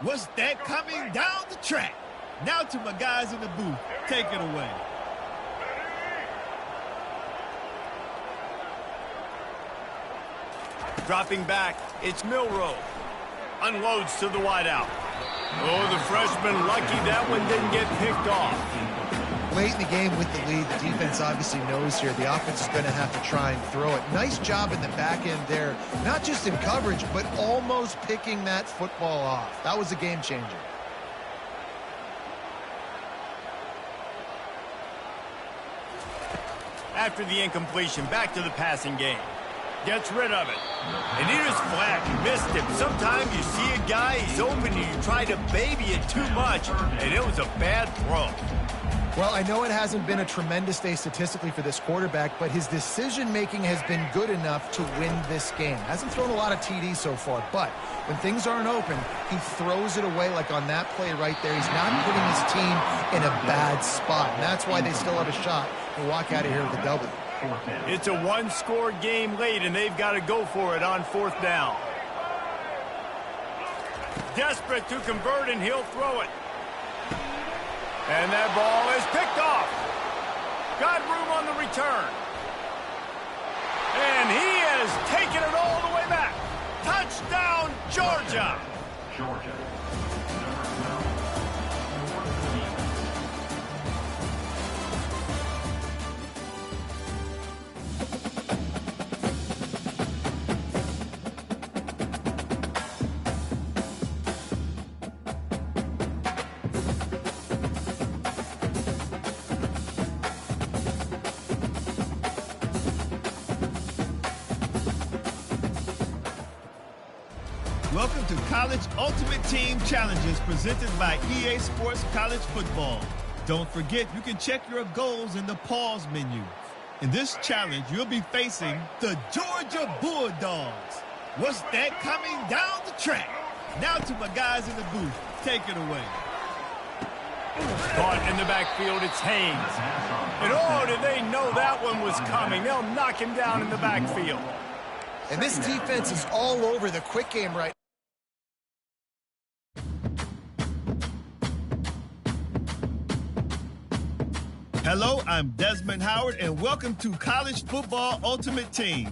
What's that coming down the track? Now to my guys in the booth. Take it away. Dropping back, it's Milrow. Unloads to the wideout. Oh, the freshman lucky that one didn't get picked off. Late in the game with the lead, the defense obviously knows here the offense is going to have to try and throw it. Nice job in the back end there, not just in coverage, but almost picking that football off. That was a game changer. After the incompletion, back to the passing game. Gets rid of it. And he just flat missed him. Sometimes you see a guy, he's open, and you try to baby it too much, and it was a bad throw. Well, I know it hasn't been a tremendous day statistically for this quarterback, but his decision-making has been good enough to win this game. Hasn't thrown a lot of TDs so far, but when things aren't open, he throws it away like on that play right there. He's not putting his team in a bad spot, and that's why they still have a shot to walk out of here with a W. It's a one-score game late, and they've got to go for it on 4th down. Desperate to convert, and he'll throw it. And that ball is picked off. Got room on the return. And he has taken it all the way back. Touchdown, Georgia. Welcome to College Ultimate Team Challenges presented by EA Sports College Football. Don't forget, you can check your goals in the pause menu. In this challenge, you'll be facing the Georgia Bulldogs. What's that coming down the track? Now to my guys in the booth. Take it away. Caught in the backfield, it's Haynes. And oh, did they know that one was coming? They'll knock him down in the backfield. And this defense is all over the quick game right now. Hello, I'm Desmond Howard, and welcome to College Football Ultimate Team.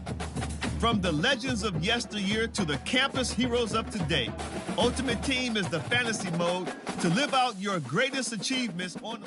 From the legends of yesteryear to the campus heroes of today, Ultimate Team is the fantasy mode to live out your greatest achievements on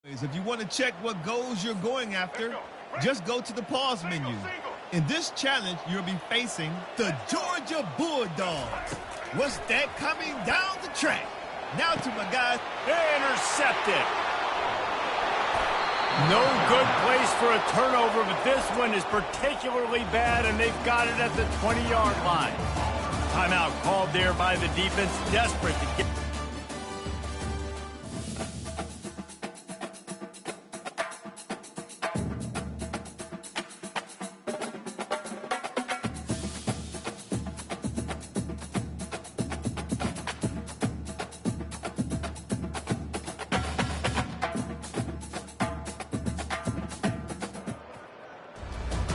If you want to check what goals you're going after, just go to the pause menu. In this challenge, you'll be facing the Georgia Bulldogs. What's that coming down the track? Now to my guys. Intercepted. No good place for a turnover, but this one is particularly bad, and they've got it at the 20-yard line. Timeout called there by the defense, desperate to get...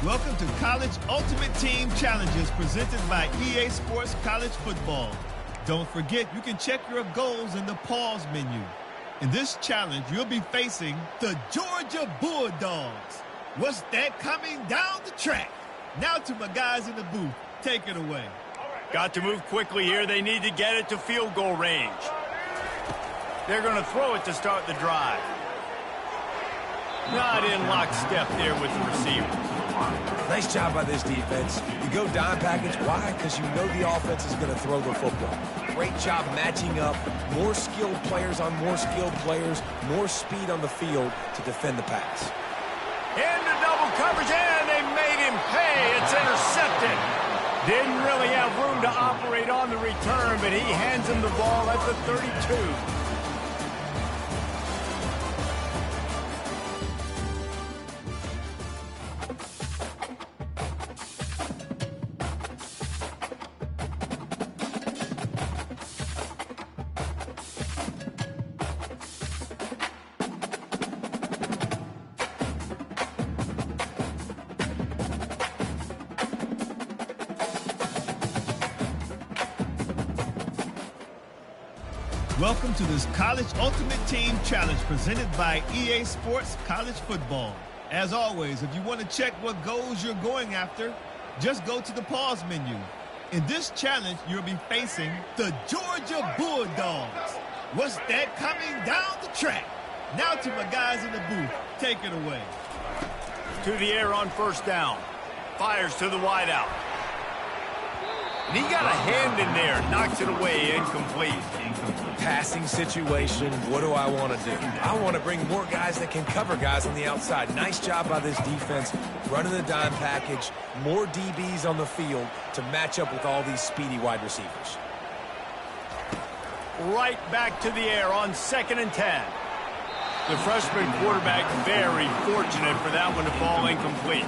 Welcome to College Ultimate Team Challenges presented by EA Sports College Football. Don't forget, you can check your goals in the pause menu. In this challenge, you'll be facing the Georgia Bulldogs. What's that coming down the track? Now to my guys in the booth. Take it away. Got to move quickly here. They need to get it to field goal range. They're going to throw it to start the drive. Not in lockstep there with the receiver. Nice job by this defense. You go dime package. Why? Because you know the offense is going to throw the football. Great job matching up. More skilled players on more skilled players. More speed on the field to defend the pass. Into double coverage, and they made him pay. It's intercepted. Didn't really have room to operate on the return, but he hands him the ball at the 32. Welcome to this College Ultimate Team Challenge presented by EA Sports College Football. As always, if you want to check what goals you're going after, just go to the pause menu. In this challenge, you'll be facing the Georgia Bulldogs. What's that coming down the track? Now to my guys in the booth. Take it away. To the air on first down. Fires to the wideout. And he got a hand in there. Knocks it away. Incomplete. Passing situation, what do I want to do? I want to bring more guys that can cover guys on the outside. Nice job by this defense, running the dime package, more DBs on the field to match up with all these speedy wide receivers. Right back to the air on 2nd and 10. The freshman quarterback very fortunate for that one to fall incomplete.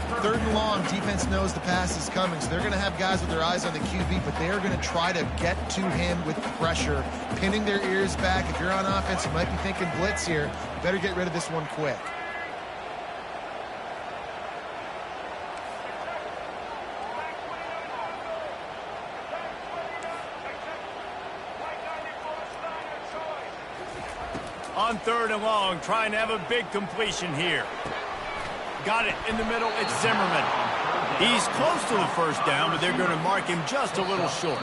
3rd and long, defense knows the pass is coming, so they're going to have guys with their eyes on the QB, but they are going to try to get to him with pressure, pinning their ears back. If you're on offense, you might be thinking blitz here. You better get rid of this one quick. On 3rd and long, trying to have a big completion here. Got it in the middle. It's Zimmerman. He's close to the first down, but they're going to mark him just a little short.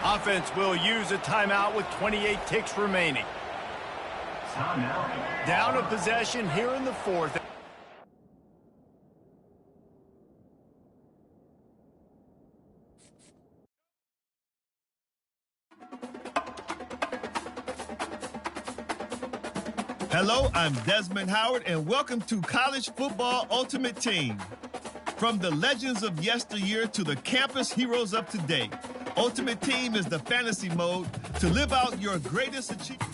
Offense will use a timeout with 28 ticks remaining. Down a possession here in the 4th. Hello, I'm Desmond Howard, and welcome to College Football Ultimate Team. From the legends of yesteryear to the campus heroes of today, Ultimate Team is the fantasy mode to live out your greatest achievement.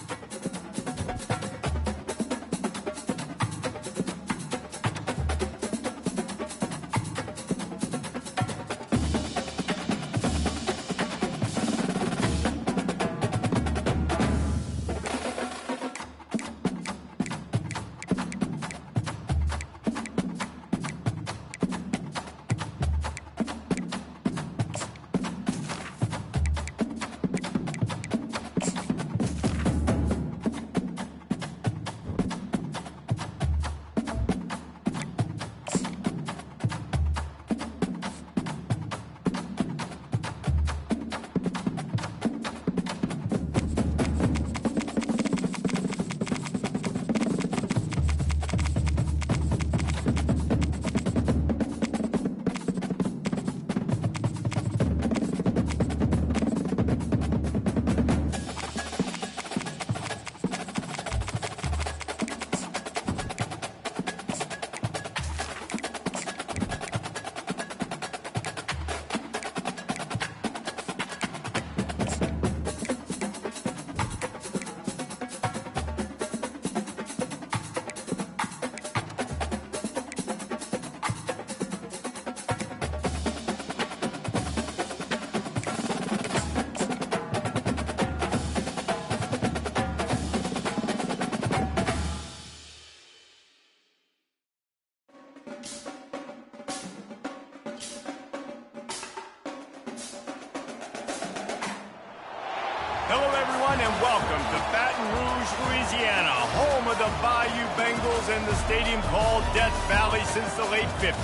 Hello, everyone, and welcome to Baton Rouge, Louisiana, home of the Bayou Bengals and the stadium called Death Valley since the late 50s.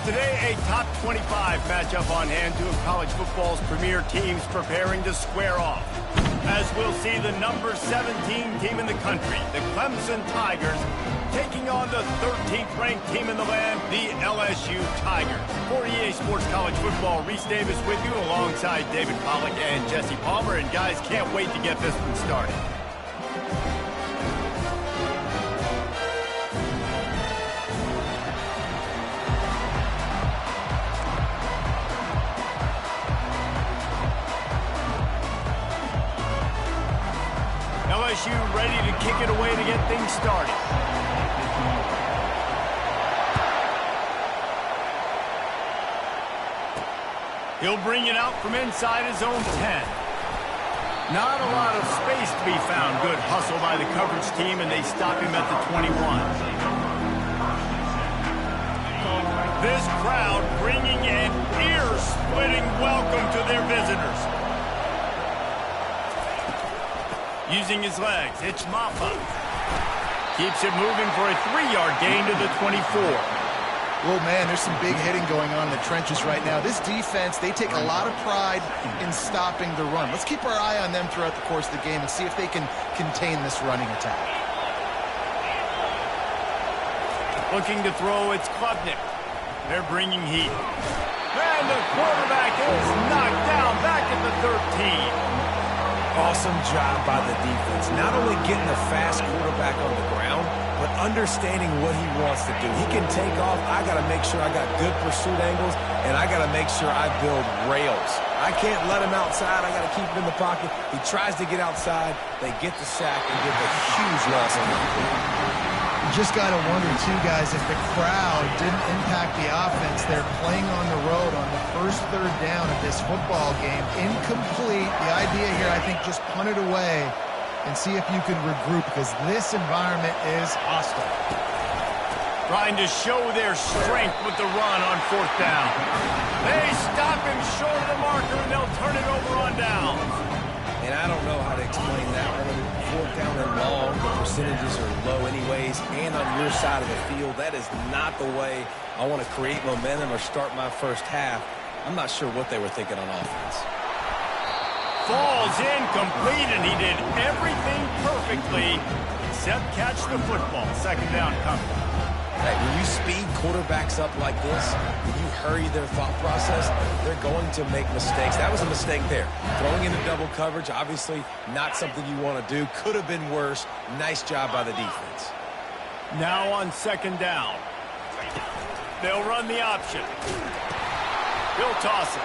Today, a top 25 matchup on hand, two of college football's premier teams preparing to square off. As we'll see the number 17 team in the country, the Clemson Tigers, taking on the 13th ranked team in the land, the LSU Tigers. For EA Sports College Football, Reese Davis with you alongside David Pollack and Jesse Palmer. And guys, can't wait to get this one started. LSU ready to kick it away to get things started. He'll bring it out from inside his own 10. Not a lot of space to be found. Good hustle by the coverage team, and they stop him at the 21. This crowd bringing an ear-splitting welcome to their visitors. Using his legs, it's Maffa. Keeps it moving for a 3-yard gain to the 24. Well, man, there's some big hitting going on in the trenches right now. This defense, they take a lot of pride in stopping the run. Let's keep our eye on them throughout the course of the game and see if they can contain this running attack. Looking to throw, it's Klubnik. They're bringing heat. And the quarterback is knocked down back at the 13. Awesome job by the defense. Not only getting a fast quarterback on the ground, but understanding what he wants to do. He can take off. I got to make sure I got good pursuit angles, and I got to make sure I build rails. I can't let him outside. I got to keep him in the pocket. He tries to get outside. They get the sack and give a huge loss on him. You just got to wonder, too, guys, if the crowd didn't impact the offense. They're playing on the road on the first third down of this football game. Incomplete. The idea here, I think, just punt it away and see if you can regroup, because this environment is hostile. Trying to show their strength with the run on 4th down. They stop him short of the marker, and they'll turn it over on down. And I don't know how to explain that one. 4th down and long, the percentages are low anyways, and on your side of the field, that is not the way I want to create momentum or start my first half. I'm not sure what they were thinking on offense. Falls incomplete, and he did everything perfectly except catch the football. 2nd down coming. Hey, when you speed quarterbacks up like this, when you hurry their thought process, they're going to make mistakes. That was a mistake there. Throwing into double coverage, obviously not something you want to do. Could have been worse. Nice job by the defense. Now on 2nd down. They'll run the option. He'll toss it.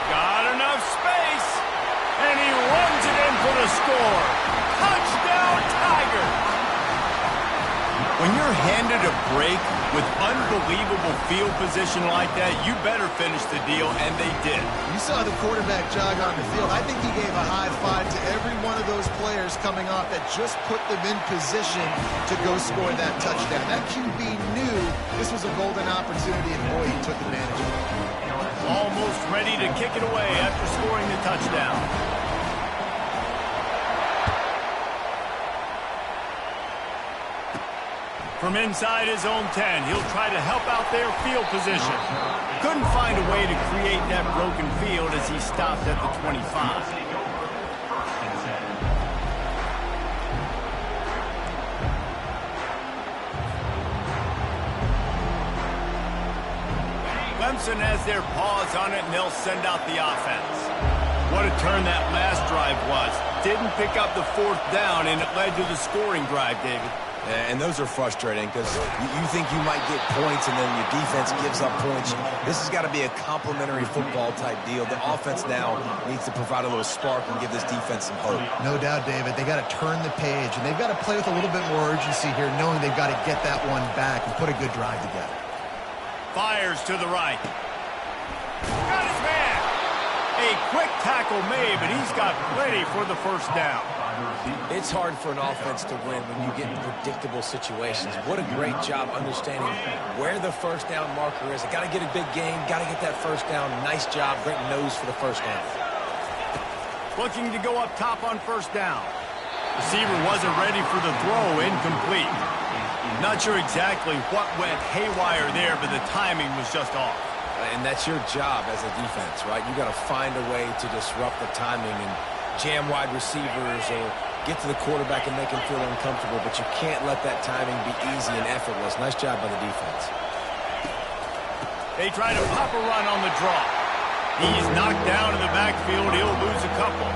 Got enough space, and he runs it in for the score. Touchdown, Tigers! When you're handed a break with unbelievable field position like that, you better finish the deal, and they did. You saw the quarterback jog on the field. I think he gave a high five to every one of those players coming off that just put them in position to go score that touchdown. That QB knew this was a golden opportunity, and boy, he took advantage of it. Almost ready to kick it away after scoring the touchdown. From inside his own 10, he'll try to help out their field position. Couldn't find a way to create that broken field as he stopped at the 25. Clemson has their paws on it, and they'll send out the offense. What a turn that last drive was. Didn't pick up the 4th down, and it led to the scoring drive, David. And those are frustrating because you think you might get points and then your defense gives up points. This has got to be a complementary football type deal. The offense now needs to provide a little spark and give this defense some hope. No doubt, David. They got to turn the page, and they've got to play with a little bit more urgency here, knowing they've got to get that one back and put a good drive together. Fires to the right. Got his man. A quick tackle made, but he's got plenty for the 1st down. It's hard for an offense to win when you get in predictable situations. What a great job understanding where the 1st down marker is. Got to get a big gain, got to get that 1st down. Nice job. Great nose for the 1st down. Looking to go up top on first down. Receiver wasn't ready for the throw, incomplete. Not sure exactly what went haywire there, but the timing was just off. And that's your job as a defense, right? You got to find a way to disrupt the timing and jam wide receivers or get to the quarterback and make him feel uncomfortable, but you can't let that timing be easy and effortless. Nice job by the defense. They try to pop a run on the draw. He's knocked down in the backfield. He'll lose a couple.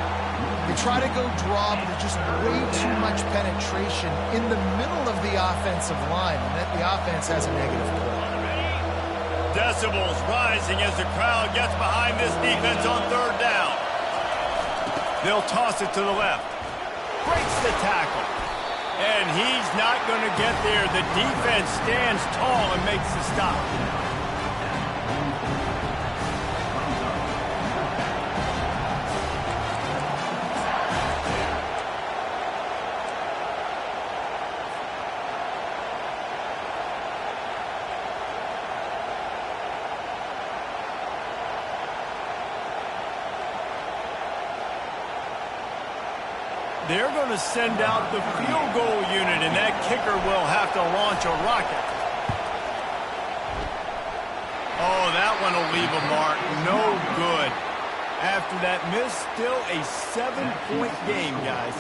They try to go draw, but there's just way too much penetration in the middle of the offensive line, and that the offense has a negative play. Decibels rising as the crowd gets behind this defense on third down. They'll toss it to the left. Breaks the tackle. And he's not going to get there. The defense stands tall and makes the stop. They're going to send out the field goal unit, and that kicker will have to launch a rocket. Oh, that one will leave a mark. No good. After that miss, still a 7-point game, guys.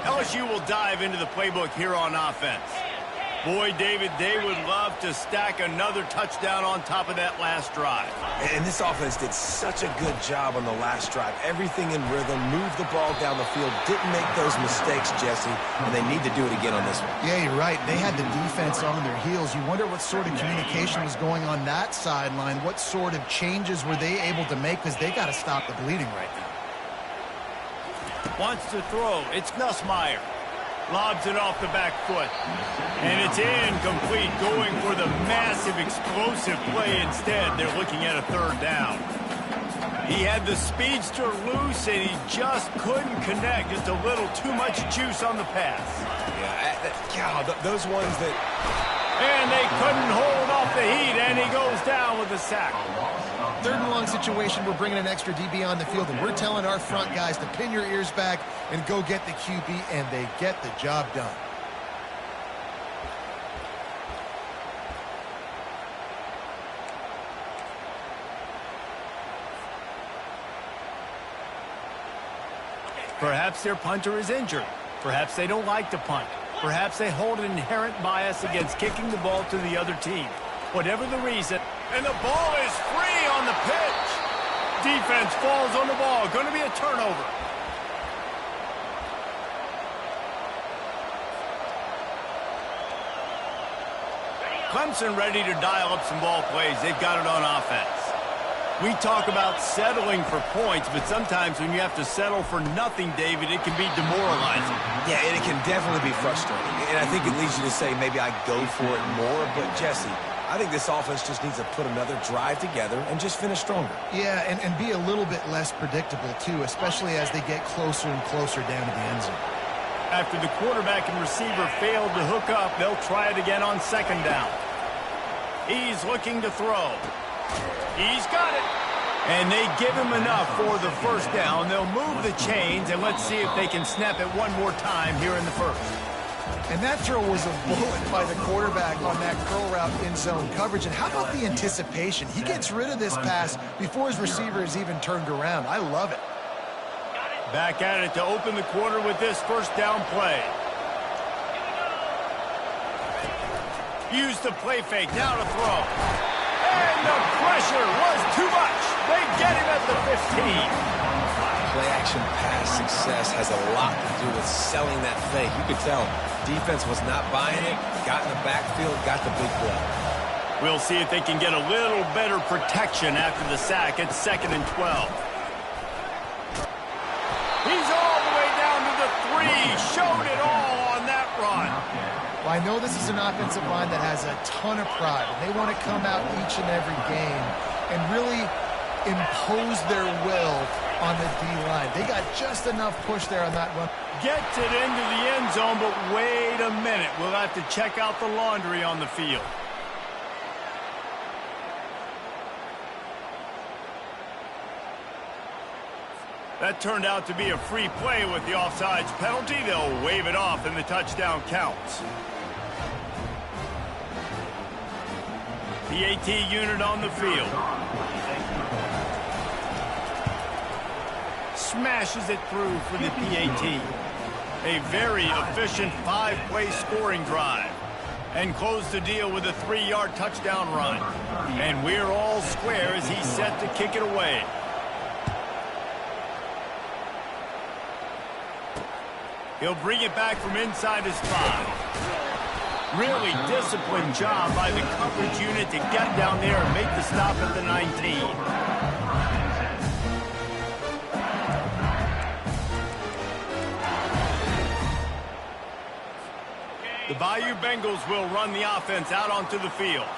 LSU will dive into the playbook here on offense. Boy, David, they would love to stack another touchdown on top of that last drive. And this offense did such a good job on the last drive. Everything in rhythm, moved the ball down the field, didn't make those mistakes, Jesse, and they need to do it again on this one. Yeah, you're right. They had the defense on their heels. You wonder what sort of communication was going on that sideline. What sort of changes were they able to make, because they got to stop the bleeding right now. Wants to throw. It's Nussmeier. Lobs it off the back foot. And it's incomplete, going for the massive explosive play instead. They're looking at a third down. He had the speedster loose, and he just couldn't connect. Just a little too much juice on the pass. Yeah, those ones that... And they couldn't hold off the heat, and he goes down with a sack. Third and long situation, we're bringing an extra DB on the field, and we're telling our front guys to pin your ears back and go get the QB, and they get the job done. Perhaps their punter is injured. Perhaps they don't like to punt. Perhaps they hold an inherent bias against kicking the ball to the other team. Whatever the reason, and the ball is free on the pitch. Defense falls on the ball. Going to be a turnover. Clemson ready to dial up some ball plays. They've got it on offense. We talk about settling for points, but sometimes when you have to settle for nothing, David, it can be demoralizing. Yeah, and it can definitely be frustrating. And I think it leads you to say maybe I go for it more. But, Jesse, I think this offense just needs to put another drive together and just finish stronger. Yeah, and be a little bit less predictable, too, especially as they get closer and closer down to the end zone. After the quarterback and receiver failed to hook up, they'll try it again on second down. He's looking to throw. He's got it. And they give him enough for the first down. They'll move the chains, and let's see if they can snap it one more time here in the first. And that throw was a bullet by the quarterback on that curl route in zone coverage. And how about the anticipation? He gets rid of this pass before his receiver is even turned around. I love it. Back at it to open the quarter with this first down play. Use the play fake, now to throw. And the pressure was too much. They get him at the 15. Play-action pass success has a lot to do with selling that fake. You could tell defense was not buying it, got in the backfield, got the big play. We'll see if they can get a little better protection after the sack. It's 2nd and 12. He's all the way down to the 3. Showed it all on that run. Well, I know this is an offensive line that has a ton of pride, and they want to come out each and every game and really impose their will on the D-line. They got just enough push there on that run. Gets it into the end zone, but wait a minute. We'll have to check out the laundry on the field. That turned out to be a free play with the offsides penalty. They'll wave it off and the touchdown counts. The AT unit on the field. Smashes it through for the PAT. A very efficient 5-play scoring drive. And close the deal with a 3-yard touchdown run. And we're all square as he's set to kick it away. He'll bring it back from inside his 5. Really disciplined job by the coverage unit to get down there and make the stop at the 19. The Bayou Bengals will run the offense out onto the field.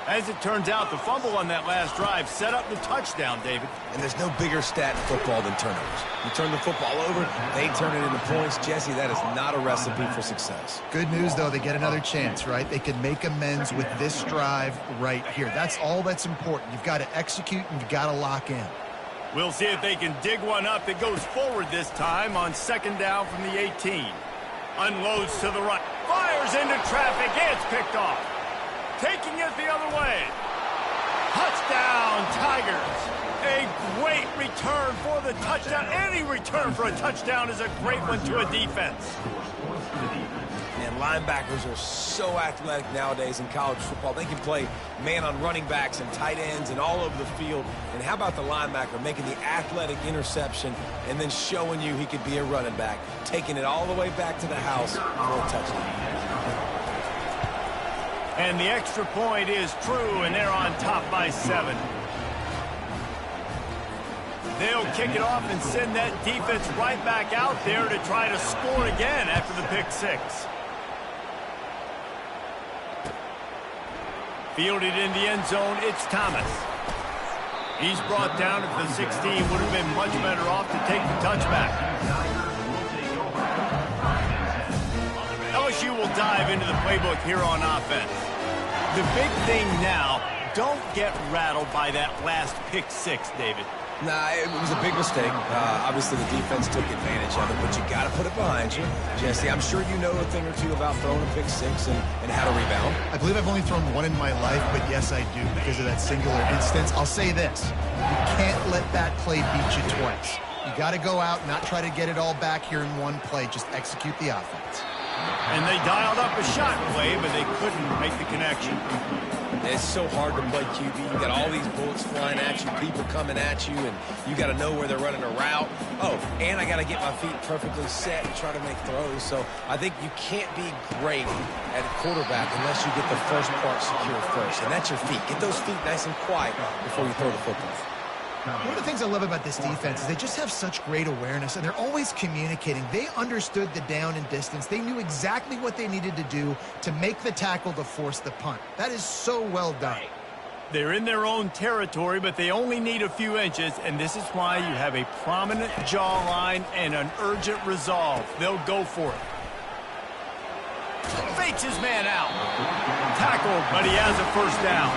As it turns out, the fumble on that last drive set up the touchdown, David. And there's no bigger stat in football than turnovers. You turn the football over, they turn it into points. Jesse, that is not a recipe for success. Good news, though, they get another chance, right? They can make amends with this drive right here. That's all that's important. You've got to execute and you've got to lock in. We'll see if they can dig one up that goes forward this time on 2nd down from the 18. Unloads to the right. Fires into traffic. It's picked off. Taking it the other way. Touchdown, Tigers. A great return for the touchdown. Any return for a touchdown is a great one to a defense. And linebackers are so athletic nowadays in college football. They can play man on running backs and tight ends and all over the field. And how about the linebacker making the athletic interception and then showing you he could be a running back, taking it all the way back to the house for a touchdown. And the extra point is true, and they're on top by 7. They'll kick it off and send that defense right back out there to try to score again after the pick 6. Fielded in the end zone, it's Thomas. He's brought down at the 16, would have been much better off to take the touchback. LSU will dive into the playbook here on offense. The big thing now, don't get rattled by that last pick 6, David. Nah, it was a big mistake. Obviously, the defense took advantage of it, but you got to put it behind you. Jesse, I'm sure you know a thing or two about throwing a pick 6 and how to rebound. I believe I've only thrown one in my life, but yes, I do because of that singular instance. I'll say this. You can't let that play beat you twice. You got to go out, not try to get it all back here in one play. Just execute the offense. And they dialed up a shot play, but they couldn't make the connection. It's so hard to play QB. You got all these bullets flying at you, people coming at you, and you got to know where they're running a route. Oh, and I got to get my feet perfectly set and try to make throws. So I think you can't be great at quarterback unless you get the first part secure first, and that's your feet. Get those feet nice and quiet before you throw the football. One of the things I love about this defense is they just have such great awareness, and they're always communicating. They understood the down and distance. They knew exactly what they needed to do to make the tackle to force the punt. That is so well done. They're in their own territory, but they only need a few inches, and this is why you have a prominent jawline and an urgent resolve. They'll go for it. Fakes his man out. Tackled, but he has a first down.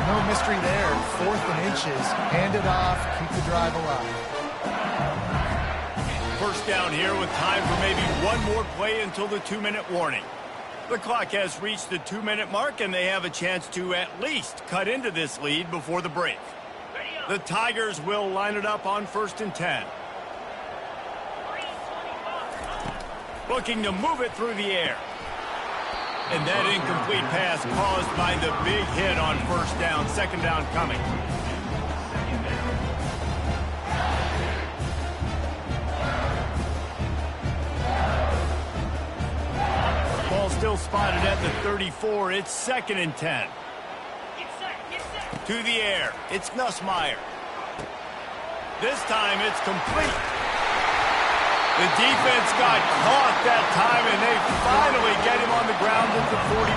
No mystery there. 4th and inches. Hand it off. Keep the drive alive. First down here with time for maybe one more play until the 2-minute warning. The clock has reached the 2-minute mark, and they have a chance to at least cut into this lead before the break. The Tigers will line it up on 1st and 10. Looking to move it through the air. And that incomplete pass caused by the big hit on 1st down. 2nd down coming. Ball still spotted at the 34. It's 2nd and 10. To the air. It's Nussmeier. This time it's complete. The defense got caught that time, and they finally get him on the ground at the 41.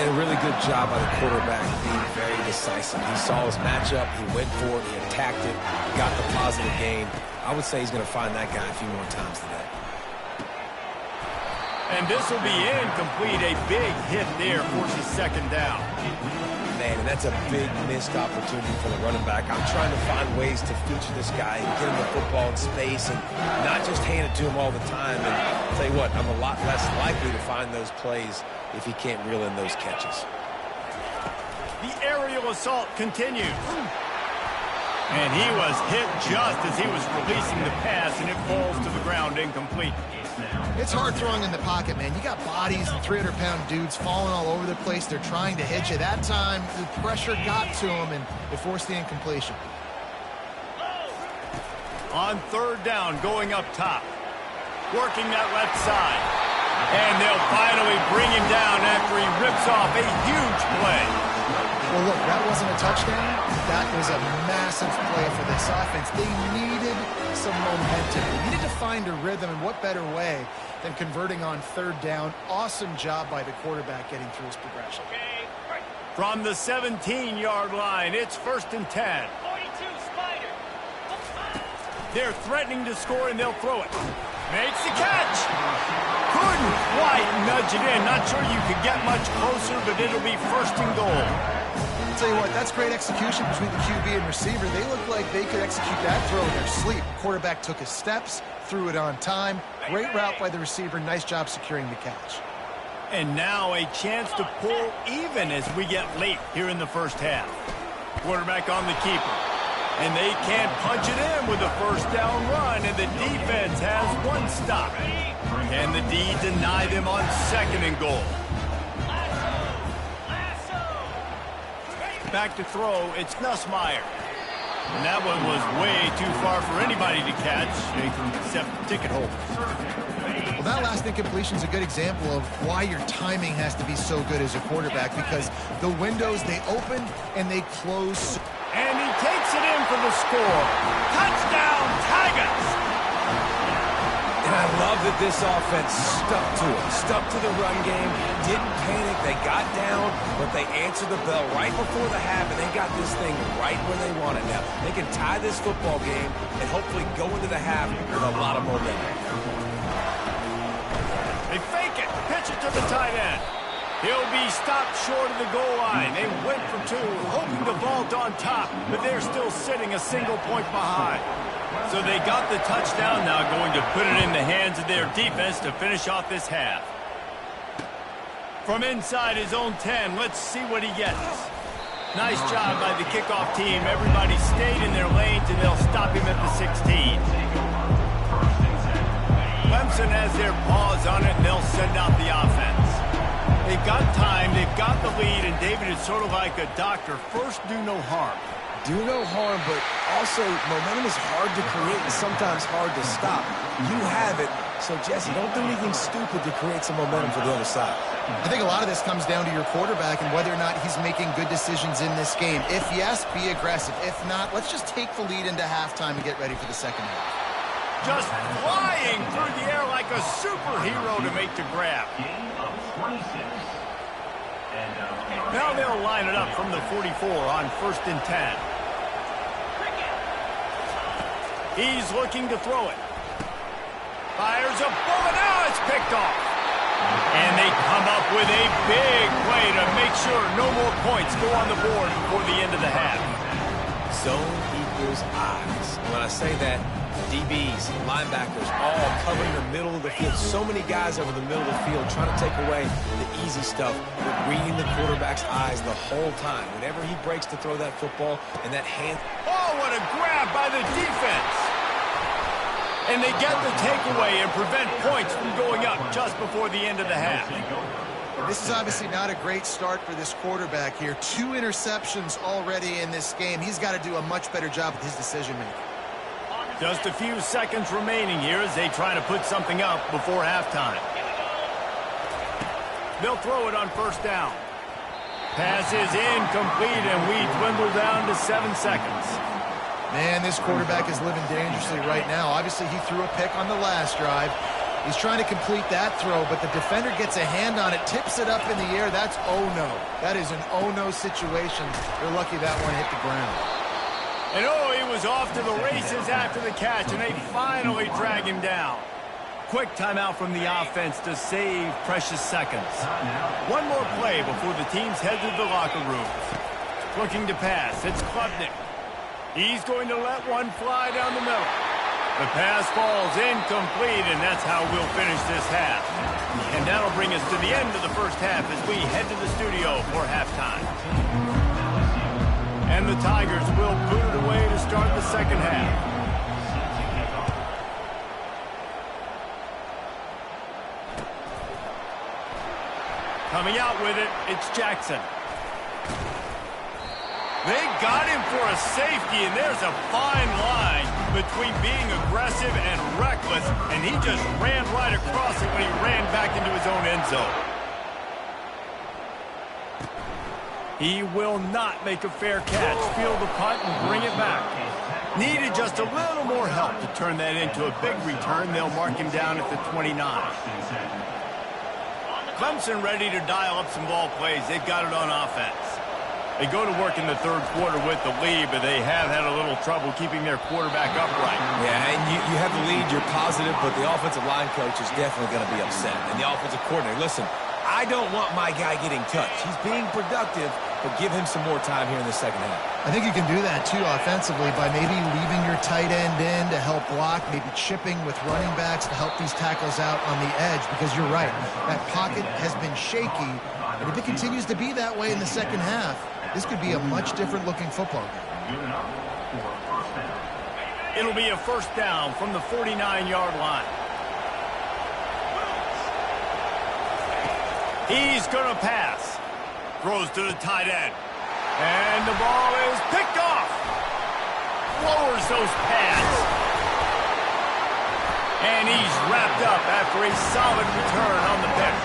And a really good job by the quarterback being very decisive. He saw his matchup, he went for it, he attacked it, got the positive gain. I would say he's going to find that guy a few more times today. And this will be incomplete. A big hit there forces 2nd down. man, and that's a big missed opportunity for the running back. I'm trying to find ways to feature this guy and get him the football in space and not just hand it to him all the time. And I'll tell you what, I'm a lot less likely to find those plays if he can't reel in those catches. The aerial assault continues. And he was hit just as he was releasing the pass, and it falls to the ground incomplete. It's hard throwing in the pocket, man. You got bodies and 300-pound dudes falling all over the place. They're trying to hit you. That time, the pressure got to him, and it forced the incompletion. On third down, going up top. Working that left side. And they'll finally bring him down after he rips off a huge play. Well, look, that wasn't a touchdown. That was a massive play for this offense. They needed some momentum. They needed to find a rhythm, and what better way than converting on third down. Awesome job by the quarterback getting through his progression. From the 17-yard line, it's 1st and 10. They're threatening to score, and they'll throw it. Makes the catch. Couldn't quite nudge it in. Not sure you could get much closer, but it'll be 1st and goal. I'll tell you what, that's great execution between the QB and receiver. They look like they could execute that throw in their sleep. Quarterback took his steps, threw it on time. Great route by the receiver. Nice job securing the catch. And now a chance to pull even as we get late here in the first half. Quarterback on the keeper. And they can't punch it in with a 1st down run, and the defense has one stop. Can the D deny them on 2nd and goal? Back to throw, it's Nussmeier. And that one was way too far for anybody to catch, except ticket holders. Well, that last incompletion is a good example of why your timing has to be so good as a quarterback, because the windows, they open and they close. And he takes it in for the score. Touchdown, Tigers! And I love that this offense stuck to it, stuck to the run game, didn't panic. They got down, but they answered the bell right before the half, and they got this thing right where they want it now. They can tie this football game and hopefully go into the half with a lot of momentum. They fake it, pitch it to the tight end. He'll be stopped short of the goal line. They went for 2, hoping to vault on top, but they're still sitting a single point behind. So they got the touchdown, now going to put it in the hands of their defense to finish off this half. From inside his own 10, let's see what he gets. Nice job by the kickoff team. Everybody stayed in their lanes, and they'll stop him at the 16. Clemson has their paws on it, and they'll send out the offense. They've got time, they've got the lead, and David is sort of like a doctor. First, do no harm. Do no harm, but also momentum is hard to create and sometimes hard to stop. You have it, so Jesse, don't do anything stupid to create some momentum for the other side. I think a lot of this comes down to your quarterback and whether or not he's making good decisions in this game. If yes, be aggressive. If not, let's just take the lead into halftime and get ready for the second half. Just flying through the air like a superhero to make the grab. Now they'll line it up from the 44 on 1st and 10. He's looking to throw it. Fires a bullet. Now it's picked off. And they come up with a big play to make sure no more points go on the board before the end of the half. Zone equals eyes. When I say that, DBs, linebackers, all covering the middle of the field. So many guys over the middle of the field trying to take away the easy stuff, but reading the quarterback's eyes the whole time. Whenever he breaks to throw that football and that hand. Oh, what a grab by the defense. And they get the takeaway and prevent points from going up just before the end of the half. This is obviously not a great start for this quarterback here. 2 interceptions already in this game. He's got to do a much better job with his decision-making. Just a few seconds remaining here as they try to put something up before halftime. They'll throw it on 1st down. Pass is incomplete, and we dwindle down to 7 seconds. Man, this quarterback is living dangerously right now. Obviously, he threw a pick on the last drive. He's trying to complete that throw, but the defender gets a hand on it, tips it up in the air. That's oh-no. That is an oh-no situation. They're lucky that one hit the ground. And oh, he was off to the races after the catch, and they finally drag him down. Quick timeout from the offense to save precious seconds. One more play before the teams head to the locker rooms. Looking to pass. It's Klubnik. He's going to let one fly down the middle. The pass falls incomplete, and that's how we'll finish this half. And that'll bring us to the end of the first half as we head to the studio for halftime. And the Tigers will put it away to start the second half. Coming out with it, it's Jackson. They got him for a safety, and there's a fine line between being aggressive and reckless, and he just ran right across it when he ran back into his own end zone. He will not make a fair catch, field the punt, and bring it back. Needed just a little more help to turn that into a big return. They'll mark him down at the 29. Clemson ready to dial up some ball plays. They've got it on offense. They go to work in the third quarter with the lead, but they have had a little trouble keeping their quarterback upright. Yeah, and you have the lead, you're positive, but the offensive line coach is definitely going to be upset. And the offensive coordinator, listen, I don't want my guy getting touched. He's being productive, but give him some more time here in the second half. I think you can do that, too, offensively, by maybe leaving your tight end in to help block, maybe chipping with running backs to help these tackles out on the edge, because you're right, that pocket has been shaky, and if it continues to be that way in the second half, this could be a much different looking football game. It'll be a first down from the 49-yard line. He's going to pass. Throws to the tight end. And the ball is picked off. Lowers those pads. And he's wrapped up after a solid return on the pick.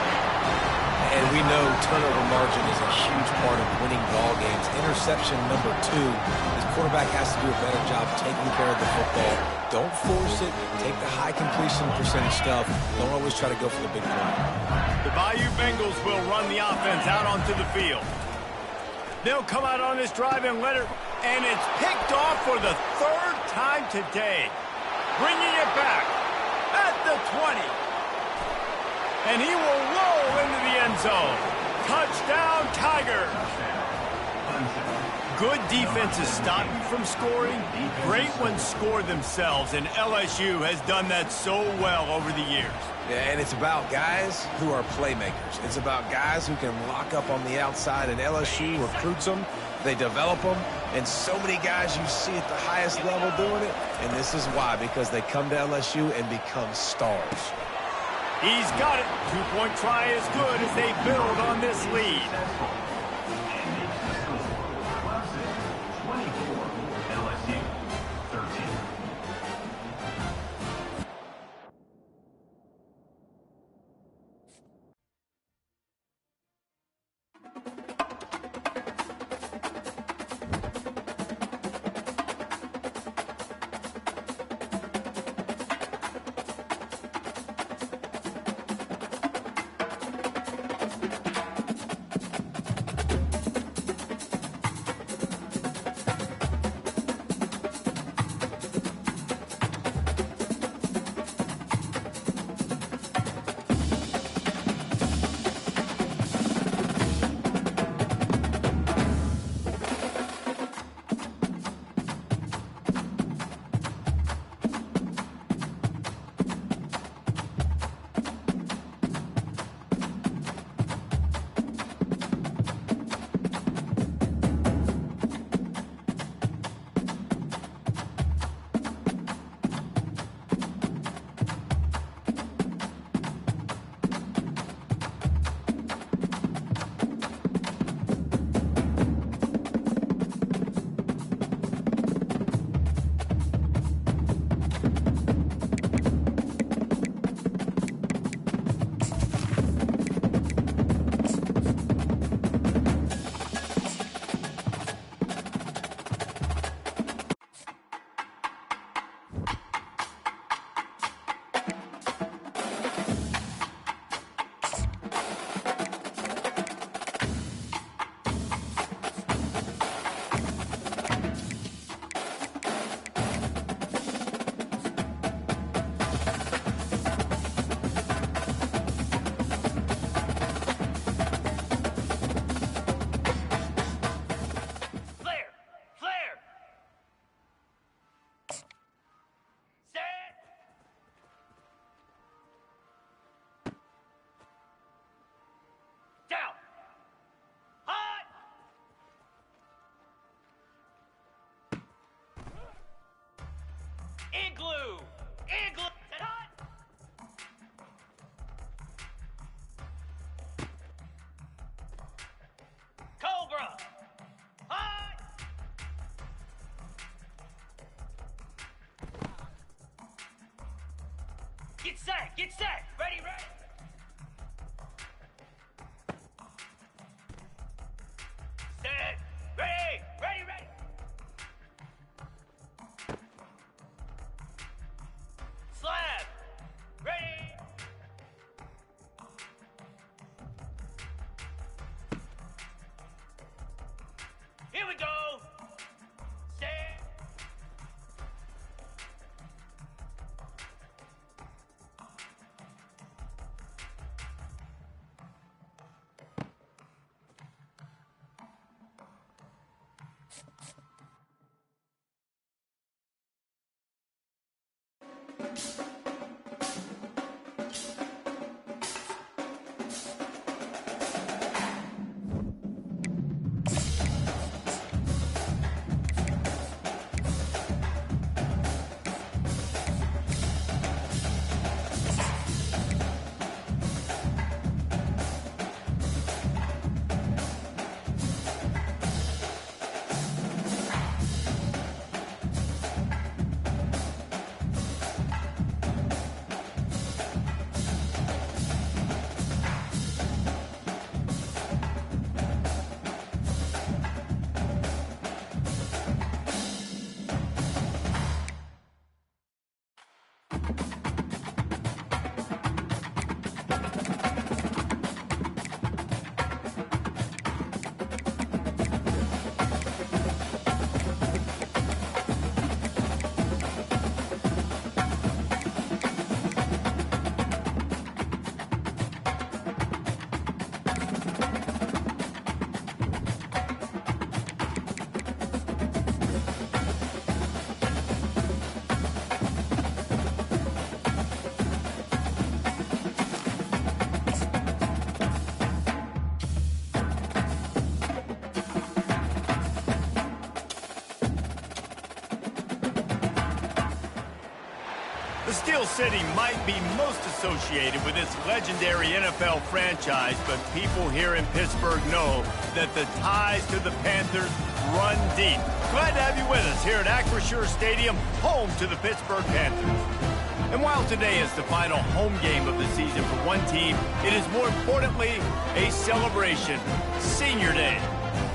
And we know turnover margin is a huge part of winning ball games. Interception number 2. His quarterback has to do a better job taking care of the football. Don't force it. Take the high completion percentage stuff. Don't always try to go for the big play. The Bayou Bengals will run the offense out onto the field. They'll come out on this drive and let it, and it's picked off for the third time today. Bringing it back at the 20. And he will roll into the end zone. Touchdown, Tigers. Good defenses stop you from scoring. Great ones score themselves, and LSU has done that so well over the years. Yeah, and it's about guys who are playmakers. It's about guys who can lock up on the outside, and LSU recruits them. They develop them, and so many guys you see at the highest level doing it, and this is why, because they come to LSU and become stars. He's got it. Two-point try is good as they build on this lead. Get set! Get set! Ready, ready! Set! Ready! Ready, ready! Slap! Ready! Here we go! Set! The Steel City might be most associated with its legendary NFL franchise, but people here in Pittsburgh know that the ties to the Panthers run deep. Glad to have you with us here at Acrisure Stadium, home to the Pittsburgh Panthers. And while today is the final home game of the season for one team, it is more importantly a celebration, Senior Day.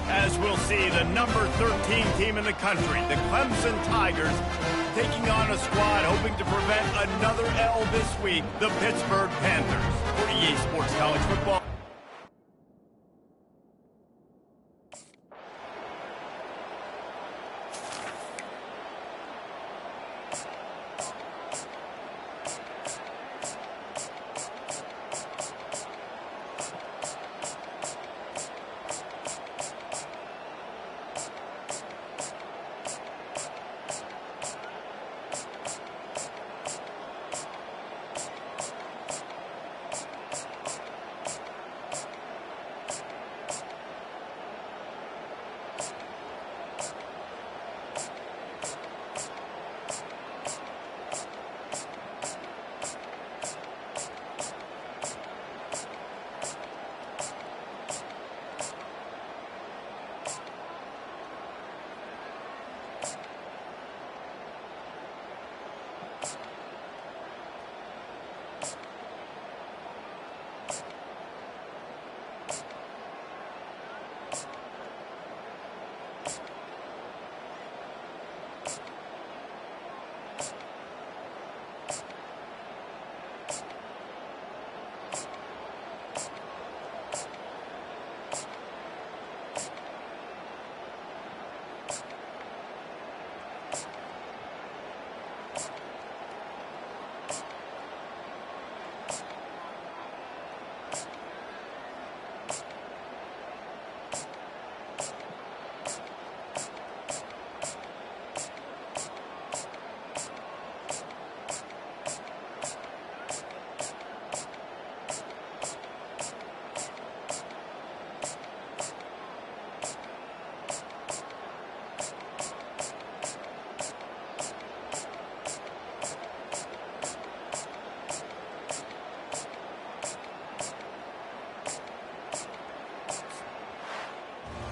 As we'll see, the number 13 team in the country, the Clemson Tigers, taking on a squad hoping to prevent another L this week, the Pittsburgh Panthers. For EA Sports College Football.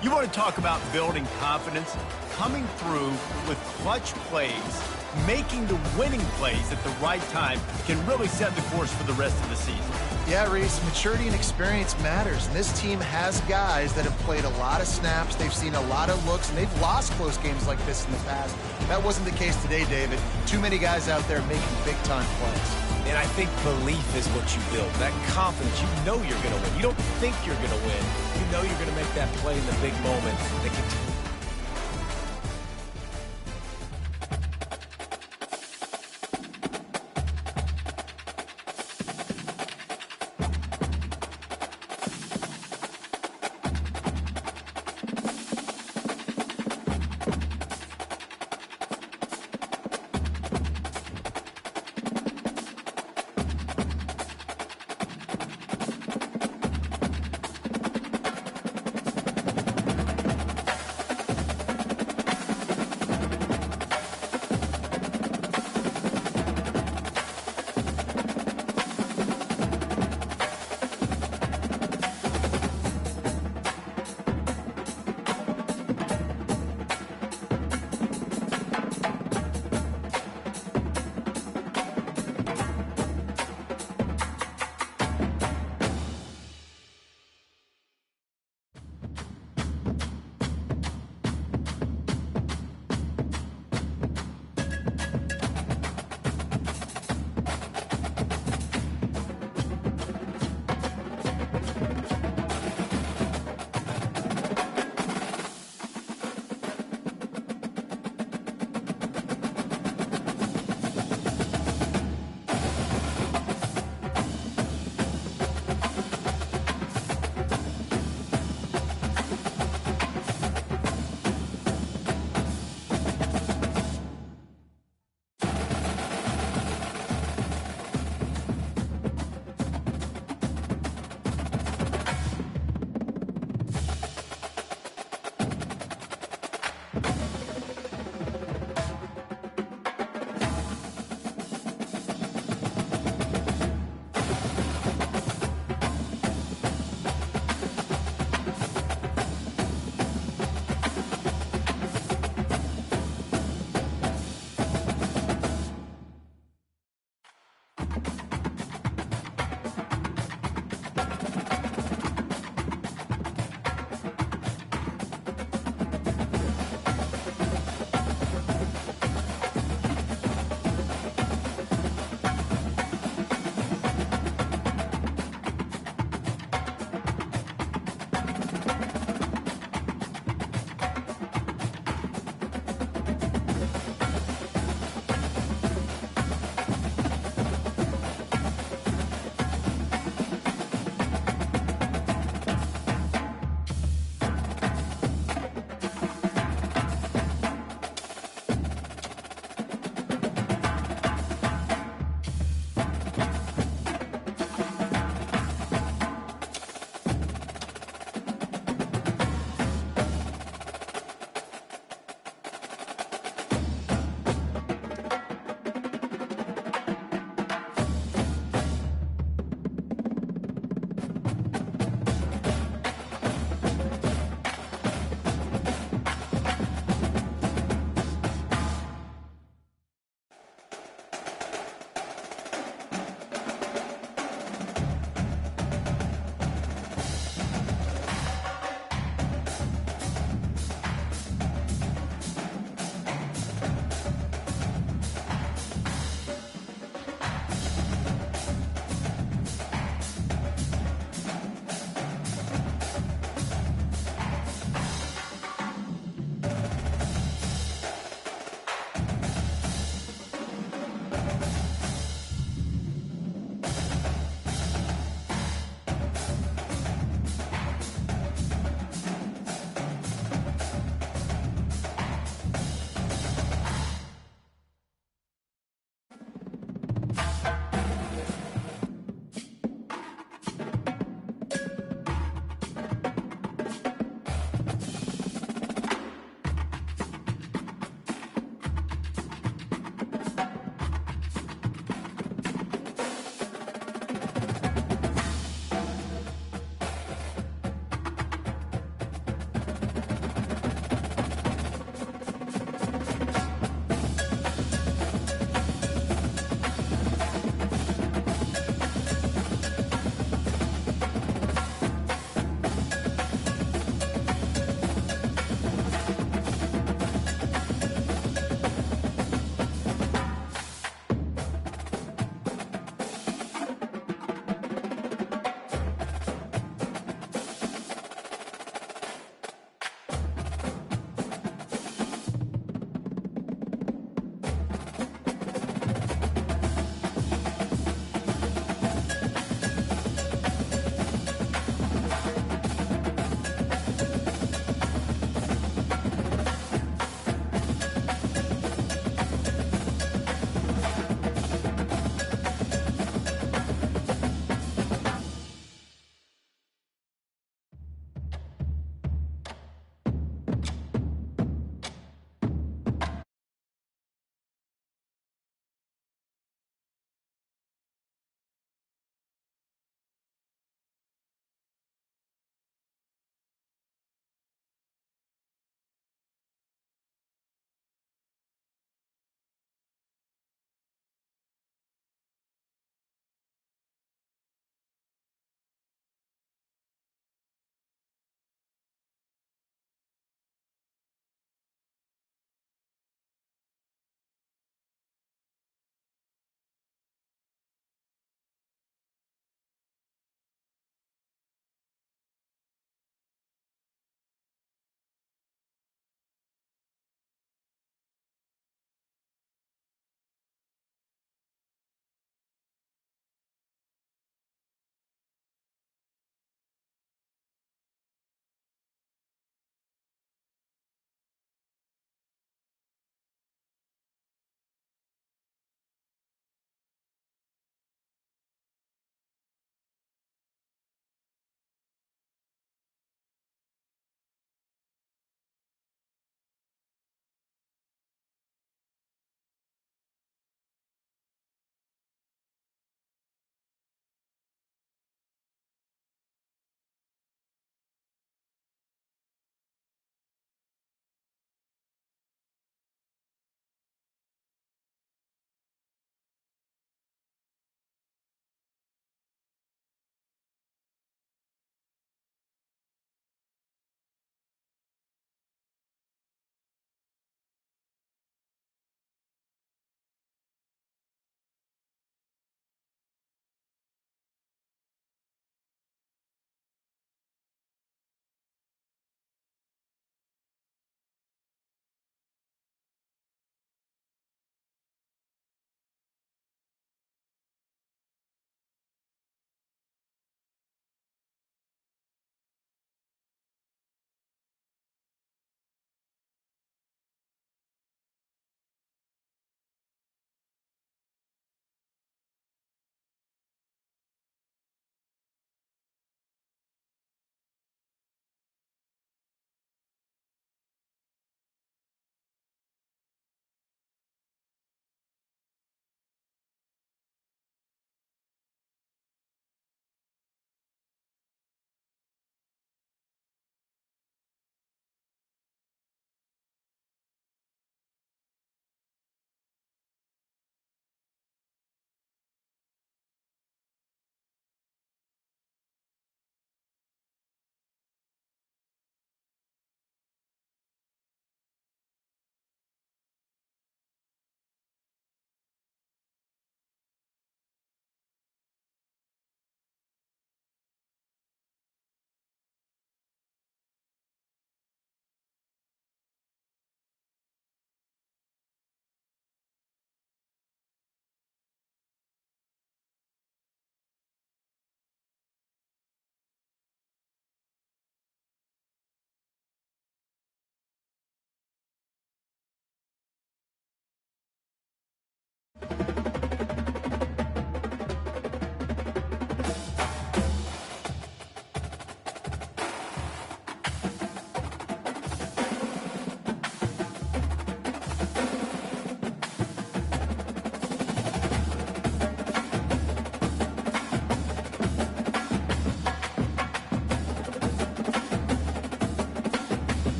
You want to talk about building confidence? coming through with clutch plays, making the winning plays at the right time can really set the course for the rest of the season. Yeah, Reese, maturity and experience matters, and this team has guys that have played a lot of snaps, they've seen a lot of looks, and they've lost close games like this in the past. That wasn't the case today, David. Too many guys out there making big-time plays. And I think belief is what you build. That confidence, you know you're going to win. You don't think you're going to win. You know you're going to make that play in the big moment that can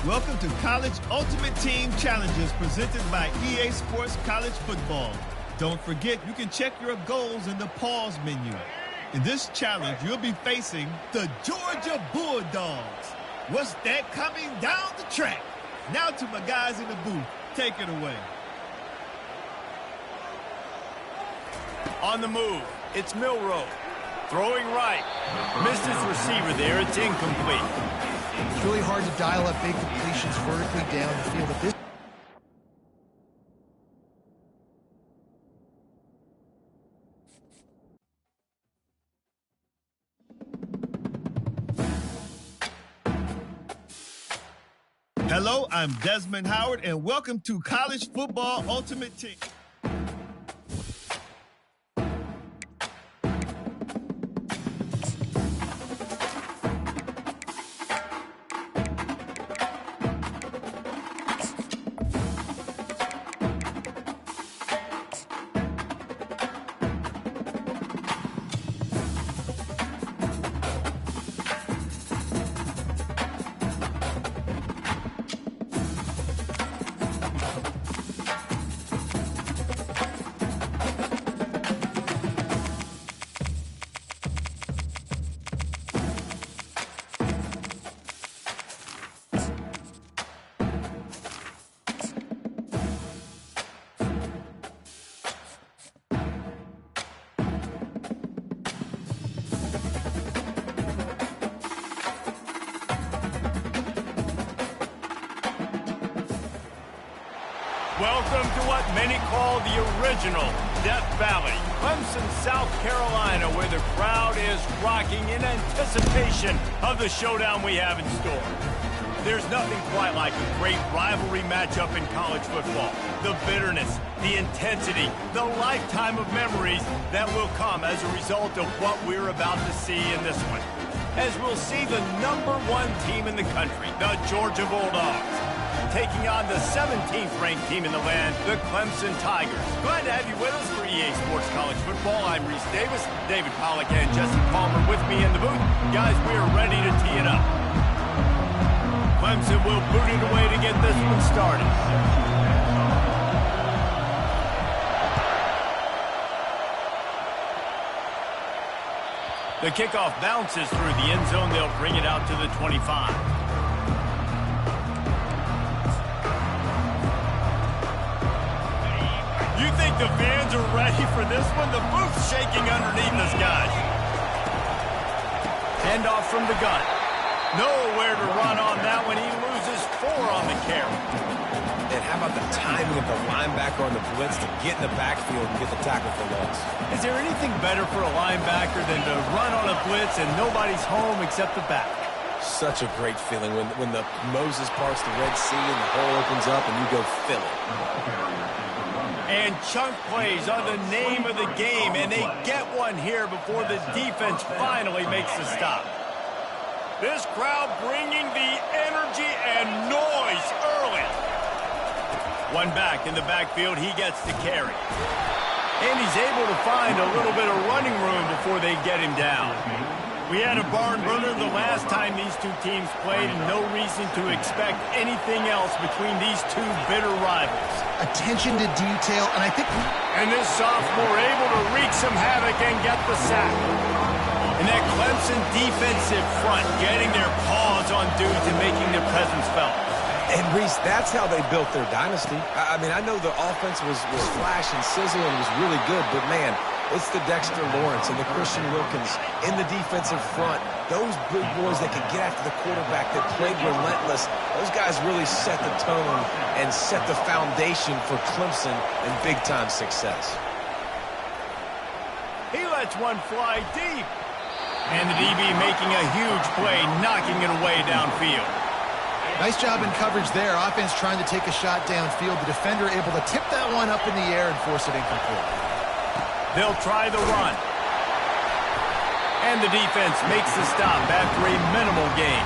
Welcome to College Ultimate Team Challenges presented by EA Sports College Football. Don't forget, you can check your goals in the pause menu. In this challenge, you'll be facing the Georgia Bulldogs. What's that coming down the track? Now to my guys in the booth. Take it away. On the move, it's Milrow. Throwing right. Missed his receiver there. It's incomplete. It's really hard to dial up big completions vertically down the field at this. Hello, I'm Desmond Howard, and welcome to College Football Ultimate Team. Welcome to what many call the original Death Valley, Clemson, South Carolina, where the crowd is rocking in anticipation of the showdown we have in store. There's nothing quite like a great rivalry matchup in college football. The bitterness, the intensity, the lifetime of memories that will come as a result of what we're about to see in this one. As we'll see the #1 team in the country, the Georgia Bulldogs, taking on the 17th ranked team in the land, the Clemson Tigers. Glad to have you with us for EA Sports College Football. I'm Reese Davis, David Pollack and Jesse Palmer with me in the booth. Guys, we are ready to tee it up. Clemson will boot it away to get this one started. The kickoff bounces through the end zone. They'll bring it out to the 25. You think the fans are ready for this one? The booth's shaking underneath us, guys. Handoff from the gun. Nowhere to run on that one. He loses 4 on the carry. And how about the timing of the linebacker on the blitz to get in the backfield and get the tackle for loss? Is there anything better for a linebacker than to run on a blitz and nobody's home except the back? Such a great feeling when the Moses parts the Red Sea and the hole opens up and you go fill it. And chunk plays are the name of the game, and they get one here before the defense finally makes the stop. This crowd bringing the energy and noise early. One back in the backfield, he gets the carry. And he's able to find a little bit of running room before they get him down. We had a barn burner the last time these two teams played, and no reason to expect anything else between these two bitter rivals. Attention to detail, and I think... And this sophomore able to wreak some havoc and get the sack. And that Clemson defensive front getting their paws on dudes and making their presence felt. And, Reese, that's how they built their dynasty. I mean, I know the offense was flash and sizzle and was really good, but, man, it's the Dexter Lawrence and the Christian Wilkins in the defensive front. Those big boys that can get after the quarterback, that played relentless, those guys really set the tone and set the foundation for Clemson and big-time success. He lets one fly deep. And the DB making a huge play, knocking it away downfield. Nice job in coverage there. Offense trying to take a shot downfield. The defender able to tip that one up in the air and force it incomplete. They'll try the run. And the defense makes the stop after a minimal gain.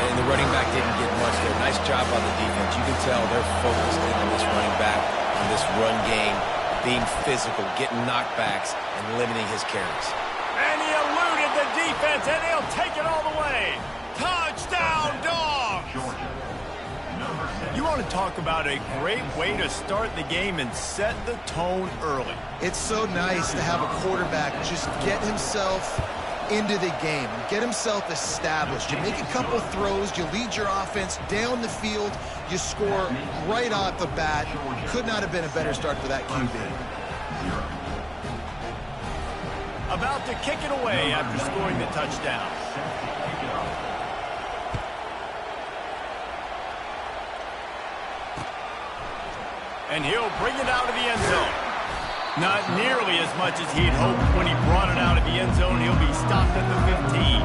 And the running back didn't get much there. Nice job by the defense. You can tell they're focused in on this running back, on this run game, being physical, getting knockbacks, and limiting his carries. And he eluded the defense, and he'll take it all the way. Touchdown, Dogs! want to talk about a great way to start the game and set the tone early. It's so nice to have a quarterback just get himself into the game, get himself established. You make a couple throws, you lead your offense down the field, you score right off the bat. Could not have been a better start for that QB. About to kick it away after scoring the touchdown. And he'll bring it out of the end zone. Not nearly as much as he'd hoped when he brought it out of the end zone. He'll be stopped at the 15.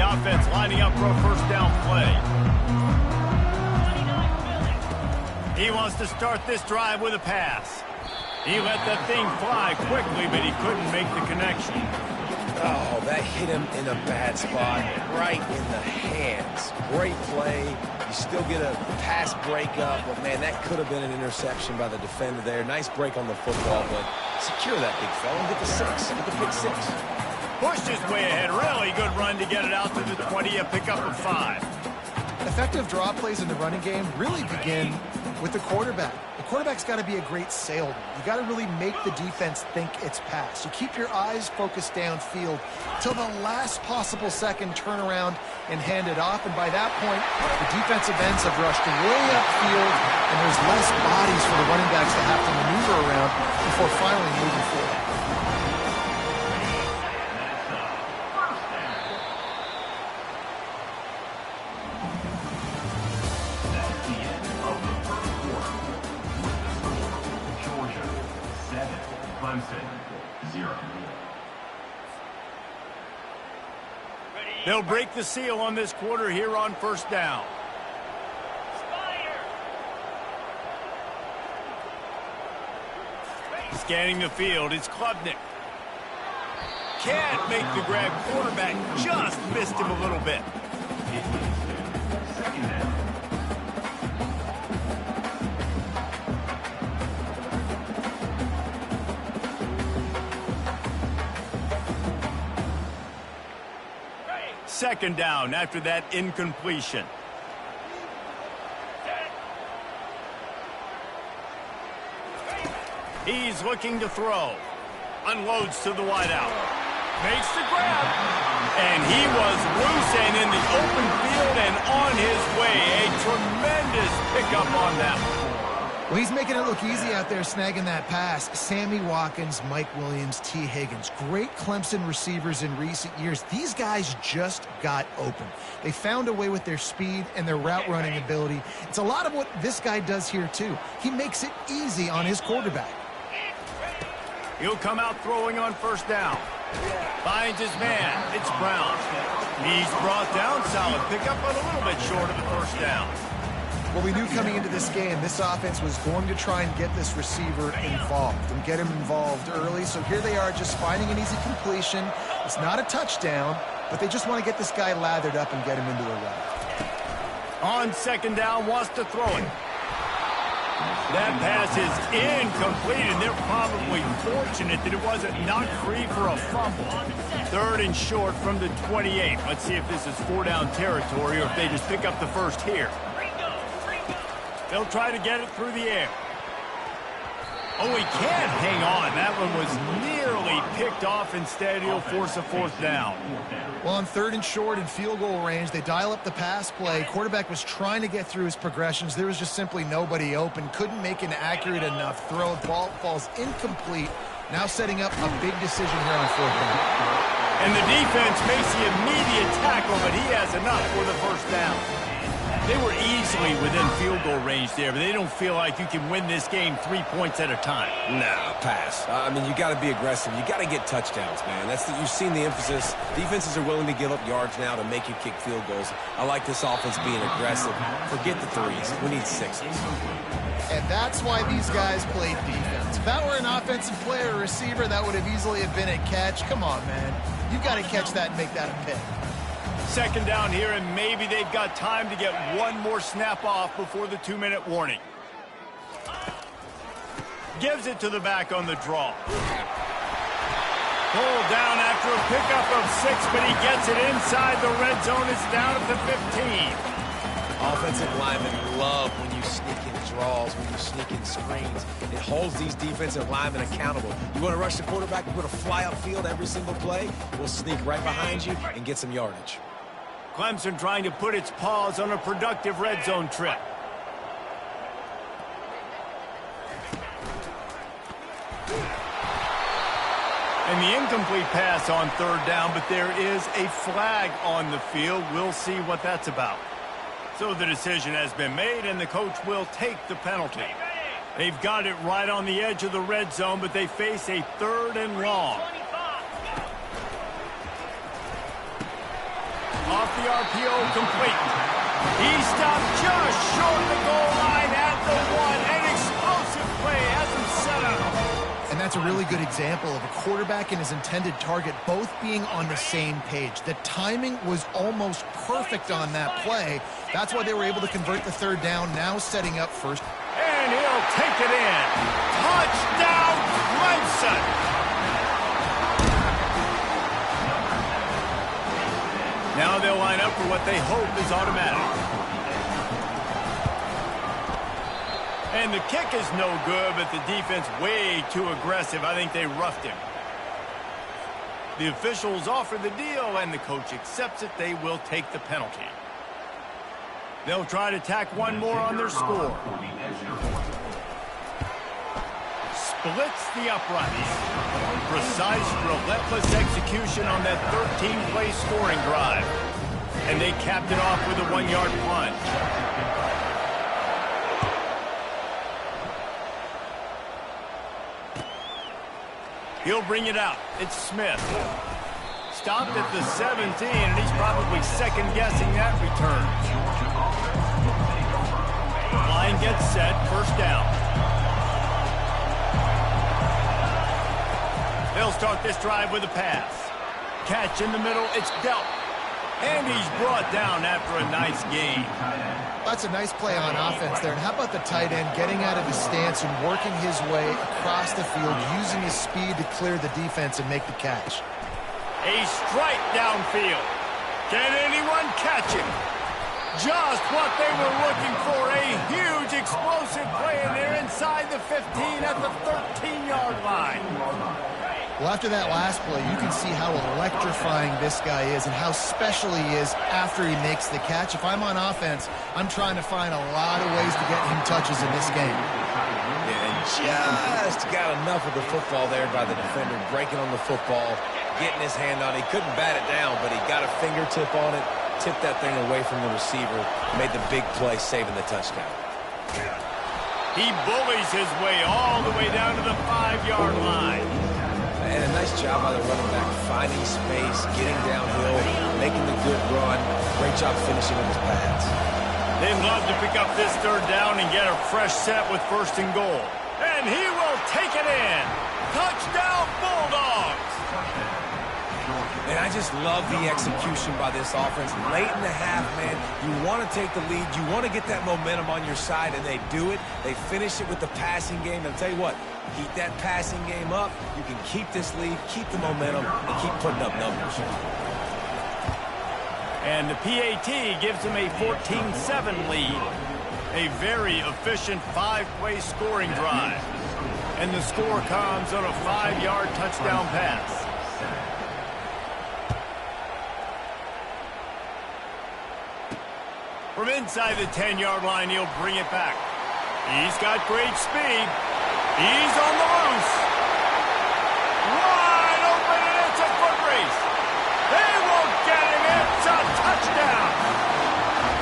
Offense lining up for a first down play. He wants to start this drive with a pass. He let that thing fly quickly, but he couldn't make the connection. Oh, that hit him in a bad spot, right in the hands. Great play. You still get a pass breakup, but man, that could have been an interception by the defender there. Nice break on the football, but secure that big fella and get the pick six. Pushed his way ahead. Really good run to get it out to the 20, a pickup of 5. Effective draw plays in the running game really begin with the quarterback. The quarterback's got to be a great salesman. You got to really make the defense think it's pass. You keep your eyes focused downfield till the last possible second, turn around and hand it off. And by that point, the defensive ends have rushed way upfield, and there's less bodies for the running backs to have to maneuver around before finally moving forward. They'll break the seal on this quarter here on first down. Scanning the field, it's Klubnik. Can't make the grab. Quarterback just missed him a little bit. Second down after that incompletion. He's looking to throw. Unloads to the wideout. Makes the grab. And he was loose and in the open field and on his way. A tremendous pickup on that one. Well, he's making it look easy out there snagging that pass. Sammy Watkins, Mike Williams, T. Higgins. Great Clemson receivers in recent years. These guys just got open. They found a way with their speed and their route running ability. It's a lot of what this guy does here, too. He makes it easy on his quarterback. He'll come out throwing on first down. Finds his man. It's Brown. He's brought down. Solid pickup, but a little bit short of the first down. Well, we knew coming into this game, this offense was going to try and get this receiver involved and get him involved early. So here they are just finding an easy completion. It's not a touchdown, but they just want to get this guy lathered up and get him into a run. On second down, wants to throw it. That pass is incomplete, and they're probably fortunate that it wasn't knocked free for a fumble. Third and short from the 28. Let's see if this is 4-down territory or if they just pick up the first here. They'll try to get it through the air. Oh, he can't hang on. That one was nearly picked off. Instead, he'll force a fourth down. Well, on third and short and field goal range, they dial up the pass play. Quarterback was trying to get through his progressions. There was just simply nobody open. Couldn't make an accurate enough throw. Ball falls incomplete. Now setting up a big decision here on fourth down. And the defense makes the immediate tackle, but he has enough for the first down. They were easily within field goal range there, but they don't feel like you can win this game 3 points at a time. Nah, pass. I mean, you got to be aggressive. You got to get touchdowns, man. You've seen the emphasis. Defenses are willing to give up yards now to make you kick field goals. I like this offense being aggressive. Forget the threes. We need sixes. And that's why these guys played defense. If that were an offensive player or receiver, that would have easily have been a catch. Come on, man. You've got to catch that and make that a pick. second down here, and maybe they've got time to get one more snap off before the 2-minute warning. Gives it to the back on the draw. Pulled down after a pickup of 6, but he gets it inside the red zone. It's down at the 15. Offensive linemen love when you sneak in draws, when you sneak in screens. It holds these defensive linemen accountable. You want to rush the quarterback, you want to fly upfield every single play, we'll sneak right behind you and get some yardage. Clemson trying to put its paws on a productive red zone trip. And the incomplete pass on third down, but there is a flag on the field. We'll see what that's about. So the decision has been made, and the coach will take the penalty. They've got it right on the edge of the red zone, but they face a 3rd and long. Off the RPO, complete. He stopped just short of the goal line at the 1. An explosive play has him set up. And that's a really good example of a quarterback and his intended target both being on the same page. The timing was almost perfect on that play. That's why they were able to convert the 3rd down, now setting up first. And he'll take it in. Touchdown, Clemson! Now they'll line up for what they hope is automatic. And the kick is no good, but the defense way too aggressive. I think they roughed him. The officials offer the deal, and the coach accepts it. They will take the penalty. They'll try to tack one more on their score. Splits the uprights. Precise, relentless execution on that 13-play scoring drive. And they capped it off with a 1-yard plunge. He'll bring it out. It's Smith. Stopped at the 17, and he's probably second-guessing that return. Line gets set, first down. They'll start this drive with a pass. Catch in the middle, it's dealt. And he's brought down after a nice gain. That's a nice play on offense there. And how about the tight end getting out of his stance and working his way across the field, using his speed to clear the defense and make the catch. A strike downfield. Can anyone catch him? Just what they were looking for. A huge explosive play, and they're inside the 15 at the 13-yard line. Well, after that last play, you can see how electrifying this guy is and how special he is after he makes the catch. If I'm on offense, I'm trying to find a lot of ways to get him touches in this game. Yeah, and just got enough of the football there by the defender, breaking on the football, getting his hand on it. He couldn't bat it down, but he got a fingertip on it, tipped that thing away from the receiver, made the big play, saving the touchdown. He bullies his way all the way down to the 5-yard line. And a nice job by the running back, finding space, getting downhill, making the good run. Great job finishing with his pads. They'd love to pick up this 3rd down and get a fresh set with 1st and goal. And he will take it in. Touchdown, Bulldogs! And I just love the execution by this offense. Late in the half, man, you want to take the lead. You want to get that momentum on your side, and they do it. They finish it with the passing game. And I'll tell you what, keep that passing game up. You can keep this lead, keep the momentum, and keep putting up numbers. And the PAT gives them a 14-7 lead. A very efficient 5-play scoring drive. And the score comes on a 5-yard touchdown pass. From inside the 10-yard line, he'll bring it back. He's got great speed. He's on the loose. Wide open, and it's a foot race. They won't get him. It's a touchdown.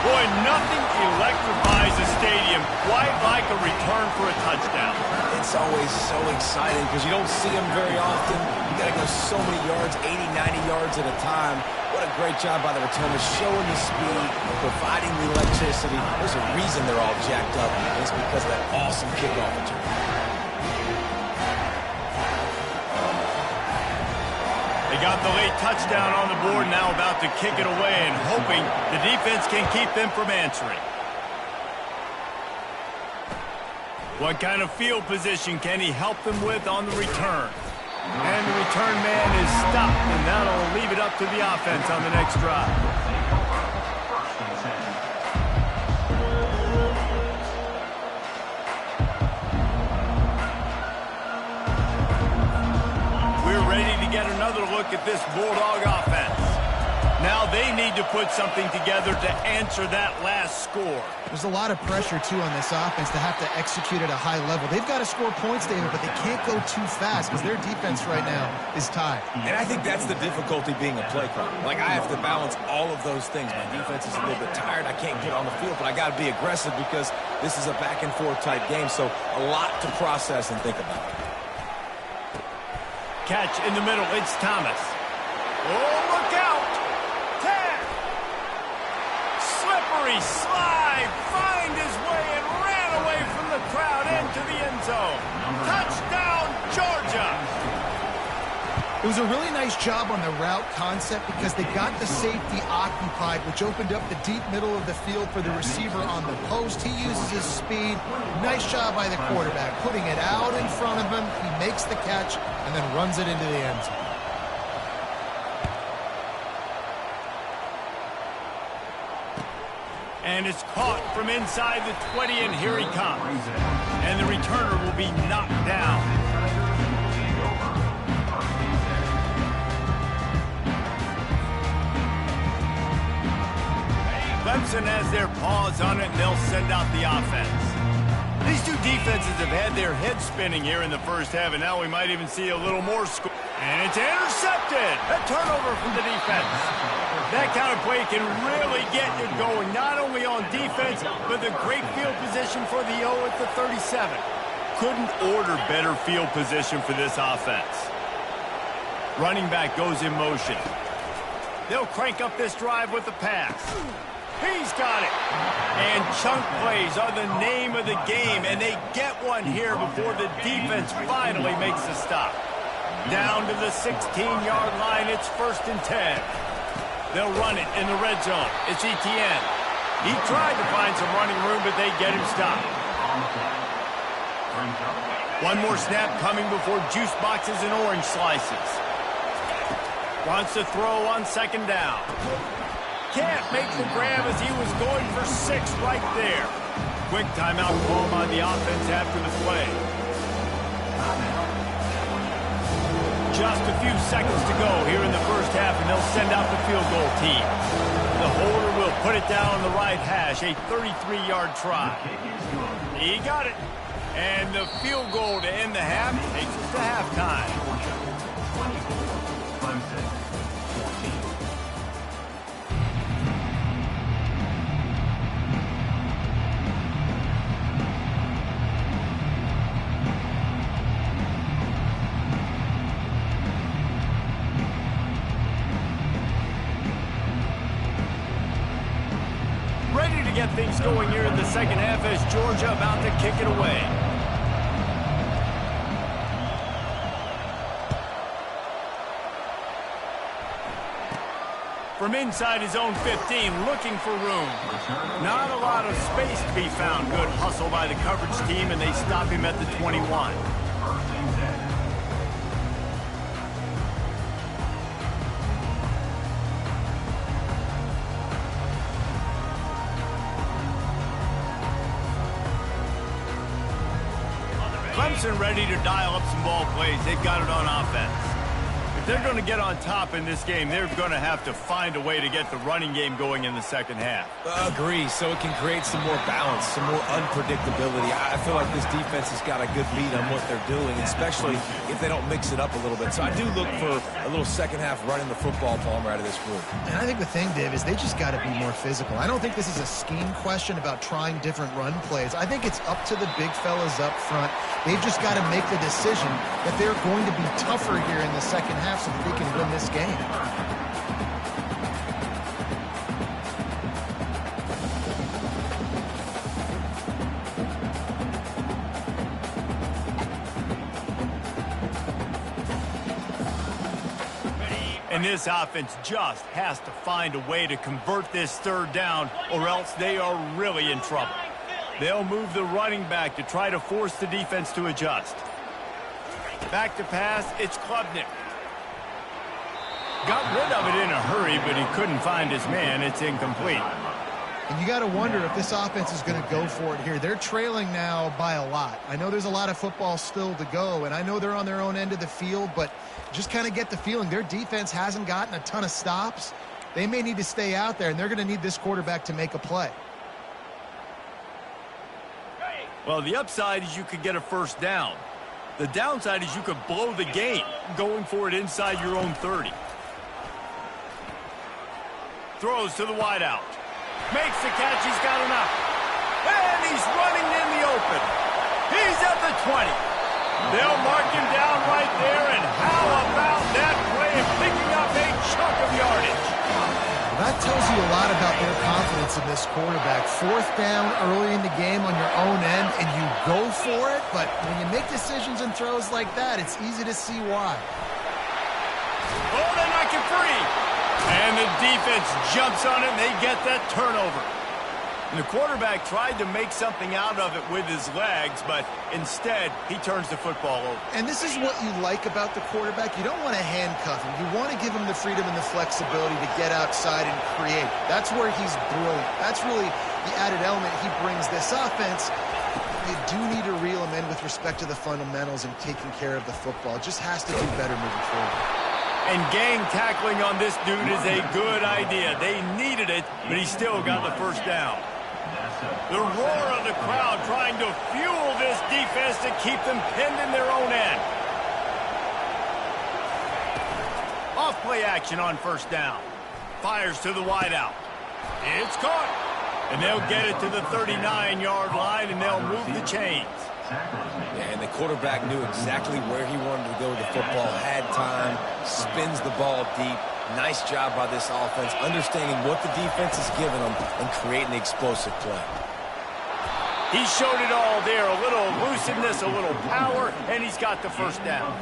Boy, nothing electrifies a stadium quite like a return for a touchdown. It's always so exciting because you don't see them very often. You got to go so many yards, 80, 90 yards at a time. What a great job by the returners, showing the speed, providing the electricity. There's a reason they're all jacked up. It's because of that awesome kickoff return. They got the late touchdown on the board, now about to kick it away and hoping the defense can keep them from answering. What kind of field position can he help them with on the return? And the return man is stopped, and that'll leave it up to the offense on the next drive. We're ready to get another look at this Bulldog offense. Now they need to put something together to answer that last score. There's a lot of pressure, too, on this offense to have to execute at a high level. They've got to score points, David, but they can't go too fast because their defense right now is tied. And I think that's the difficulty being a play caller. Like, I have to balance all of those things. My defense is a little bit tired. I can't get on the field, but I got to be aggressive because this is a back-and-forth type game, so a lot to process and think about. Catch in the middle. It's Thomas. Oh, look out! 10. Slippery slide. Find his way and ran away from the crowd into the end zone. Touchdown, Georgia! It was a really nice job on the route concept because they got the safety occupied, which opened up the deep middle of the field for the receiver on the post. He uses his speed. Nice job by the quarterback, putting it out in front of him. He makes the catch and then runs it into the end zone. And it's caught from inside the 20, and here he comes. And the returner will be knocked down. Clemson has their paws on it, and they'll send out the offense. These two defenses have had their heads spinning here in the first half, and now we might even see a little more score. And it's intercepted. A turnover from the defense. That kind of play can really get you going, not only on defense, but the great field position for the O at the 37. Couldn't order better field position for this offense. Running back goes in motion. They'll crank up this drive with the pass. He's got it. And chunk plays are the name of the game, and they get one here before the defense finally makes a stop. Down to the 16-yard line, it's 1st and 10. They'll run it in the red zone. It's Etienne. He tried to find some running room, but they get him stopped. One more snap coming before juice boxes and orange slices. Wants to throw on 2nd down. Can't make the grab as he was going for 6 right there. Quick timeout call by the offense after the play. Just a few seconds to go here in the first half, and they'll send out the field goal team. The holder will put it down on the right hash, a 33-yard try. He got it. And the field goal to end the half takes us to halftime. Ready to get things going here in the second half as Georgia about to kick it away. From inside his own 15, looking for room. Not a lot of space to be found. Good hustle by the coverage team, and they stop him at the 21. Clemson ready to dial up some ball plays. They've got it on offense. If they're going to get on top in this game, they're going to have to find a way to get the running game going in the second half. Agree, so it can create some more balance, some more unpredictability. I feel like this defense has got a good beat on what they're doing, especially if they don't mix it up a little bit. So I do look for a little second half running the football, Palmer, out of this group. And I think the thing, Dave, is they just got to be more physical. I don't think this is a scheme question about trying different run plays. I think it's up to the big fellas up front. They've just got to make the decision that they're going to be tougher here in the second half so that they can win this game. Ready, And this offense just has to find a way to convert this third down, or else they are really in trouble. They'll move the running back to try to force the defense to adjust. Back to pass, it's Klubnik. Got rid of it in a hurry, but he couldn't find his man. It's incomplete. And you got to wonder if this offense is going to go for it here. They're trailing now by a lot. I know there's a lot of football still to go, and I know they're on their own end of the field, but just kind of get the feeling their defense hasn't gotten a ton of stops. They may need to stay out there, and they're going to need this quarterback to make a play. Well, the upside is you could get a first down. The downside is you could blow the game going for it inside your own 30. Throws to the wideout. Makes the catch. He's got enough. And he's running in the open. He's at the 20. They'll mark him down right there. And how about that play of picking up a chunk of yardage? That tells you a lot about their confidence in this quarterback. Fourth down early in the game on your own end, and you go for it. But when you make decisions and throws like that, it's easy to see why. Oh, they knock it free. And the defense jumps on it, and they get that turnover. And the quarterback tried to make something out of it with his legs, but instead, he turns the football over. And this is what you like about the quarterback. You don't want to handcuff him. You want to give him the freedom and the flexibility to get outside and create. That's where he's brilliant. That's really the added element he brings this offense. You do need to reel him in with respect to the fundamentals and taking care of the football. It just has to do better moving forward. And gang tackling on this dude is a good idea. They needed it, but he still got the first down. The roar of the crowd trying to fuel this defense to keep them pinned in their own end. Off play action on first down. Fires to the wideout. It's caught. And they'll get it to the 39-yard line, and they'll move the chains. Yeah, and the quarterback knew exactly where he wanted to go with the football, had time, spins the ball deep. Nice job by this offense, understanding what the defense is giving them and creating the explosive play. He showed it all there, a little elusiveness, a little power, and he's got the first down.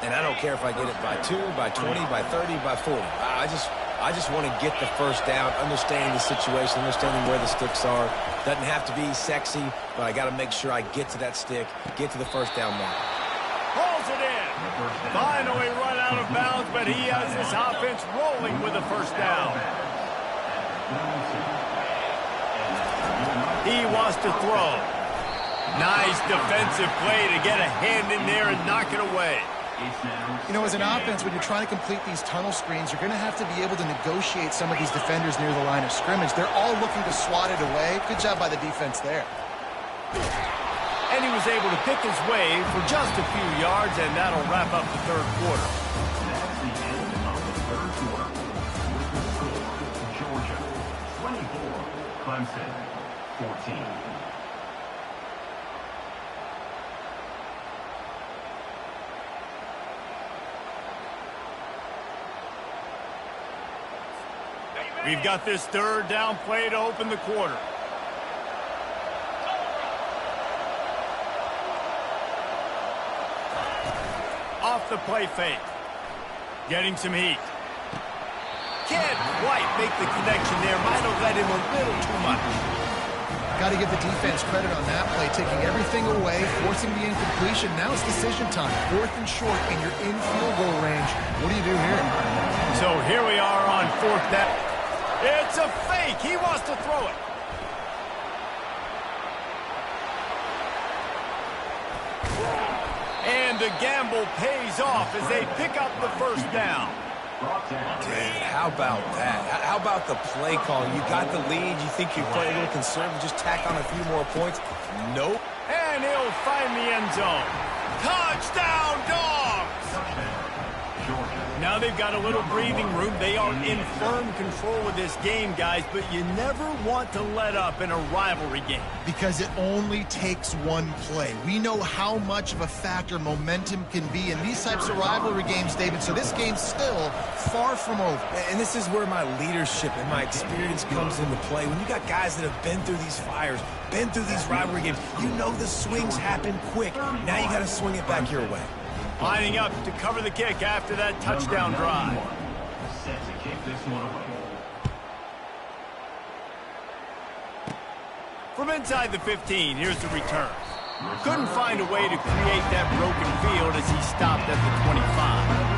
And I don't care if I get it by 2, by 20, by 30, by 40. I just want to get the first down, understanding the situation, understanding where the sticks are. Doesn't have to be sexy, but I got to make sure I get to that stick, get to the first down mark. Hauls it in. Finally run out of bounds, but he has this offense rolling with a first down. He wants to throw. Nice defensive play to get a hand in there and knock it away. You know, as an offense, when you're trying to complete these tunnel screens, you're going to have to be able to negotiate some of these defenders near the line of scrimmage. They're all looking to swat it away. Good job by the defense there. And he was able to pick his way for just a few yards, and that'll wrap up the third quarter. That's the end of the third quarter. Georgia, 24. Clemson, 14. We've got this third down play to open the quarter. Off the play fake. Getting some heat. Can't quite make the connection there. Might have let him a little too much. Got to give the defense credit on that play, taking everything away, forcing the incompletion. Now it's decision time. Fourth and short, and you're in field goal range. What do you do here? So here we are on fourth down. It's a fake. He wants to throw it. And the gamble pays off as they pick up the first down. Dude, how about that? How about the play call? You got the lead. You think you play a little conservative, just tack on a few more points? Nope. And he'll find the end zone. Touchdown, Dogs! Now they've got a little breathing room. They are in firm control of this game, guys, but you never want to let up in a rivalry game. Because it only takes one play. We know how much of a factor momentum can be in these types of rivalry games, David, so this game's still far from over. And this is where my leadership and my experience comes into play. When you got guys that have been through these fires, been through these rivalry games, you know the swings happen quick. Now you got to swing it back your way. Lining up to cover the kick after that touchdown drive. Set to kick this one away. From inside the 15, here's the return. Couldn't find a way to create that broken field as he stopped at the 25.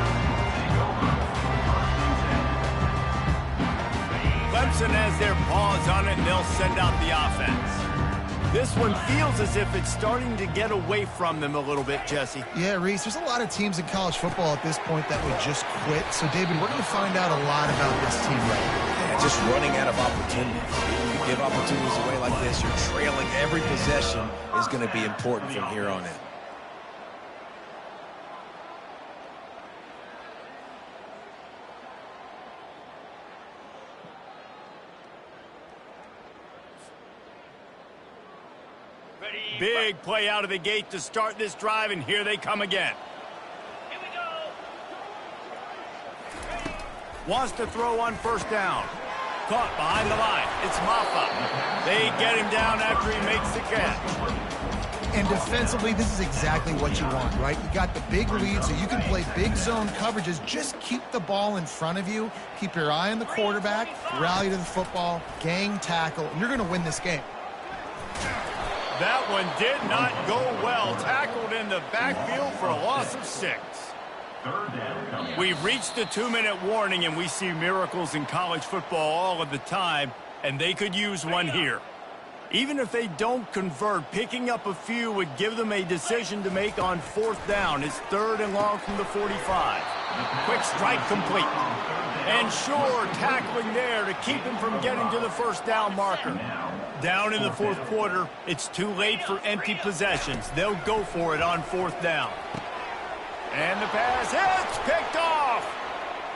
Clemson has their paws on it, and they'll send out the offense. This one feels as if it's starting to get away from them a little bit, Jesse. Yeah, Reese, there's a lot of teams in college football at this point that would just quit. So, David, we're going to find out a lot about this team right now. Yeah, just running out of opportunities. You give opportunities away like this, you're trailing. Every possession is going to be important from here on in. Big play out of the gate to start this drive, and here they come again. Here we go. Wants to throw on first down. Caught behind the line. It's Maffa. They get him down after he makes the catch. And defensively, this is exactly what you want, right? You got the big lead, so you can play big zone coverages. Just keep the ball in front of you. Keep your eye on the quarterback. Rally to the football. Gang tackle. And you're going to win this game. That one did not go well. Tackled in the backfield for a loss of 6. Third down. We've reached the 2-minute warning, and we see miracles in college football all of the time, and they could use one here. Even if they don't convert, picking up a few would give them a decision to make on 4th down. It's 3rd and long from the 45. Quick strike complete. And sure, tackling there to keep him from getting to the first down marker. Down in the 4th quarter, it's too late for empty possessions. They'll go for it on 4th down. And the pass hits, picked off.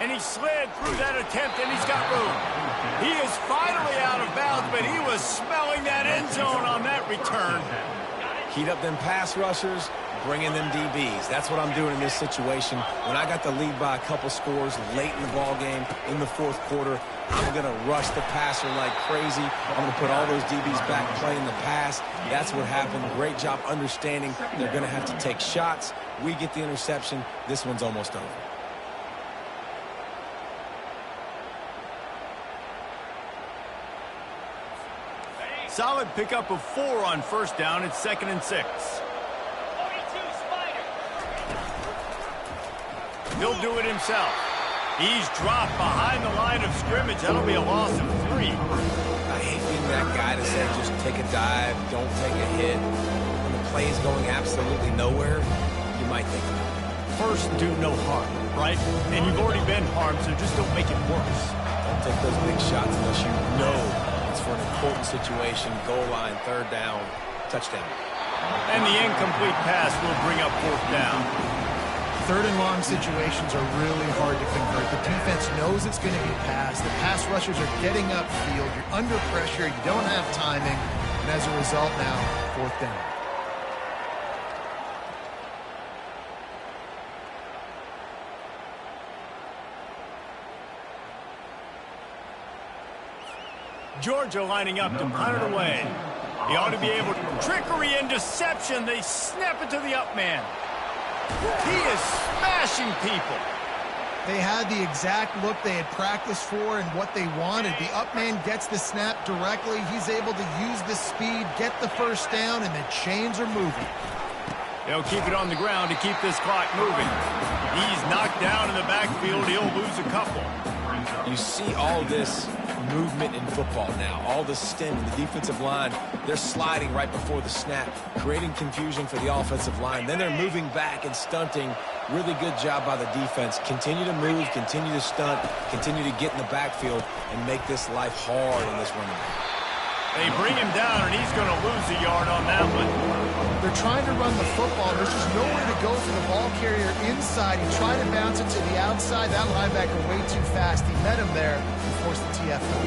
And he slid through that attempt, and he's got room. He is finally out of bounds, but he was smelling that end zone on that return. Heat up them pass rushers, bring in them DBs. That's what I'm doing in this situation. When I got the lead by a couple scores late in the ball game in the 4th quarter, I'm going to rush the passer like crazy. I'm going to put all those DBs back playing the pass. That's what happened. Great job understanding they're going to have to take shots. We get the interception. This one's almost over. Solid pickup of 4 on first down. It's 2nd and 6. 42 Spider. He'll do it himself. He's dropped behind the line of scrimmage. That'll be a loss of 3. I hate being that guy to say just take a dive, don't take a hit. When the play is going absolutely nowhere, you might think about it. First, do no harm, right? And you've already been harmed, so just don't make it worse. Don't take those big shots unless you know it's for an important situation, goal line, 3rd down, touchdown. And the incomplete pass will bring up 4th down. 3rd and long situations are really hard to convert. The defense knows it's going to be passed. The pass rushers are getting upfield. You're under pressure. You don't have timing. And as a result now, 4th down. Georgia lining up to punt it away. He ought to be able to. Trickery and deception. They snap it to the up man. He is smashing people. They had the exact look they had practiced for and what they wanted. The up man gets the snap directly. He's able to use the speed, get the first down, and the chains are moving. They'll keep it on the ground to keep this clock moving. He's knocked down in the backfield. He'll lose a couple. You see all this movement in football now. All the stem in the defensive line. They're sliding right before the snap, creating confusion for the offensive line. Then they're moving back and stunting. Really good job by the defense. Continue to move, continue to stunt, continue to get in the backfield, and make this life hard in this running back. They bring him down, and he's going to lose a yard on that one. They're trying to run the football. There's just nowhere to go for the ball carrier inside. He tried to bounce it to the outside. That linebacker way too fast. He met him there and forced the TFL.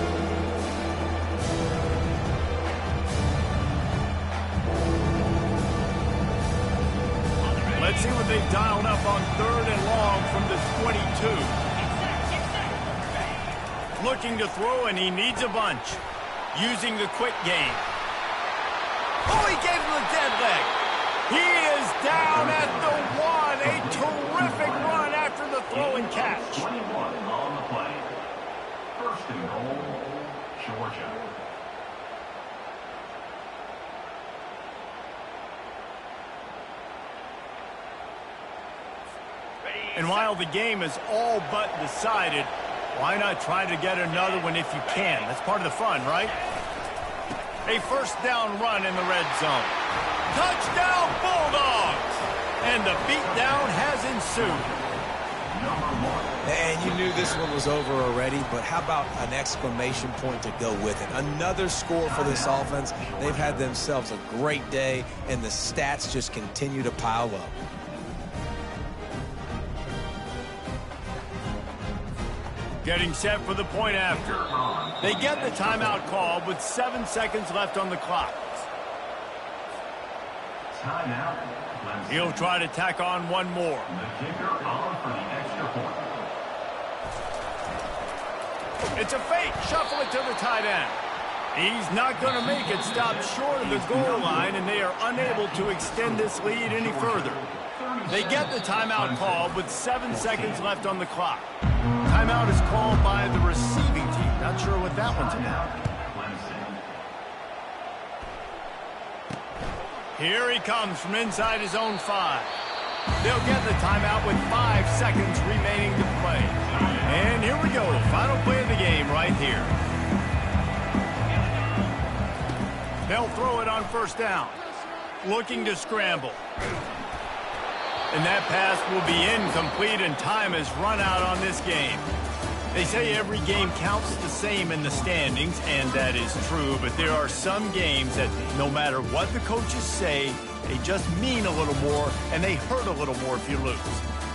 Let's see what they've dialed up on 3rd and long from the 22. Looking to throw, and he needs a bunch. Using the quick game. Oh, he gave him a dead leg. He is down at the 1. A throw and catch. 21 on the play. First and goal, Georgia. And while the game is all but decided, why not try to get another one if you can? That's part of the fun, right? A first down run in the red zone. Touchdown, Bulldogs! And the beatdown has ensued. And you knew this one was over already, but how about an exclamation point to go with it? Another score for this offense. They've had themselves a great day, and the stats just continue to pile up. Getting set for the point after. They get the timeout called with 7 seconds left on the clock. Timeout. He'll try to tack on one more. The kicker on for the extra point. It's a fake. Shuffle it to the tight end. He's not going to make it. Stop short of the goal line, and they are unable to extend this lead any further. They get the timeout called with 7 seconds left on the clock. Timeout is called by the receiving team. Not sure what that one's about. Here he comes from inside his own 5. They'll get the timeout with 5 seconds remaining to play. And here we go. Final play of the game right here. They'll throw it on first down. Looking to scramble. And that pass will be incomplete, and time has run out on this game. They say every game counts the same in the standings, and that is true, but there are some games that no matter what the coaches say, they just mean a little more, and they hurt a little more if you lose.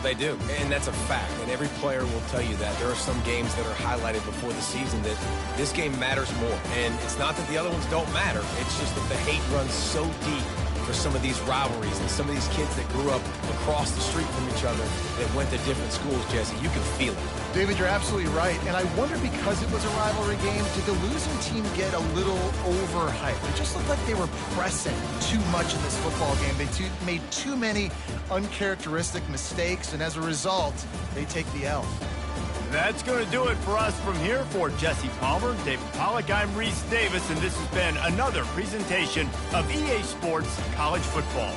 They do, and that's a fact, and every player will tell you that. There are some games that are highlighted before the season that this game matters more, and it's not that the other ones don't matter. It's just that the hate runs so deep for some of these rivalries and some of these kids that grew up across the street from each other that went to different schools, Jesse. You can feel it. David, you're absolutely right. And I wonder, because it was a rivalry game, did the losing team get a little overhyped? It just looked like they were pressing too much in this football game. They made too many uncharacteristic mistakes, and as a result, they take the L. That's going to do it for us from here. For Jesse Palmer, David Pollack, I'm Reese Davis, and this has been another presentation of EA Sports College Football.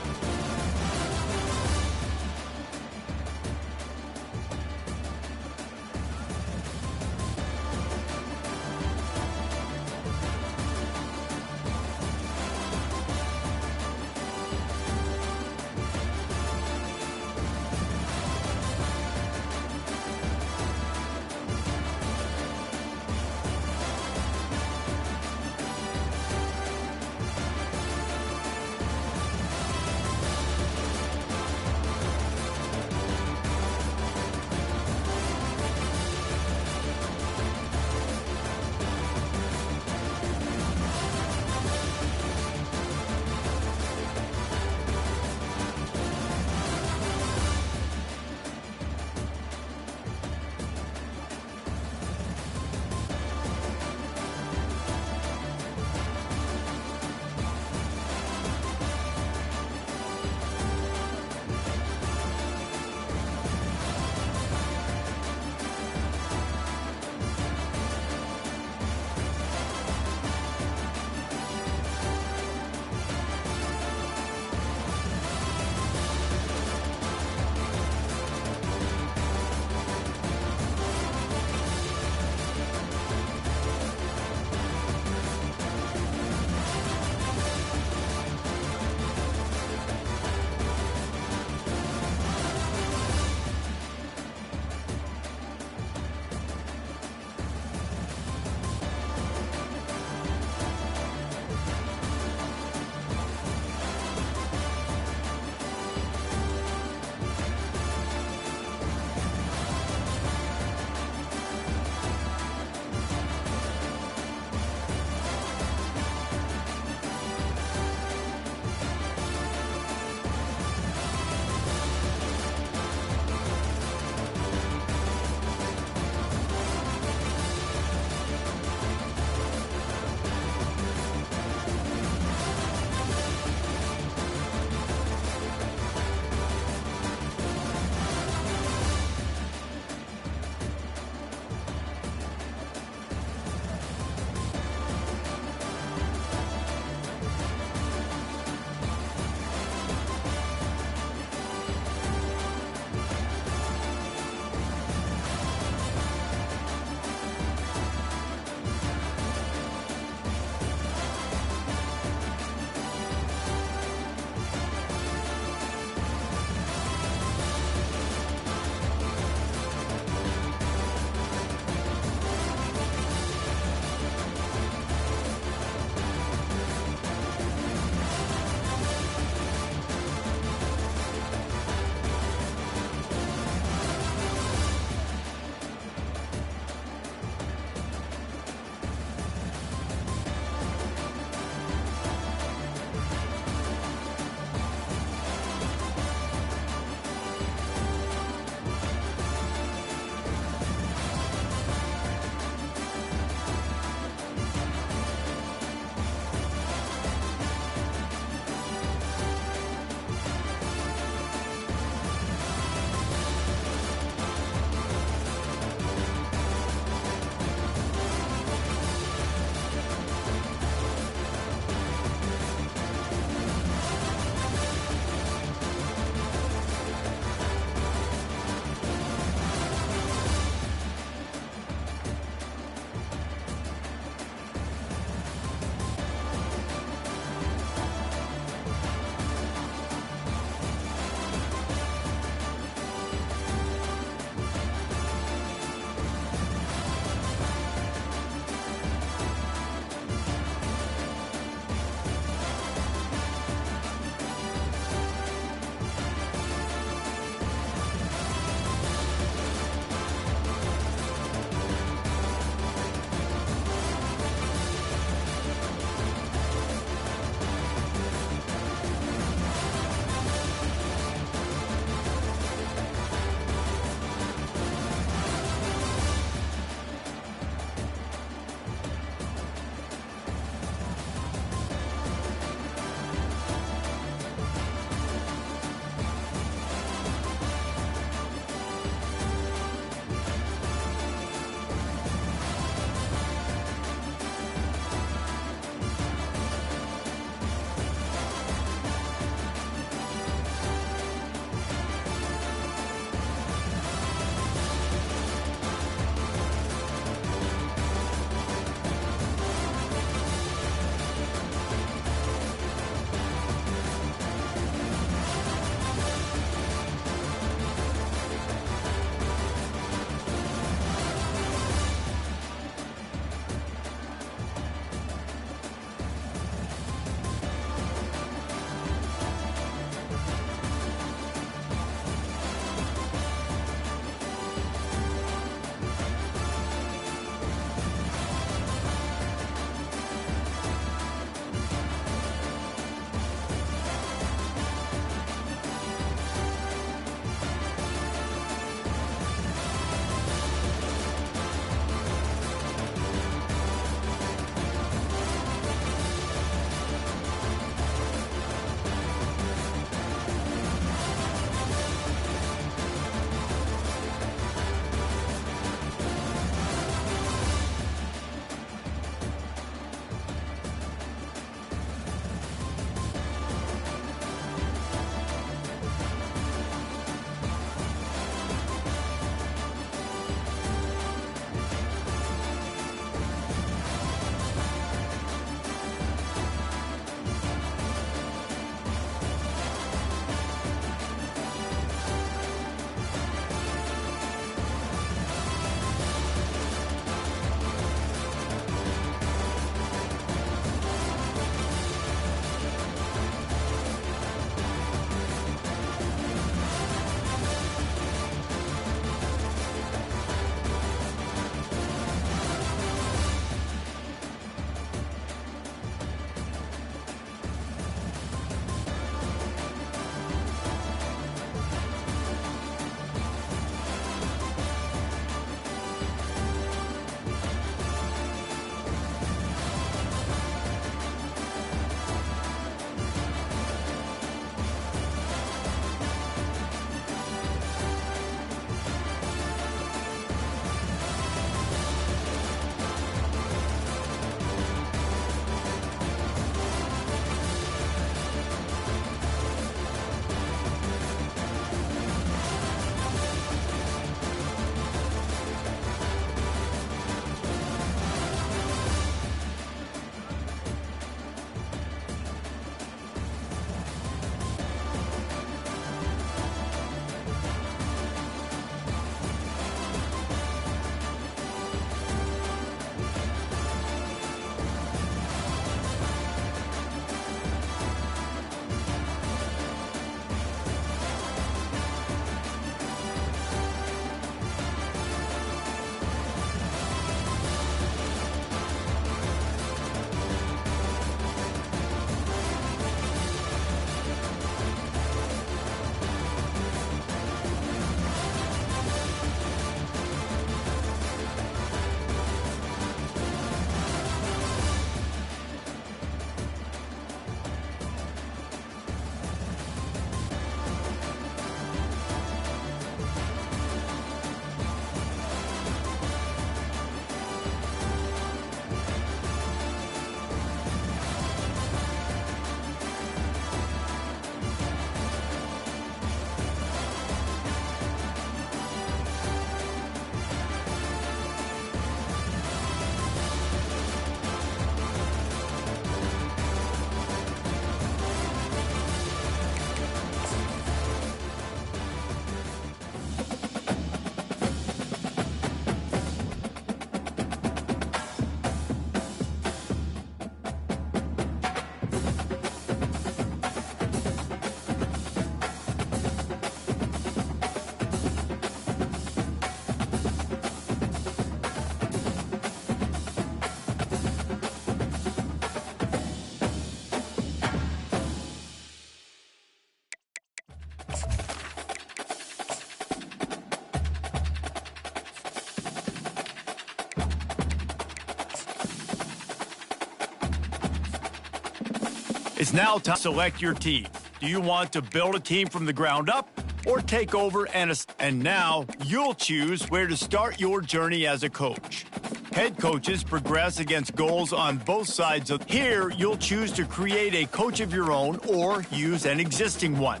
It's now time to select your team. Do you want to build a team from the ground up or take over and now you'll choose where to start your journey as a coach. Head coaches progress against goals on both sides of here. You'll choose to create a coach of your own or use an existing one.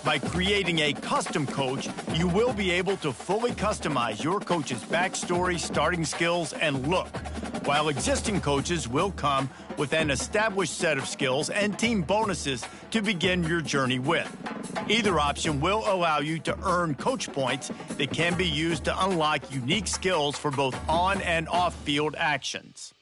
By creating a custom coach, you will be able to fully customize your coach's backstory, starting skills, and look, while existing coaches will come with an established set of skills and team bonuses to begin your journey with. Either option will allow you to earn coach points that can be used to unlock unique skills for both on and off-field actions.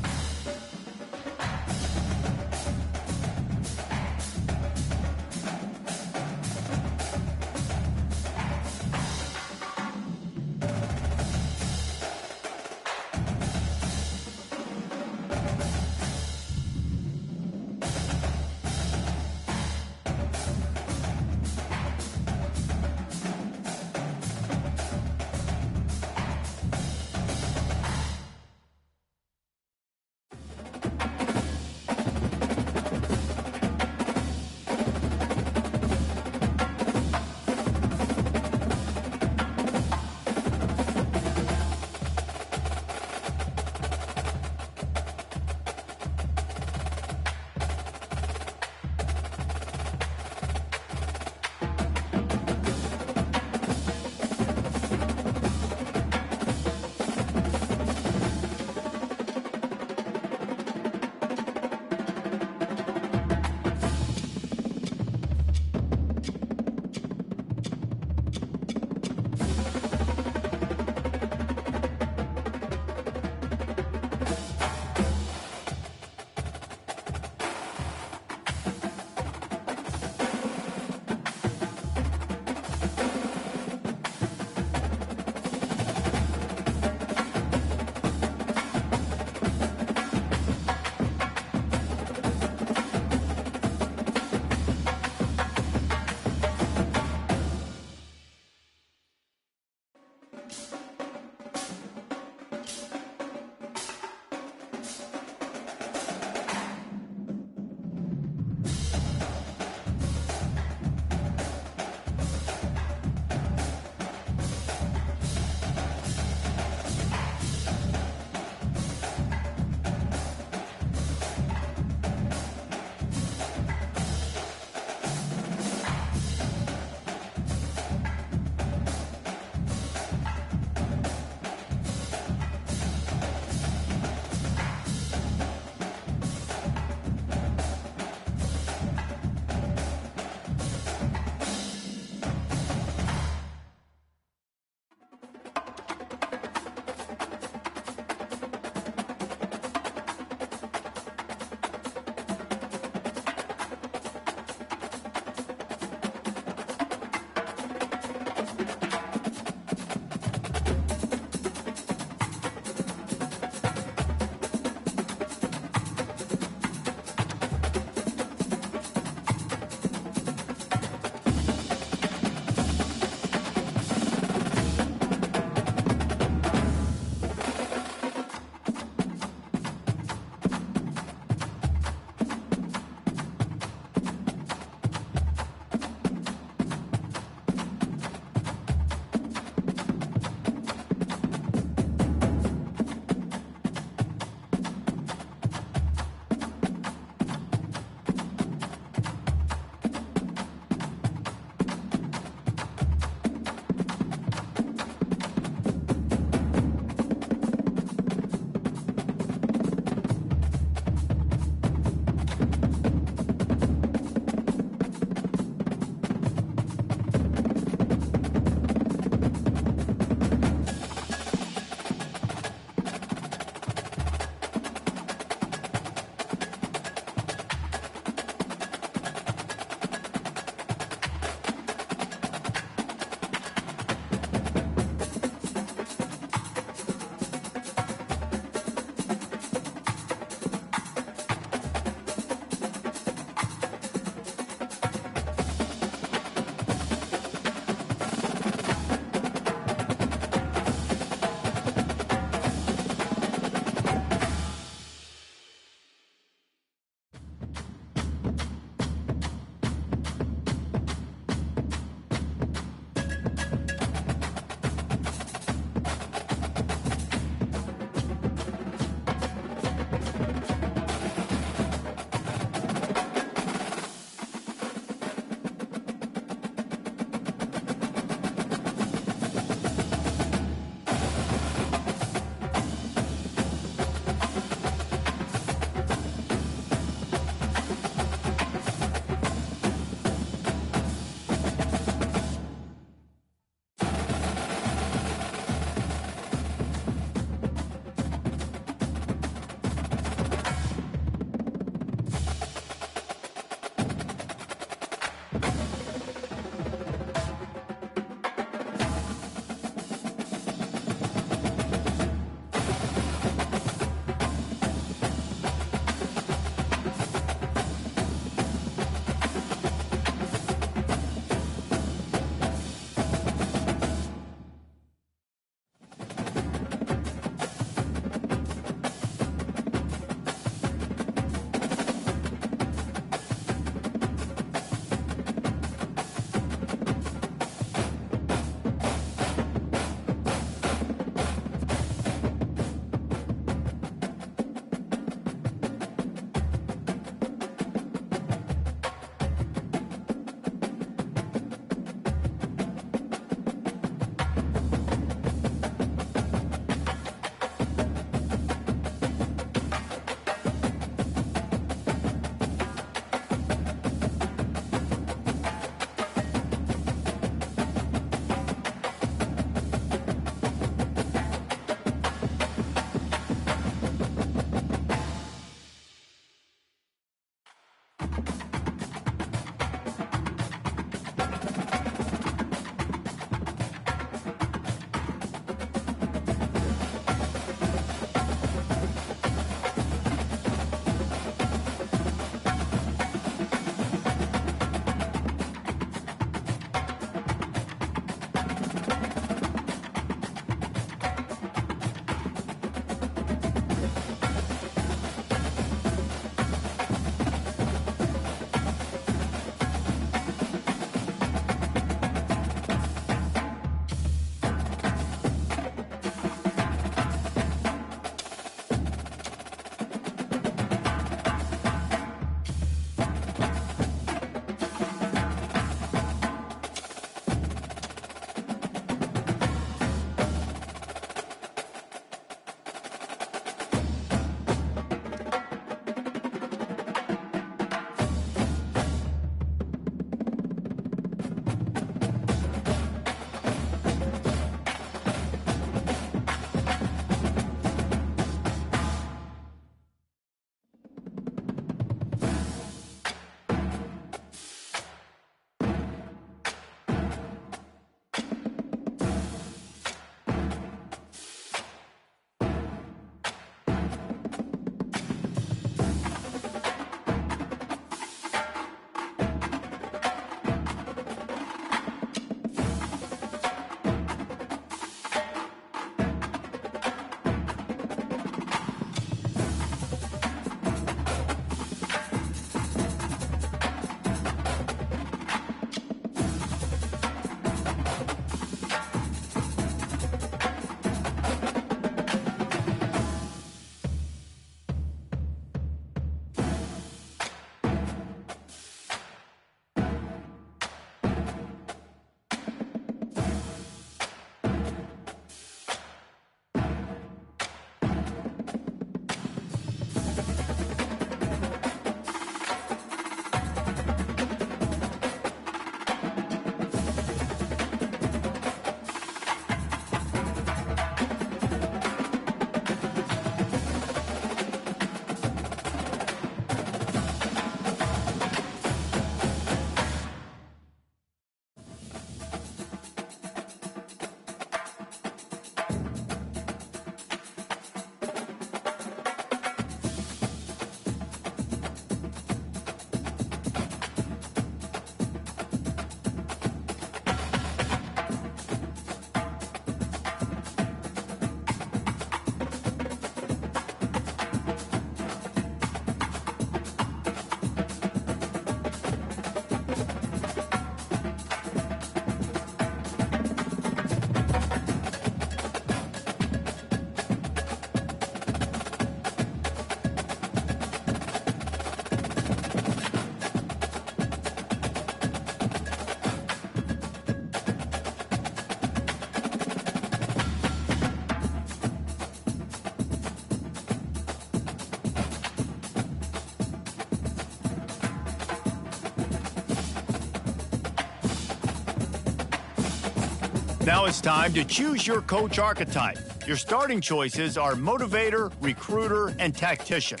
Now it's time to choose your coach archetype. Your starting choices are motivator, recruiter, and tactician.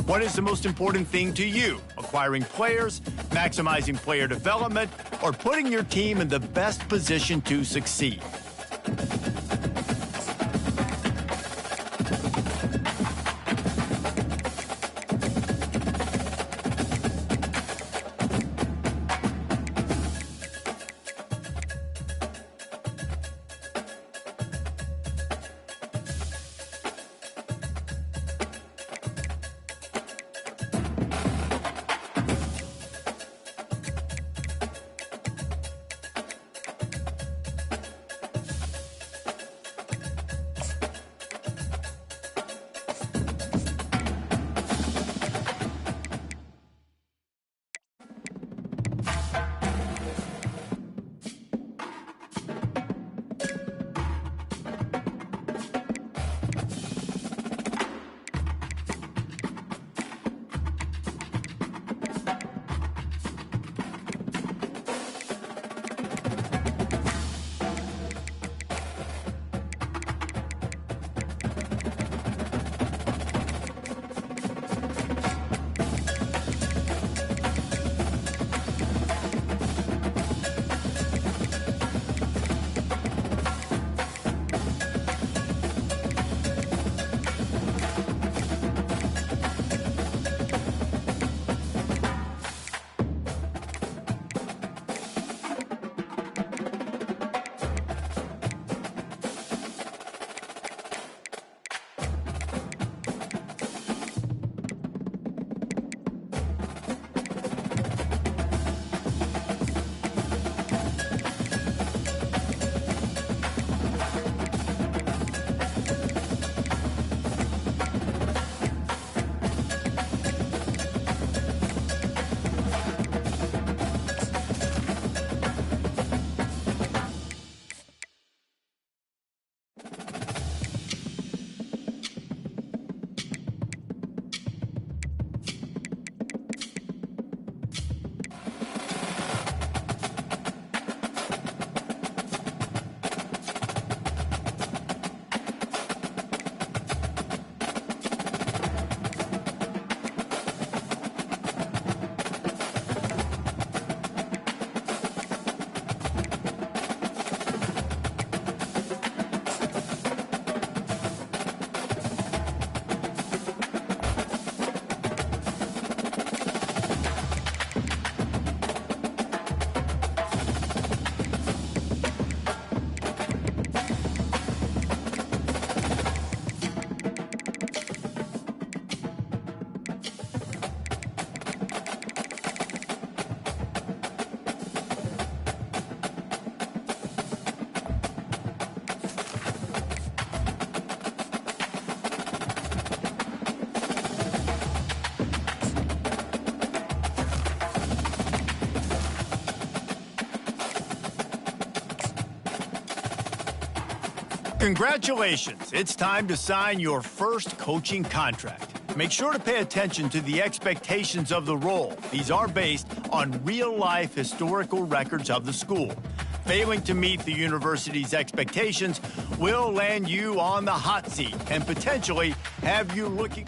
What is the most important thing to you? Acquiring players, maximizing player development, or putting your team in the best position to succeed? Congratulations, it's time to sign your first coaching contract. Make sure to pay attention to the expectations of the role. These are based on real-life historical records of the school. Failing to meet the university's expectations will land you on the hot seat and potentially have you looking...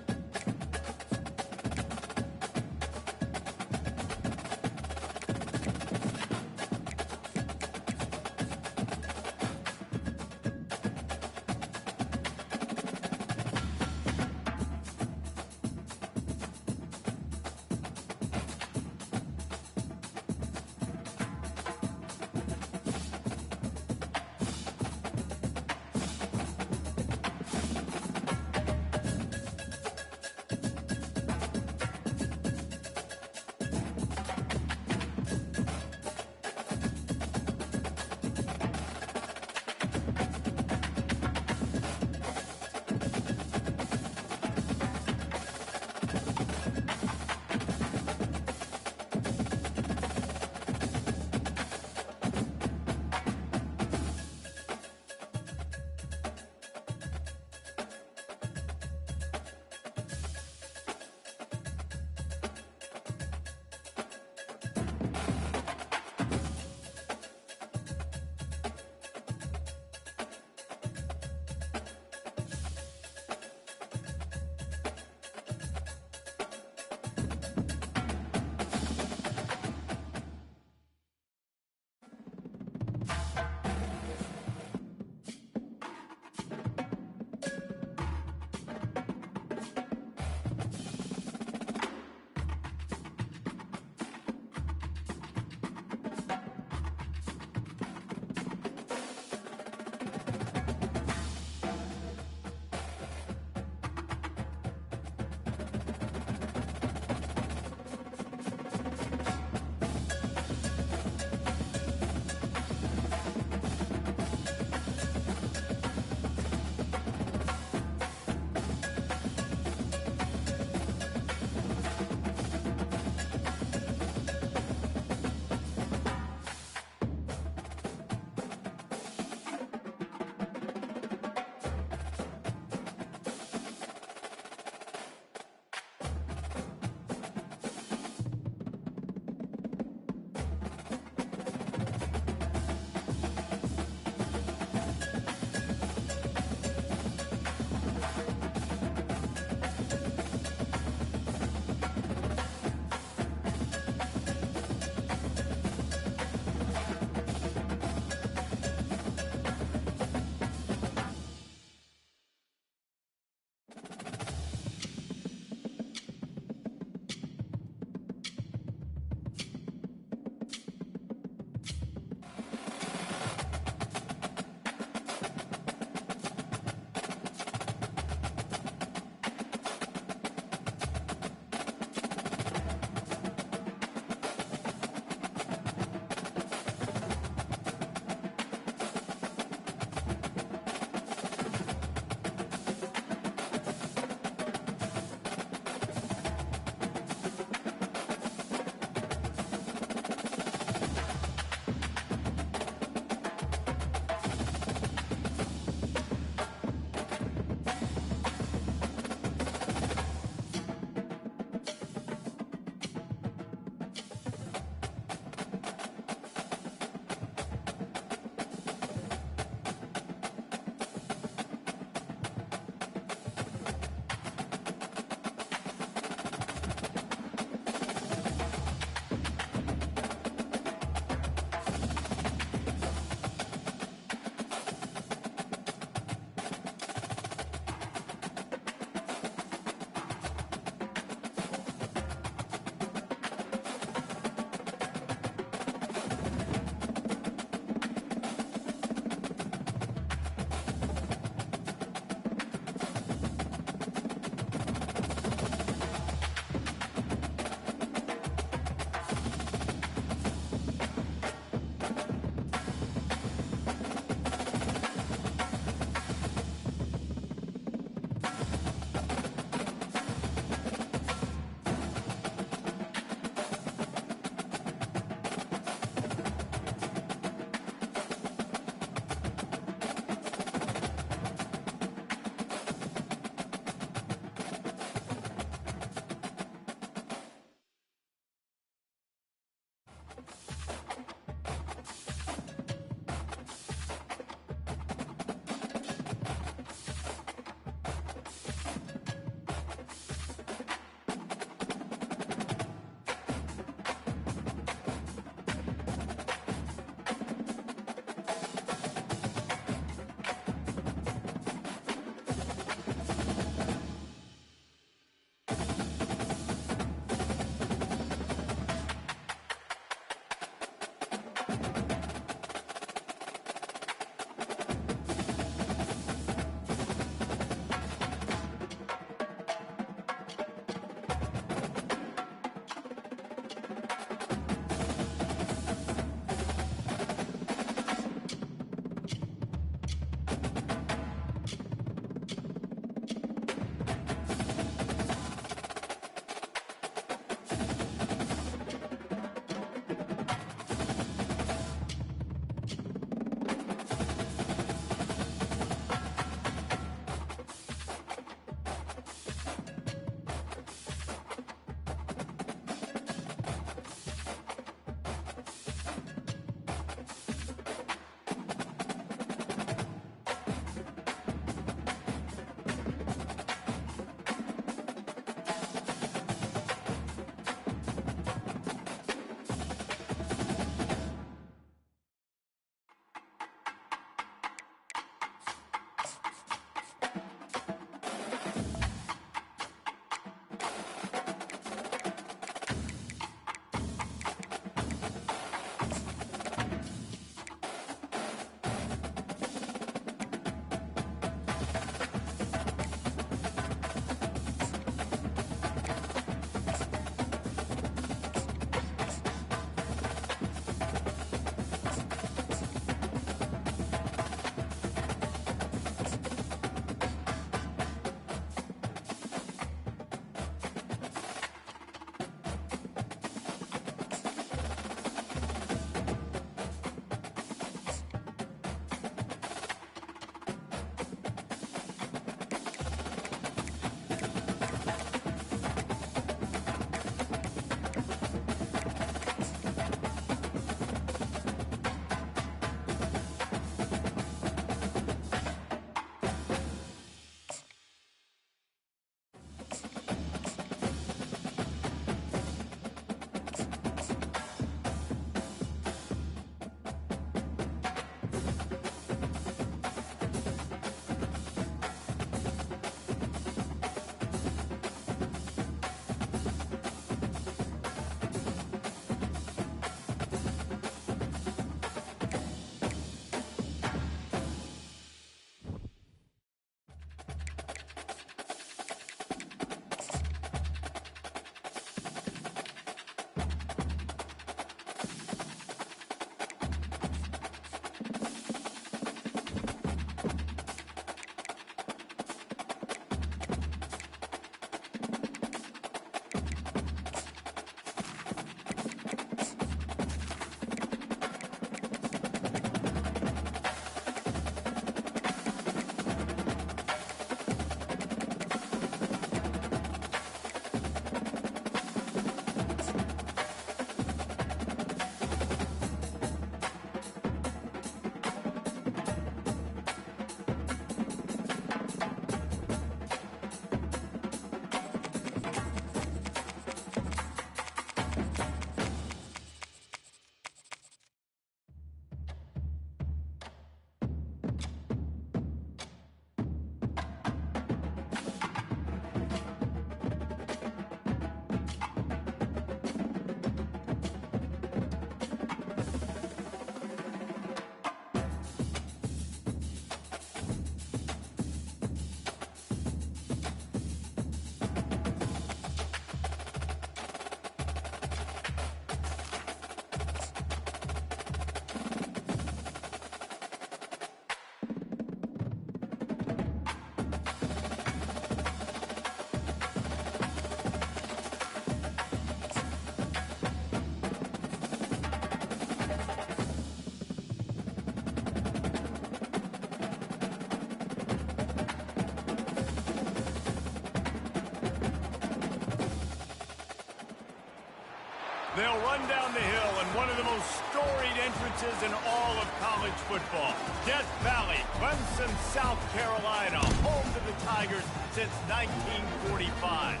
They'll run down the hill in one of the most storied entrances in all of college football. Death Valley, Clemson, South Carolina, home to the Tigers since 1945.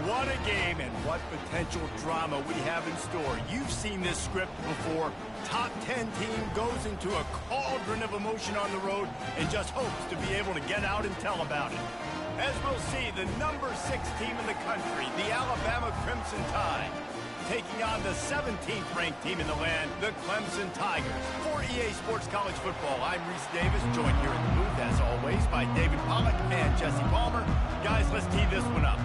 What a game and what potential drama we have in store. You've seen this script before. Top 10 team goes into a cauldron of emotion on the road and just hopes to be able to get out and tell about it. As we'll see, the number 6 team in the country, the Alabama Crimson Tide, taking on the 17th ranked team in the land, the Clemson Tigers. For EA Sports College Football, I'm Reese Davis, joined here in the booth, as always, by David Pollack and Jesse Palmer. Guys, let's tee this one up.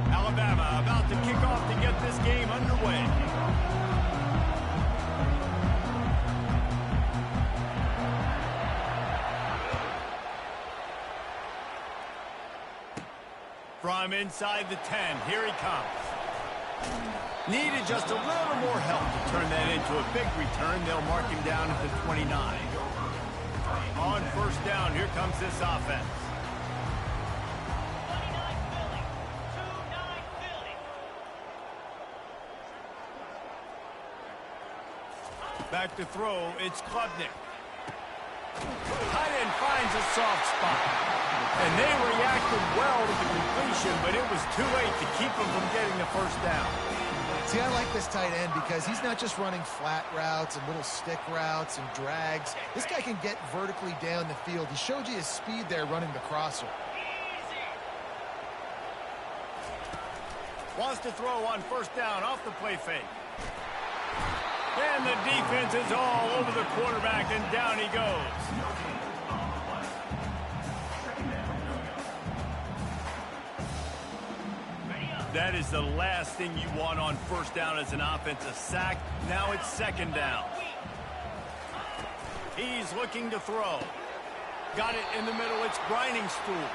Alabama about to kick off to get this game underway. From inside the 10, here he comes. Needed just a little more help to turn that into a big return. They'll mark him down at the 29. On first down, here comes this offense. 29 Philly. 2-9 Philly. Back to throw, it's Klubnik. Tight end finds a soft spot. And they reacted well to the completion, but it was too late to keep them from getting the first down. See, I like this tight end because he's not just running flat routes and little stick routes and drags. This guy can get vertically down the field. He showed you his speed there running the crosser. Wants to throw on first down off the play fake. And the defense is all over the quarterback, and down he goes. That is the last thing you want on first down as an offensive sack. Now it's second down. He's looking to throw. Got it in the middle. It's grinding stool.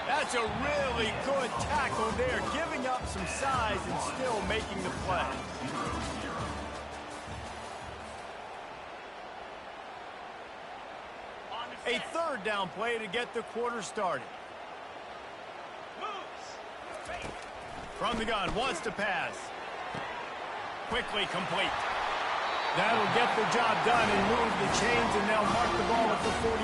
That's a really good tackle there, giving up some size and still making the play. A third down play to get the quarter started. From the gun, wants to pass. Quickly complete. That'll get the job done and move the chains, and they'll mark the ball at the 45.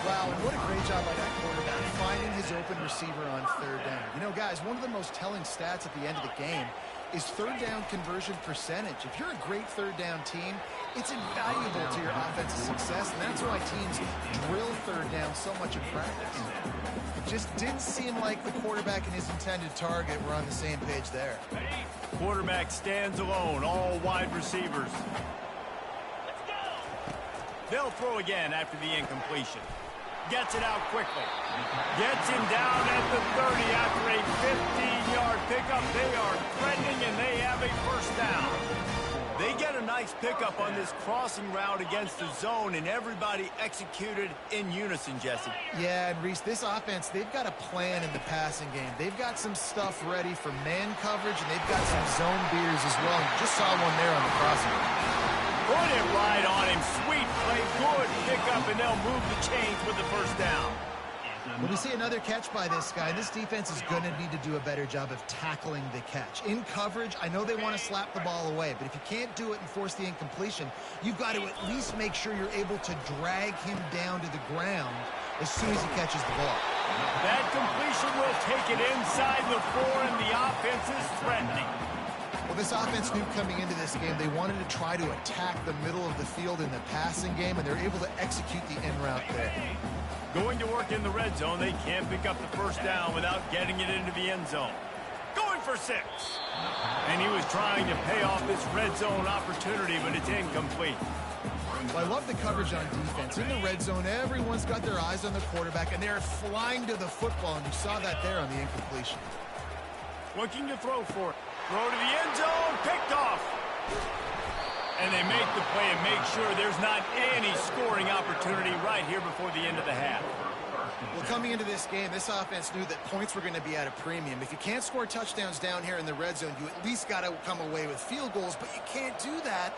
Wow, and what a great job by that quarterback, finding his open receiver on third down. You know, guys, one of the most telling stats at the end of the game is third down conversion percentage. If you're a great third down team, it's invaluable to your offensive success, and that's why teams drill third down so much in practice. It just didn't seem like the quarterback and his intended target were on the same page there. Quarterback stands alone, all wide receivers. They'll throw again after the incompletion. Gets it out quickly. Gets him down at the 30 after a 15-yard pickup. They are threatening, and they have a first down. They get a nice pickup on this crossing route against the zone, and everybody executed in unison, Jesse. Yeah, and Reese, this offense, they've got a plan in the passing game. They've got some stuff ready for man coverage, and they've got some zone beaters as well. You just saw one there on the crossing route. Put it right on him. Sweet play, good pickup, and they'll move the chains with the first down. When we see another catch by this guy, this defense is going to need to do a better job of tackling the catch. In coverage, I know they want to slap the ball away, but if you can't do it and force the incompletion, you've got to at least make sure you're able to drag him down to the ground as soon as he catches the ball. That completion will take it inside the 4, and the offense is threatening. Well, this offense knew coming into this game they wanted to try to attack the middle of the field in the passing game, and they're able to execute the in route there. Going to work in the red zone. They can't pick up the first down without getting it into the end zone. Going for 6. And he was trying to pay off this red zone opportunity, but it's incomplete. Well, I love the coverage on defense. In the red zone, everyone's got their eyes on the quarterback, and they're flying to the football, and you saw that there on the incompletion. Looking to throw for it. Throw to the end zone. Picked off. And they make the play and make sure there's not any scoring opportunity right here before the end of the half. Well, coming into this game, this offense knew that points were going to be at a premium. If you can't score touchdowns down here in the red zone, you at least got to come away with field goals, but you can't do that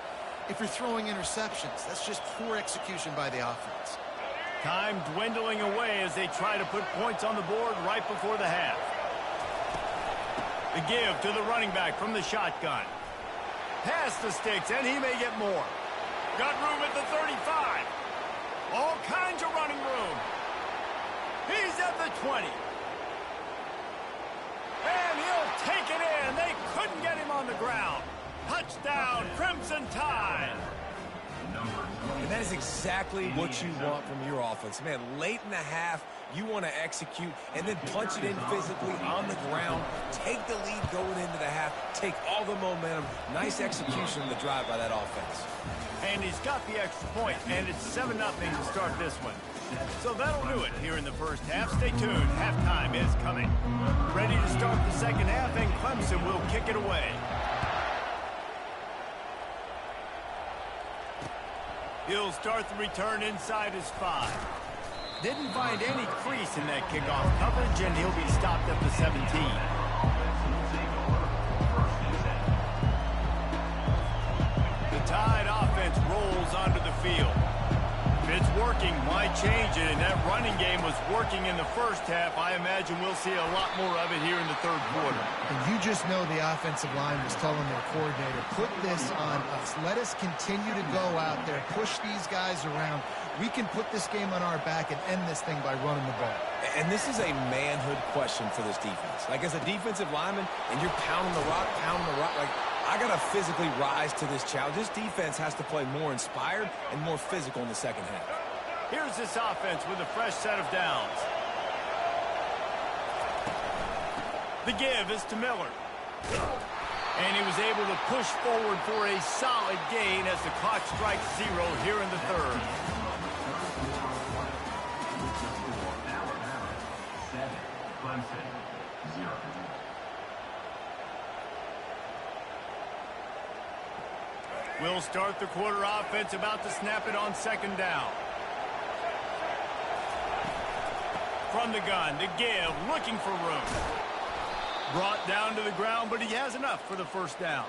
if you're throwing interceptions. That's just poor execution by the offense. Time dwindling away as they try to put points on the board right before the half. The give to the running back from the shotgun. Past the sticks, and he may get more. Got room at the 35. All kinds of running room. He's at the 20. And he'll take it in. They couldn't get him on the ground. Touchdown, Crimson Tide. And that is exactly what you want from your offense. Man, late in the half, you want to execute and then punch it in physically on the ground. Take the lead going into the half. Take all the momentum. Nice execution of the drive by that offense. And he's got the extra point, and it's 7-0 to start this one. So that'll do it here in the first half. Stay tuned. Halftime is coming. Ready to start the second half, and Clemson will kick it away. He'll start the return inside his 5. Didn't find any crease in that kickoff coverage, and he'll be stopped at the 17. The Tide offense rolls onto the field. If it's working, why change it? And that running game was working in the first half. I imagine we'll see a lot more of it here in the third quarter. And you just know the offensive line was telling their coordinator, put this on us. Let us continue to go out there, push these guys around. We can put this game on our back and end this thing by running the ball. And this is a manhood question for this defense. Like, as a defensive lineman, and you're pounding the rock, like, I got to physically rise to this challenge. This defense has to play more inspired and more physical in the second half. Here's this offense with a fresh set of downs. The give is to Miller. And he was able to push forward for a solid gain as the clock strikes 0 here in the third. We'll start the quarter offense, about to snap it on second down. From the gun, the give, looking for room. Brought down to the ground, but he has enough for the first down.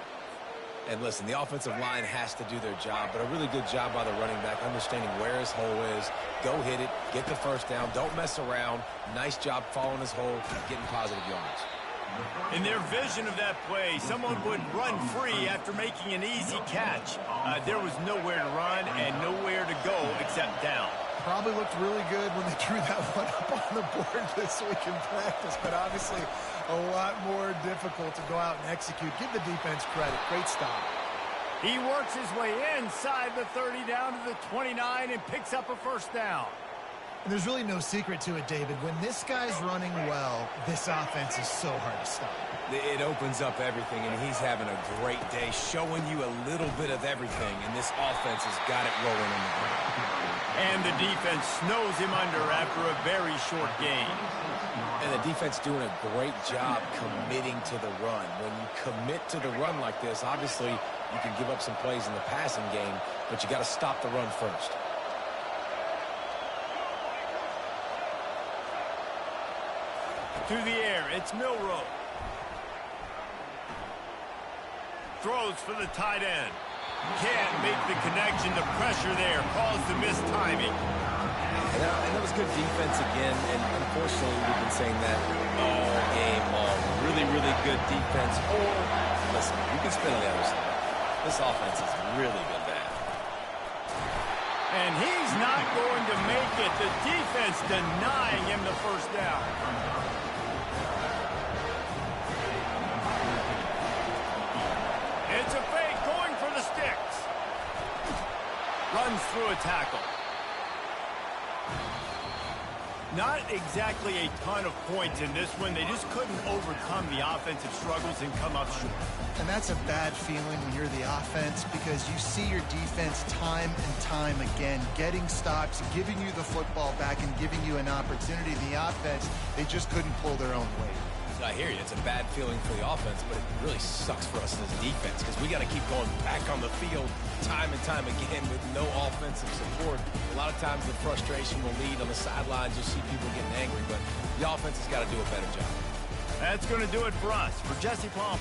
And listen, the offensive line has to do their job, but a really good job by the running back, understanding where his hole is. Go hit it, get the first down, don't mess around. Nice job following his hole, getting positive yards. In their vision of that play, someone would run free after making an easy catch. There was nowhere to run and nowhere to go except down. Probably looked really good when they drew that one up on the board this week in practice, but obviously a lot more difficult to go out and execute. Give the defense credit. Great stop. He works his way inside the 30 down to the 29 and picks up a first down. And there's really no secret to it, David. When this guy's running well, this offense is so hard to stop. It opens up everything, and he's having a great day, showing you a little bit of everything, and this offense has got it rolling in the ground. And the defense snows him under after a very short gain. And the defense doing a great job committing to the run. When you commit to the run like this, obviously you can give up some plays in the passing game, but you got to stop the run first. To the air, it's Milroe. Throws for the tight end. Can't make the connection. The pressure there caused the missed timing. And that was good defense again, and unfortunately we've been saying that all game long. Really, really good defense. Or, listen, you can spin on the other side. This offense has really been bad. And he's not going to make it. The defense denying him the first down. It's a fake, going for the sticks. Runs through a tackle. Not exactly a ton of points in this one. They just couldn't overcome the offensive struggles and come up short. And that's a bad feeling when you're the offense, because you see your defense time and time again getting stops, giving you the football back, and giving you an opportunity. The offense, they just couldn't pull their own weight. I hear you. It's a bad feeling for the offense, but it really sucks for us as defense because we got to keep going back on the field time and time again with no offensive support. A lot of times the frustration will lead on the sidelines. You'll see people getting angry, but the offense has got to do a better job. That's going to do it for us. For Jesse Plum.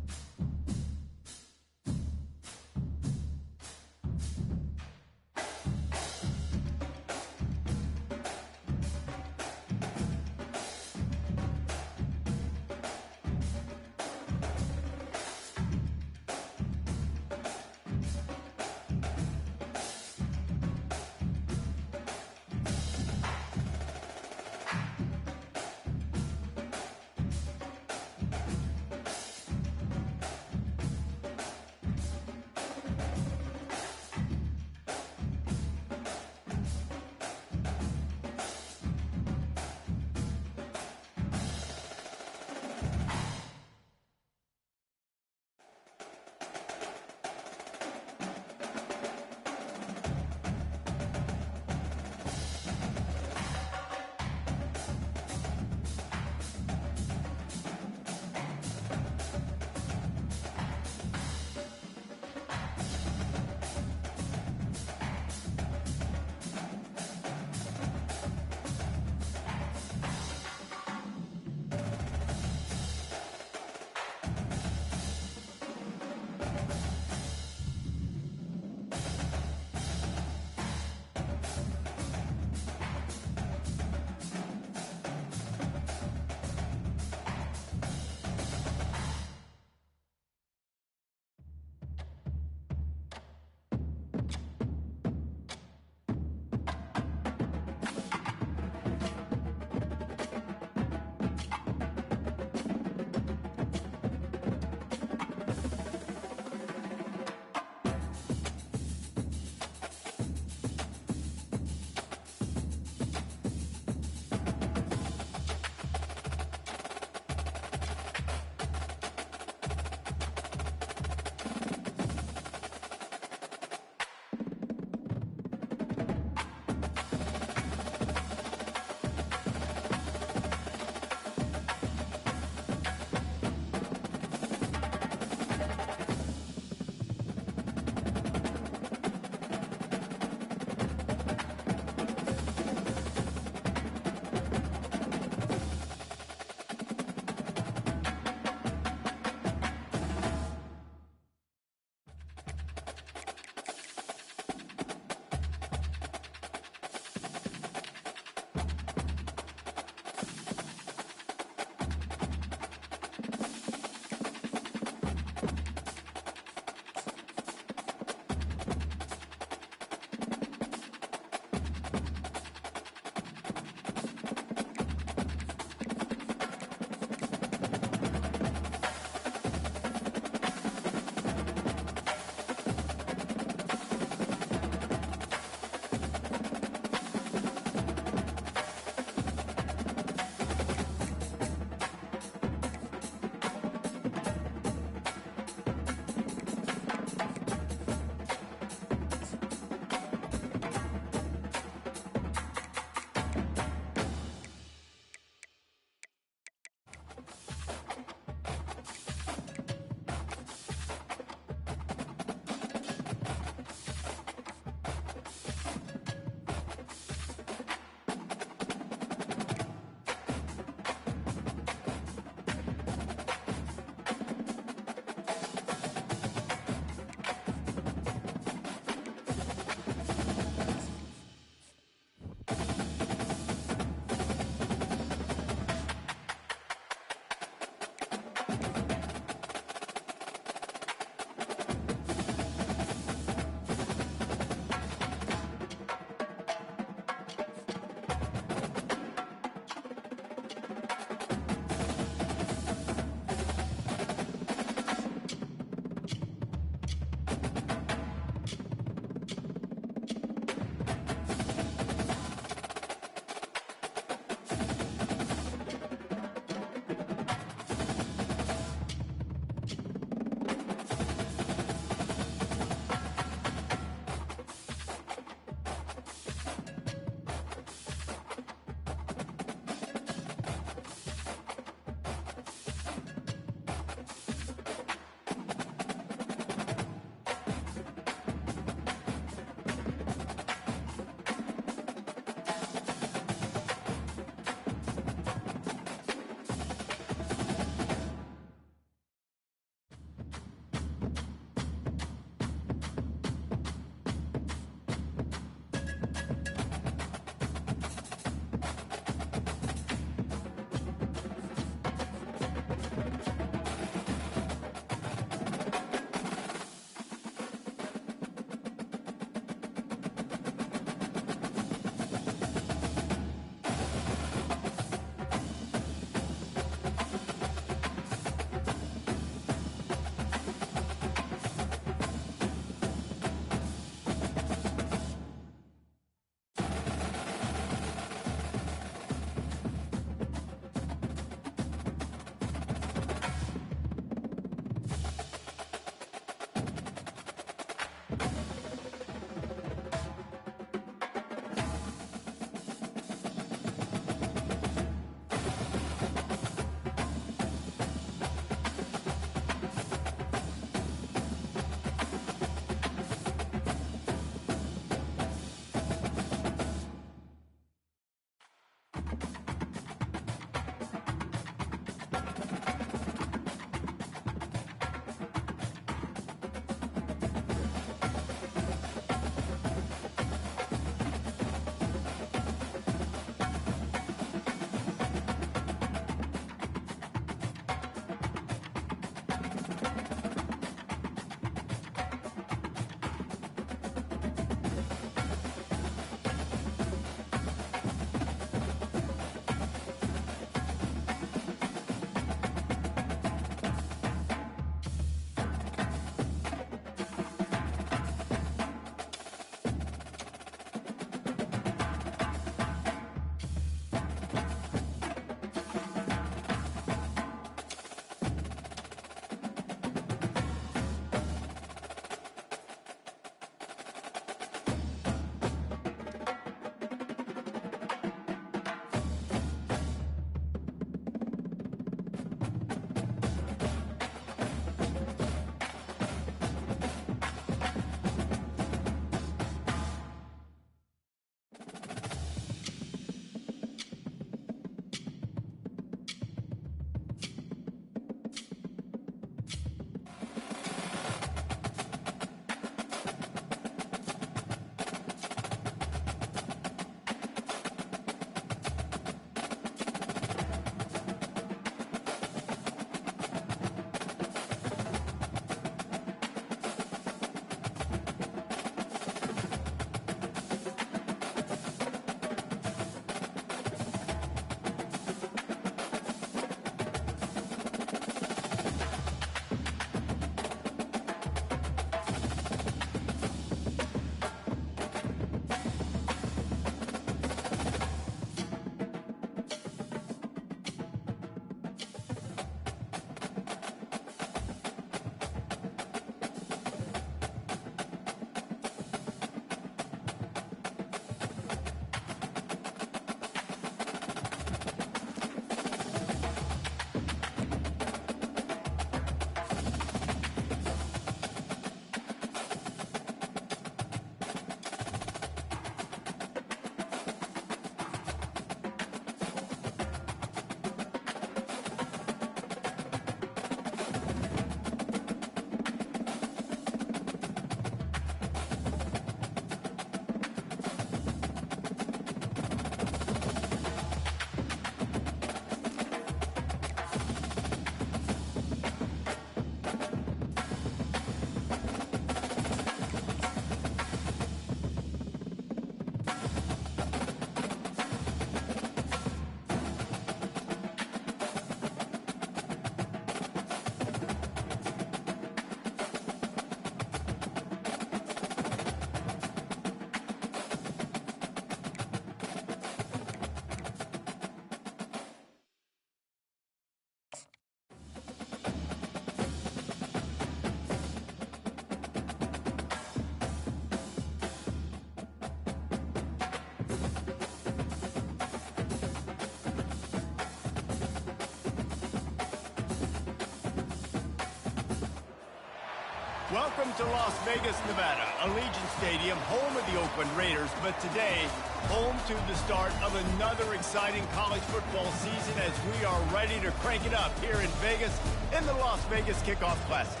Welcome to Las Vegas, Nevada, Allegiant Stadium, home of the Oakland Raiders, but today, home to the start of another exciting college football season as we are ready to crank it up here in Vegas in the Las Vegas Kickoff Classic.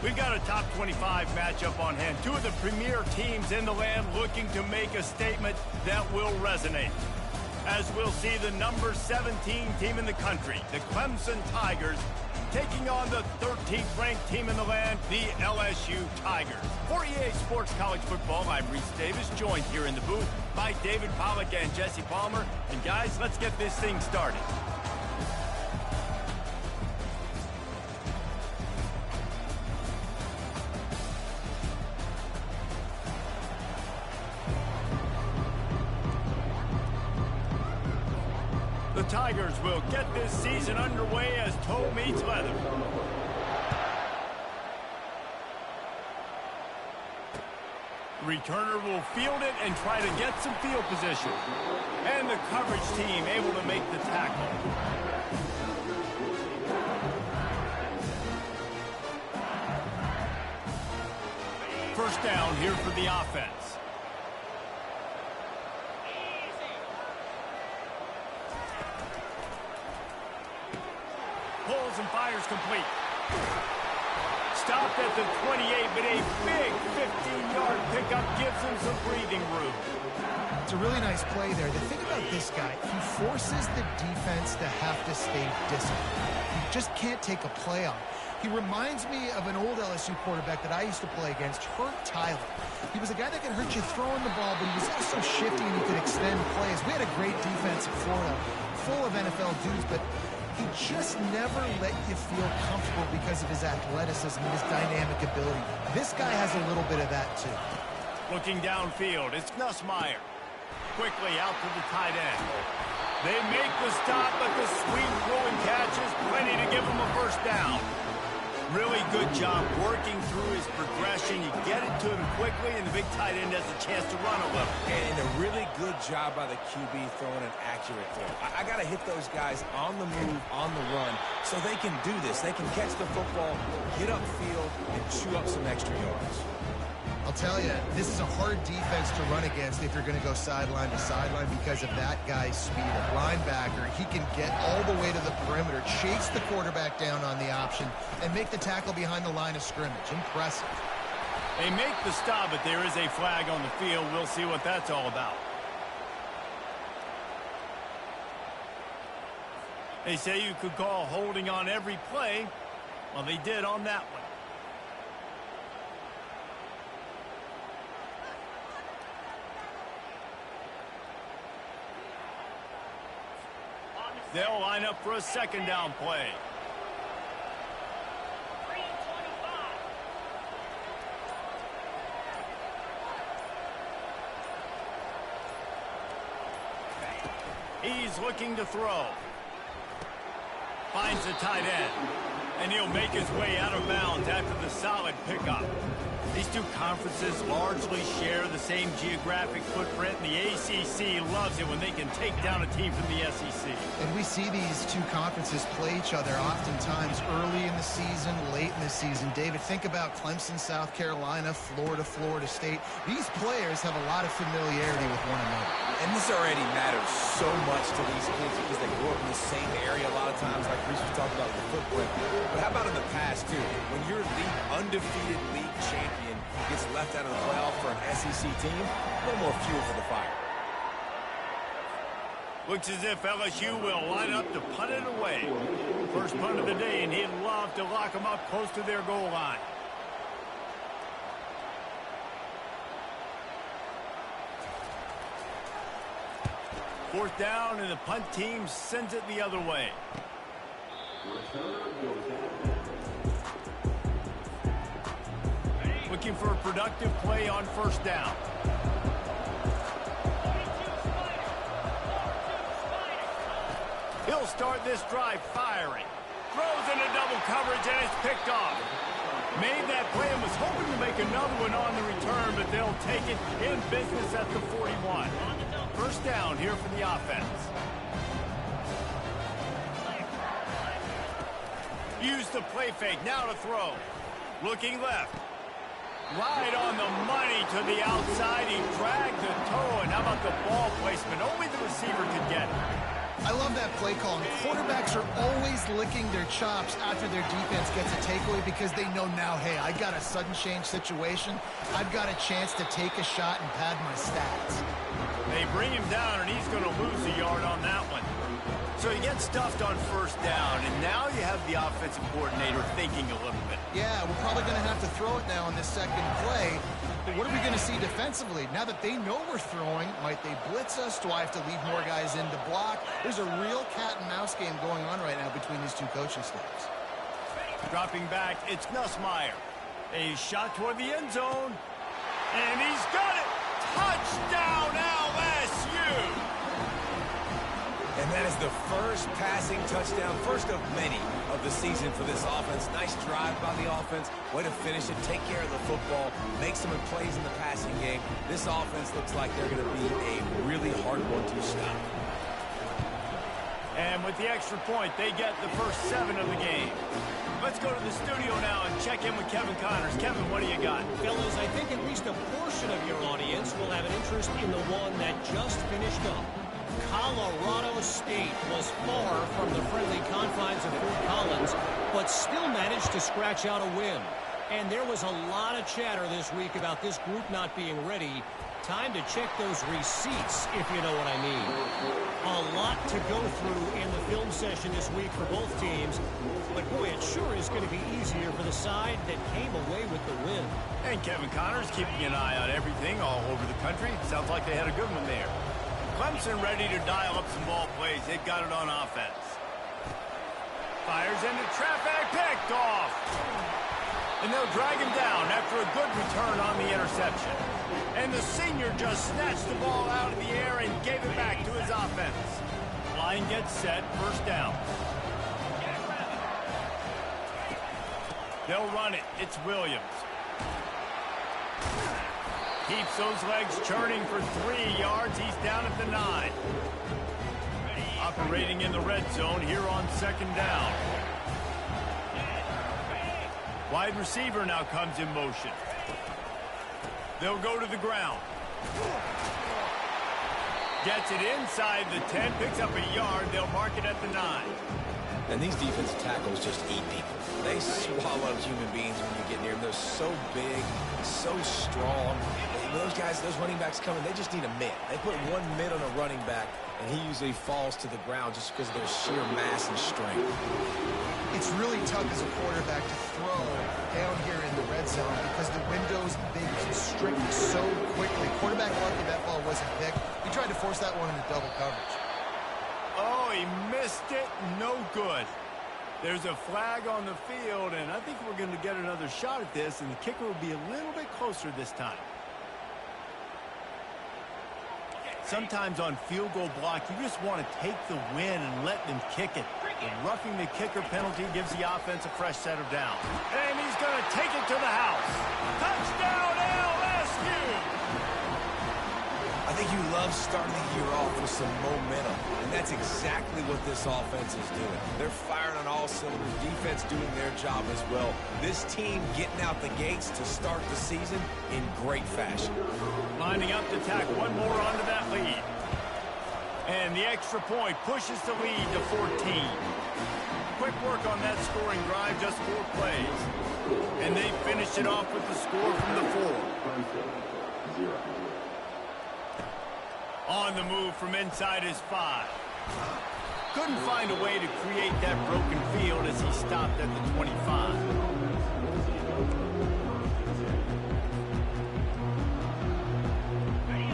We've got a top 25 matchup on hand. Two of the premier teams in the land looking to make a statement that will resonate. As we'll see the number 17 team in the country, the Clemson Tigers, taking on the 13th ranked team in the land, the LSU Tigers. For EA Sports College Football, I'm Reese Davis, joined here in the booth by David Pollack and Jesse Palmer. And guys, let's get this thing started. The Tigers will get this season underway as toe meets leather. Returner will field it and try to get some field position. And the coverage team able to make the tackle. First down here for the offense. Pulls and fires complete. Stopped at the 28, but a big 15-yard pickup gives him some breathing room. It's a really nice play there. The thing about this guy, he forces the defense to have to stay disciplined. You just can't take a play on. He reminds me of an old LSU quarterback that I used to play against, Hurt Tyler. He was a guy that could hurt you throwing the ball, but he was also shifty and he could extend plays. We had a great defense in Florida, full of NFL dudes, but he just never let you feel comfortable because of his athleticism and his dynamic ability. This guy has a little bit of that, too. Looking downfield, it's Nussmeier. Quickly out to the tight end. They make the stop, but the sweet throwing catch is plenty to give him a first down. Really good job working through his progression. You get it to him quickly, and the big tight end has a chance to run a little. And a really good job by the QB throwing an accurate throw. I got to hit those guys on the move, on the run, so they can do this. They can catch the football, get upfield, and chew up some extra yards. I'll tell you, this is a hard defense to run against if you're going to go sideline to sideline because of that guy's speed. A linebacker, he can get all the way to the perimeter, chase the quarterback down on the option, and make the tackle behind the line of scrimmage. Impressive. They make the stop, but there is a flag on the field. We'll see what that's all about. They say you could call holding on every play. Well, they did on that one. They'll line up for a second down play. He's looking to throw. Finds the tight end. And he'll make his way out of bounds after the solid pickup. These two conferences largely share the same geographic footprint, and the ACC loves it when they can take down a team from the SEC. And we see these two conferences play each other oftentimes early in the season, late in the season. David, think about Clemson, South Carolina, Florida, Florida State. These players have a lot of familiarity with one another. And this already matters so much to these kids because they grew up in the same area a lot of times, like Reese was talking about with the footprint. But how about in the past, too? When your undefeated league champion gets left out of the playoff for an SEC team, a little more fuel for the fire. Looks as if LSU will line up to punt it away. First punt of the day, and he'd love to lock them up close to their goal line. Fourth down, and the punt team sends it the other way. Looking for a productive play on first down. He'll start this drive firing. Throws into double coverage, and it's picked off. Made that play and was hoping to make another one on the return, but they'll take it in business at the 41. First down here for the offense. Use the play fake, now to throw. Looking left. Right on the money to the outside. He dragged the toe, and how about the ball placement? Only the receiver could get it. I love that play call. And quarterbacks are always licking their chops after their defense gets a takeaway because they know now, hey, I got a sudden change situation. I've got a chance to take a shot and pad my stats. They bring him down, and he's going to lose a yard on that one. So he gets stuffed on first down, and now you have the offensive coordinator thinking a little bit. Yeah, we're probably going to have to throw it now on this second play. But what are we going to see defensively? Now that they know we're throwing, might they blitz us? Do I have to leave more guys in to block? There's a real cat and mouse game going on right now between these two coaching staffs. Dropping back, it's Nussmeier. A shot toward the end zone, and he's got it! Touchdown, LSU! And that is the first passing touchdown, first of many of the season for this offense. Nice drive by the offense. Way to finish it, take care of the football, make some plays in the passing game. This offense looks like they're going to be a really hard one to stop. And with the extra point, they get the first 7 of the game. Let's go to the studio now and check in with Kevin Connors. Kevin, what do you got? Fellas, I think at least a portion of your audience will have an interest in the one that just finished up. Colorado State was far from the friendly confines of Fort Collins, but still managed to scratch out a win. And there was a lot of chatter this week about this group not being ready. Time to check those receipts, if you know what I mean. A lot to go through in the film session this week for both teams. But boy, it sure is going to be easier for the side that came away with the win. And Kevin Connors keeping an eye on everything all over the country. Sounds like they had a good one there. Clemson ready to dial up some ball plays. They've got it on offense. Fires into traffic, picked off. And they'll drag him down after a good return on the interception. And the senior just snatched the ball out of the air and gave it back to his offense. Line gets set, first down. They'll run it. It's Williams. Keeps those legs churning for 3 yards. He's down at the 9. Operating in the red zone here on second down. Wide receiver now comes in motion. They'll go to the ground. Gets it inside the 10, picks up a yard. They'll mark it at the 9. And these defensive tackles just eat people. They swallow human beings when you get near them. They're so big, so strong. Those guys, those running backs coming, they just need a mid. They put one mid on a running back, and he usually falls to the ground just because of their sheer mass and strength. It's really tough as a quarterback to throw down here in the red zone because the windows, they constrict so quickly. Quarterback lucky that ball wasn't picked. He tried to force that one into double coverage. Oh, he missed it. No good. There's a flag on the field, and I think we're going to get another shot at this, and the kicker will be a little bit closer this time. Sometimes on field goal block, you just want to take the win and let them kick it. The roughing the kicker penalty gives the offense a fresh set of down. And he's going to take it to the house. Touchdown, LSU! I think you love starting the year off with some momentum, and that's exactly what this offense is doing. They're firing on all cylinders, defense doing their job as well. This team getting out the gates to start the season in great fashion. Lining up to tack one more onto that lead. And the extra point pushes the lead to 14. Quick work on that scoring drive, just 4 plays. And they finish it off with the score from the 4. On the move from inside his 5. Couldn't find a way to create that broken field as he stopped at the 25.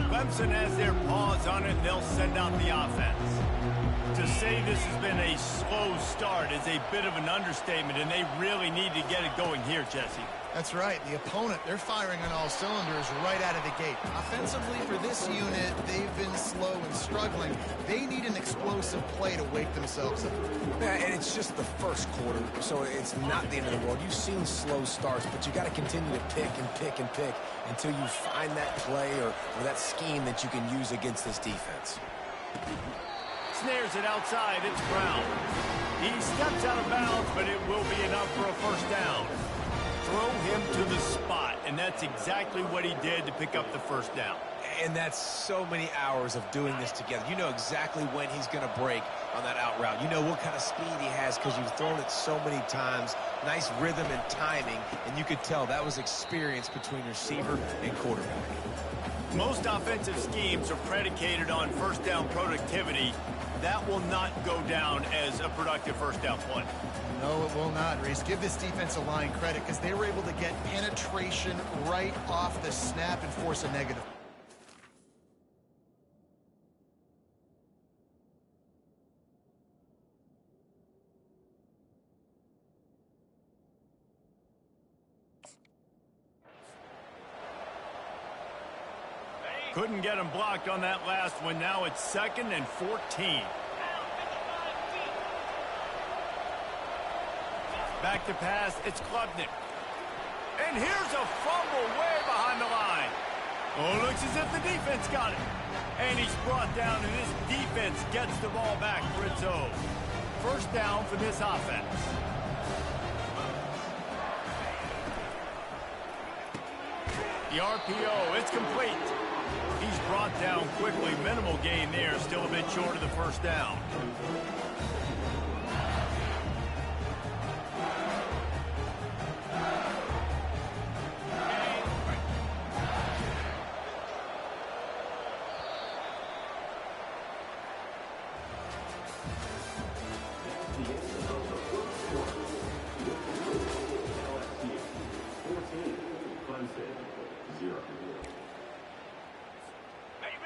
Clemson has their paws on it, and they'll send out the offense. To say this has been a slow start is a bit of an understatement, and they really need to get it going here, Jesse. That's right. The opponent, they're firing on all cylinders right out of the gate. Offensively, for this unit, they've been slow and struggling. They need an explosive play to wake themselves up. Yeah, and it's just the first quarter, so it's not the end of the world. You've seen slow starts, but you got to continue to pick and pick and pick until you find that play or that scheme that you can use against this defense. Snares it outside. It's Brown. He steps out of bounds, but it will be enough for a first down. throw him to the spot, and that's exactly what he did to pick up the first down. And that's so many hours of doing this together. You know exactly when he's going to break on that out route. You know what kind of speed he has because you've thrown it so many times. Nice rhythm and timing, and you could tell that was experience between receiver and quarterback. Most offensive schemes are predicated on first down productivity. That will not go down as a productive first down play. No, it will not, Reese. Give this defensive line credit because they were able to get penetration right off the snap and force a negative. Couldn't get him blocked on that last one. Now it's 2nd and 14. Back to pass, it's Klubnik. And here's a fumble way behind the line. Oh, looks as if the defense got it. And he's brought down, and this defense gets the ball back for its own. First down for this offense. The RPO, it's complete. He's brought down quickly. Minimal gain there. Still a bit short of the first down.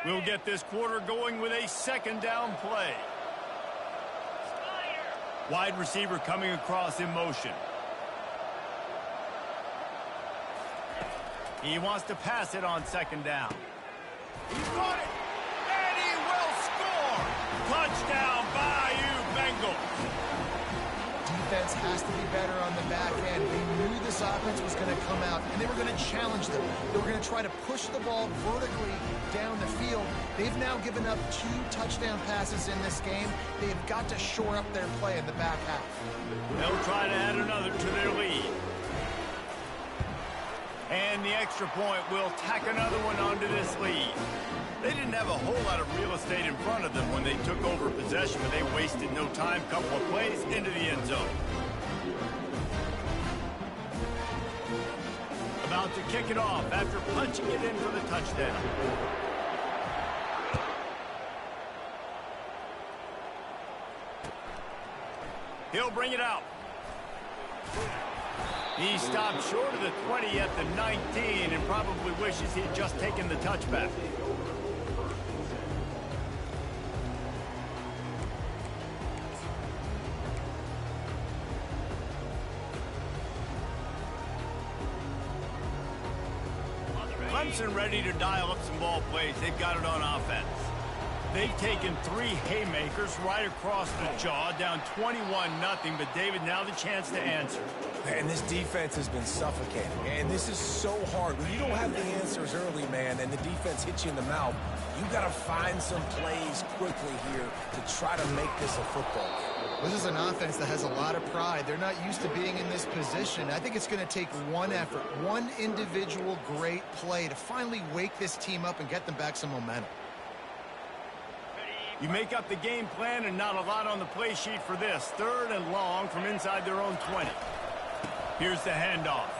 We'll get this quarter going with a second down play. Wide receiver coming across in motion. He wants to pass it on second down. He's got it, and he will score. Touchdown, Bayou Bengals. Defense has to be better on the back end. They knew this offense was going to come out, and they were going to challenge them. They were going to try to push the ball vertically down the field. They've now given up 2 touchdown passes in this game. They've got to shore up their play in the back half. They'll try to add another to their lead. And the extra point will tack another one onto this lead. They didn't have a whole lot of real estate in front of them when they took over possession, but they wasted no time. Couple of plays into the end zone. About to kick it off after punching it in for the touchdown. He'll bring it out. He stopped short of the 20 at the 19 and probably wishes he'd just taken the touchback. Clemson ready to dial up some ball plays. They've got it on offense. They've taken 3 haymakers right across the jaw, down 21-0, but David, now the chance to answer. And this defense has been suffocating, and this is so hard. When you don't have the answers early, man, and the defense hits you in the mouth, you got to find some plays quickly here to try to make this a football game. This is an offense that has a lot of pride. They're not used to being in this position. I think it's going to take one effort, one individual great play to finally wake this team up and get them back some momentum. You make up the game plan and not a lot on the play sheet for this. 3rd and long from inside their own 20. Here's the handoff.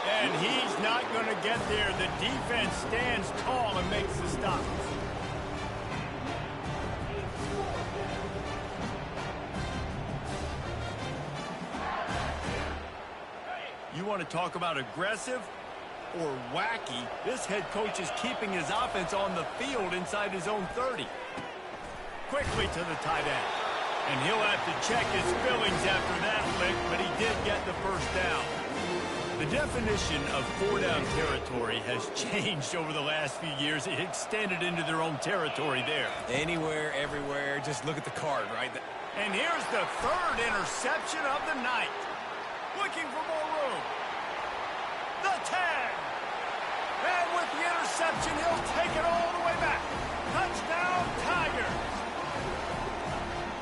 And he's not going to get there. The defense stands tall and makes the stop. You want to talk about aggressive or wacky? This head coach is keeping his offense on the field inside his own 30. Quickly to the tight end. And he'll have to check his feelings after that lick, but he did get the first down. The definition of 4-down territory has changed over the last few years. It extended into their own territory there. Anywhere, everywhere, just look at the card, right? And here's the 3rd interception of the night. Looking for more room. The 10. And with the interception, he'll take it all the way back. Touchdown, Tigers.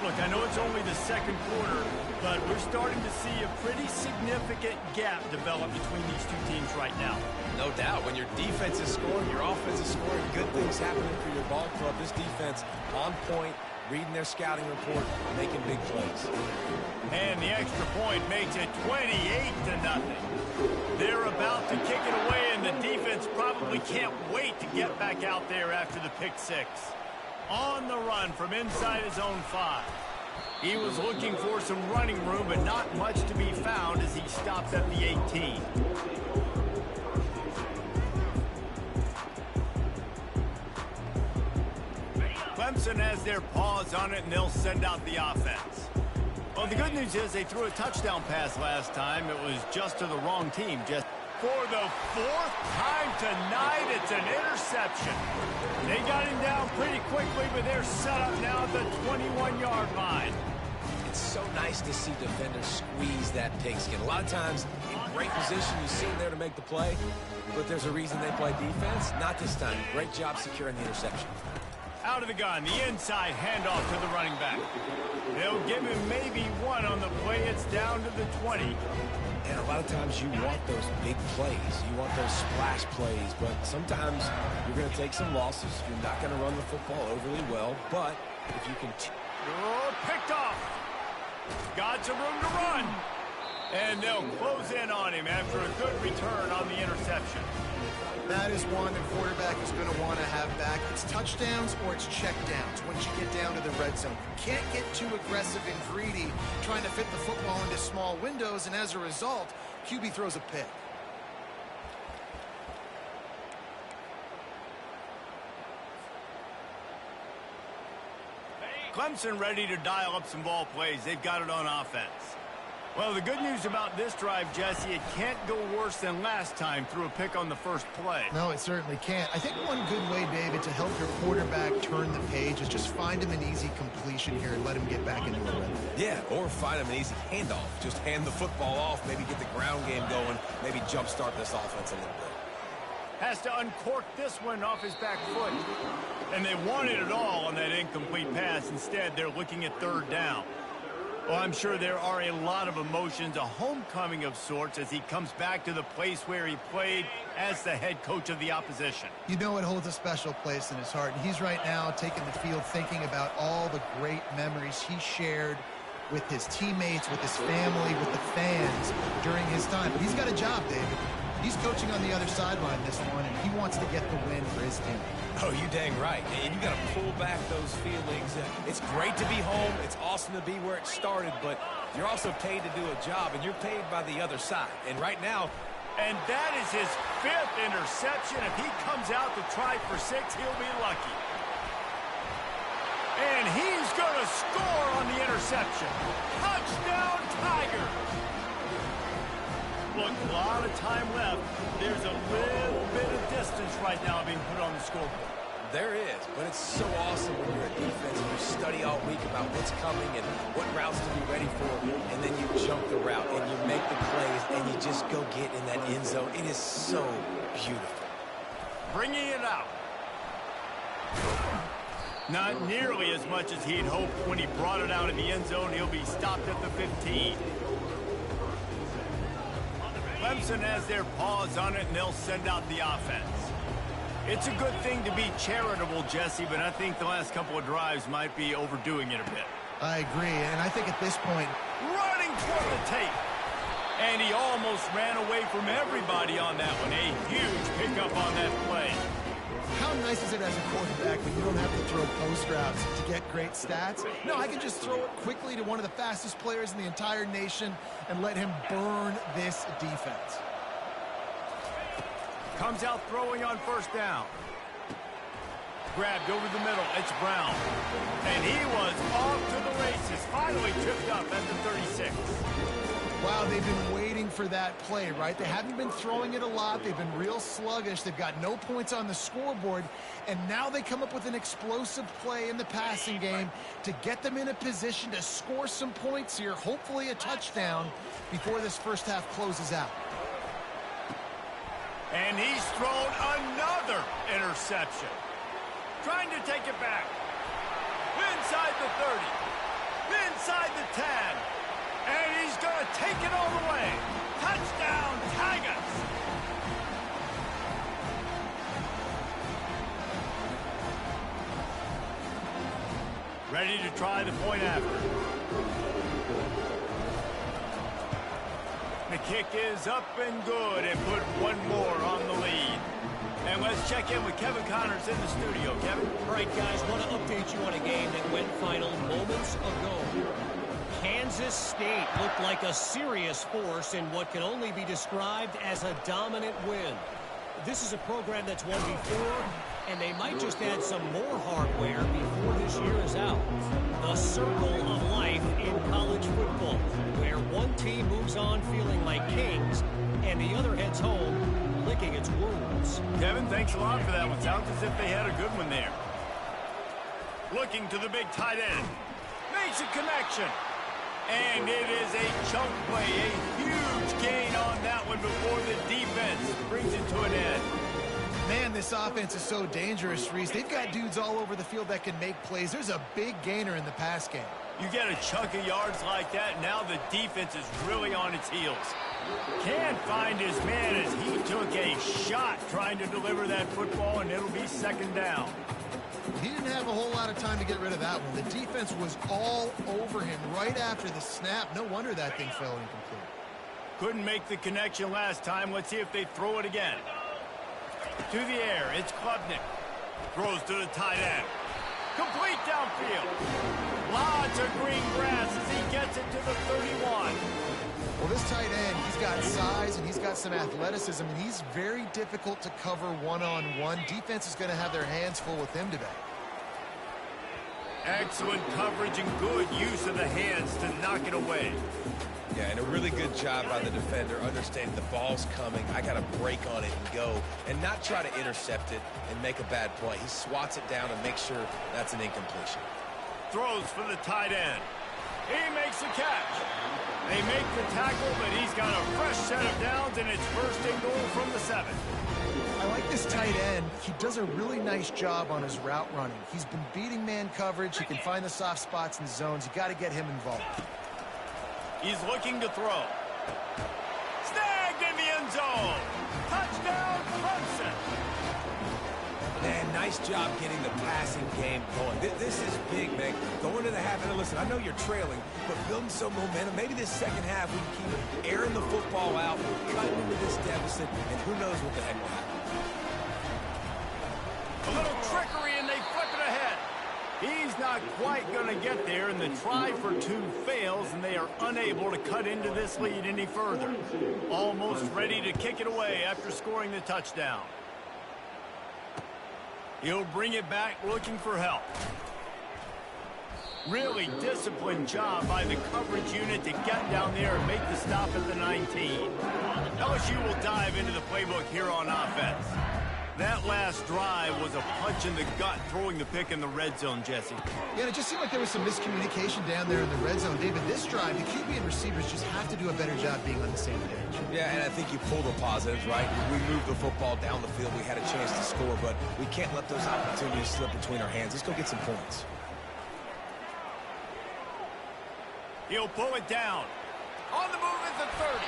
Look, I know it's only the 2nd quarter, But we're starting to see a pretty significant gap develop between these two teams right now. No doubt. When your defense is scoring, your offense is scoring, good things happening for your ball club. This defense on point, reading their scouting report, making big plays. And the extra point makes it 28-0. They're about to kick it away, and the defense probably can't wait to get back out there after the pick six. On the run from inside his own 5. He was looking for some running room, but not much to be found as he stopped at the 18. Clemson has their paws on it, and they'll send out the offense. Well, the good news is they threw a touchdown pass last time. It was just to the wrong team. Just for the 4th time tonight, it's an interception. They got him down pretty quickly, but they're set up now at the 21-yard line. It's so nice to see defenders squeeze that pigskin. A lot of times, in great position, you see them there to make the play, but there's a reason they play defense. Not this time. Great job securing the interception. Out of the gun, the inside handoff to the running back. They'll give him maybe one on the play. It's down to the 20. And a lot of times you want those big plays. You want those splash plays, but sometimes you're going to take some losses. You're not going to run the football overly well, but if you can... Picked off. Got some room to run. And they'll close in on him after a good return on the interception. That is one the quarterback is going to want to have back. It's touchdowns or it's checkdowns once you get down to the red zone. You can't get too aggressive and greedy trying to fit the football into small windows, and as a result, QB throws a pick. Clemson ready to dial up some ball plays. They've got it on offense. Well, the good news about this drive, Jesse, it can't go worse than last time through a pick on the first play. No, it certainly can't. I think one good way, David, to help your quarterback turn the page is just find him an easy completion here and let him get back into a rhythm. Yeah, or find him an easy handoff. Just hand the football off, maybe get the ground game going, maybe jumpstart this offense a little bit. Has to uncork this one off his back foot. And they wanted it all on that incomplete pass. Instead, they're looking at 3rd down. Well, I'm sure there are a lot of emotions, a homecoming of sorts, as he comes back to the place where he played as the head coach of the opposition. You know it holds a special place in his heart, and he's right now taking the field thinking about all the great memories he shared with his teammates, with his family, with the fans during his time. But he's got a job, David. He's coaching on the other sideline this one, and he wants to get the win for his team. Oh, you dang right. And you got to pull back those feelings. It's great to be home. It's awesome to be where it started, but you're also paid to do a job, and you're paid by the other side. And right now... And that is his 5th interception. If he comes out to try for 6, he'll be lucky. And he's going to score on the interception. Touchdown, Tigers! Look, a lot of time left. There's a little bit of distance right now being put on the scoreboard. There is, but it's so awesome when you're a defense and you study all week about what's coming and what routes to be ready for, and then you jump the route and you make the plays and you just go get in that end zone. It is so beautiful. Bringing it out. Not nearly as much as he'd hoped when he brought it out in the end zone. He'll be stopped at the 15. Clemson has their paws on it, and they'll send out the offense. It's a good thing to be charitable, Jesse, but I think the last couple of drives might be overdoing it a bit. I agree, and I think at this point... Running toward the tape. And he almost ran away from everybody on that one. A huge pickup on that play. How nice is it as a quarterback when you don't have to throw post routes to get great stats? No, I can just throw it quickly to one of the fastest players in the entire nation and let him burn this defense. Comes out throwing on 1st down. Grabbed over the middle. It's Brown. And he was off to the races. Finally tripped up at the 36. Wow, they've been waiting for that play, right? They haven't been throwing it a lot. They've been real sluggish. They've got no points on the scoreboard. And now they come up with an explosive play in the passing game to get them in a position to score some points here, hopefully a touchdown, before this first half closes out. And he's thrown another interception. Trying to take it back. Inside the 30. Inside the 10. And he's going to take it all the way. Touchdown, Tigers! Ready to try the point after. The kick is up and good and put one more on the lead. And let's check in with Kevin Connors in the studio. Kevin? All right, guys, want to update you on a game that went final moments ago. Kansas State looked like a serious force in what can only be described as a dominant win. This is a program that's won before, and they might just add some more hardware before this year is out. The circle of life in college football, where one team moves on feeling like kings, and the other heads home licking its wounds. Kevin, thanks a lot for that one. Sounds as if they had a good one there. Looking to the big tight end. Makes a connection. And it is a chunk play, a huge gain on that one before the defense brings it to an end. Man, this offense is so dangerous, Reese. They've got dudes all over the field that can make plays. There's a big gainer in the pass game. You get a chunk of yards like that, now the defense is really on its heels. Can't find his man as he took a shot trying to deliver that football, and it'll be second down. He didn't have a whole lot of time to get rid of that one. The defense was all over him right after the snap. No wonder that thing fell incomplete. Couldn't make the connection last time. Let's see if they throw it again. To the air, it's Klubnik. Throws to the tight end. Complete downfield. Lots of green grass as he gets it to the 31. Well, this tight end, he's got size and he's got some athleticism, and he's very difficult to cover one-on-one. Defense is going to have their hands full with him today. Excellent coverage and good use of the hands to knock it away. Yeah, and a really good job by the defender understanding the ball's coming. I got to break on it and go and not try to intercept it and make a bad play. He swats it down and makes sure that's an incompletion. Throws for the tight end. He makes the catch. They make the tackle, but he's got a fresh set of downs, and it's first and goal from the 7. I like this tight end. He does a really nice job on his route running. He's been beating man coverage. He can find the soft spots in zones. You got to get him involved. He's looking to throw. Snagged in the end zone. Touchdown, Clemson. Man, nice job getting the passing game going. This is big, man. Going to the half, and listen, I know you're trailing, but building some momentum. Maybe this second half we can keep airing the football out, cutting into this deficit, and who knows what the heck will happen. A little trickery, and they flip it ahead. He's not quite going to get there, and the try for 2 fails, and they are unable to cut into this lead any further. Almost ready to kick it away after scoring the touchdown. He'll bring it back looking for help. Really disciplined job by the coverage unit to get down there and make the stop at the 19. LSU will dive into the playbook here on offense. That last drive was a punch in the gut, throwing the pick in the red zone, Jesse. Yeah, and it just seemed like there was some miscommunication down there in the red zone. David, this drive, the QB and receivers just have to do a better job being on the same page. Yeah, and I think you pull the positives, right? We moved the football down the field. We had a chance to score, but we can't let those opportunities slip between our hands. Let's go get some points. He'll pull it down. On the move at the 30.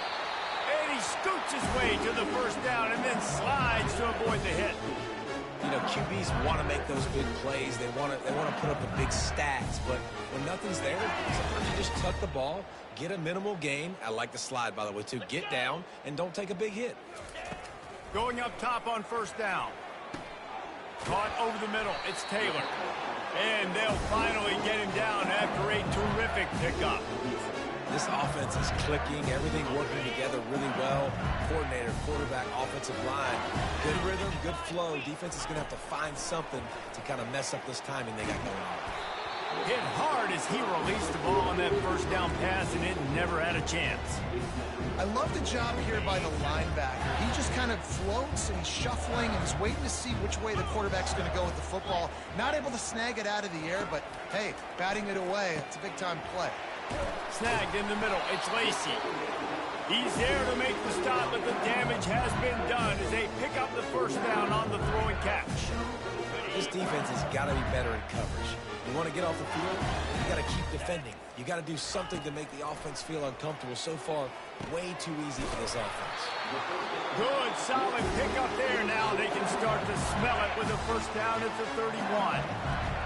And he scoots his way to the first down and then slides to avoid the hit. You know, QBs want to make those big plays. They want to put up the big stats. But when nothing's there, sometimes you just tuck the ball, get a minimal gain. I like the slide, by the way, too. Get down and don't take a big hit. Going up top on first down. Caught over the middle. It's Taylor. And they'll finally get him down after a terrific pickup. This offense is clicking, everything working together really well. Coordinator, quarterback, offensive line. Good rhythm, good flow. Defense is going to have to find something to kind of mess up this timing they got going on. Hit hard as he released the ball on that first down pass, and it never had a chance. I love the job here by the linebacker. He just kind of floats and he's shuffling and he's waiting to see which way the quarterback's going to go with the football. Not able to snag it out of the air, but hey, batting it away, it's a big-time play. Snagged in the middle. It's Lacey. He's there to make the stop, but the damage has been done as they pick up the first down on the throw and catch. This defense has got to be better in coverage. You want to get off the field, you got to keep defending. You got to do something to make the offense feel uncomfortable. So far, way too easy for this offense. Good, solid pickup there. Now they can start to smell it with a first down at the 31.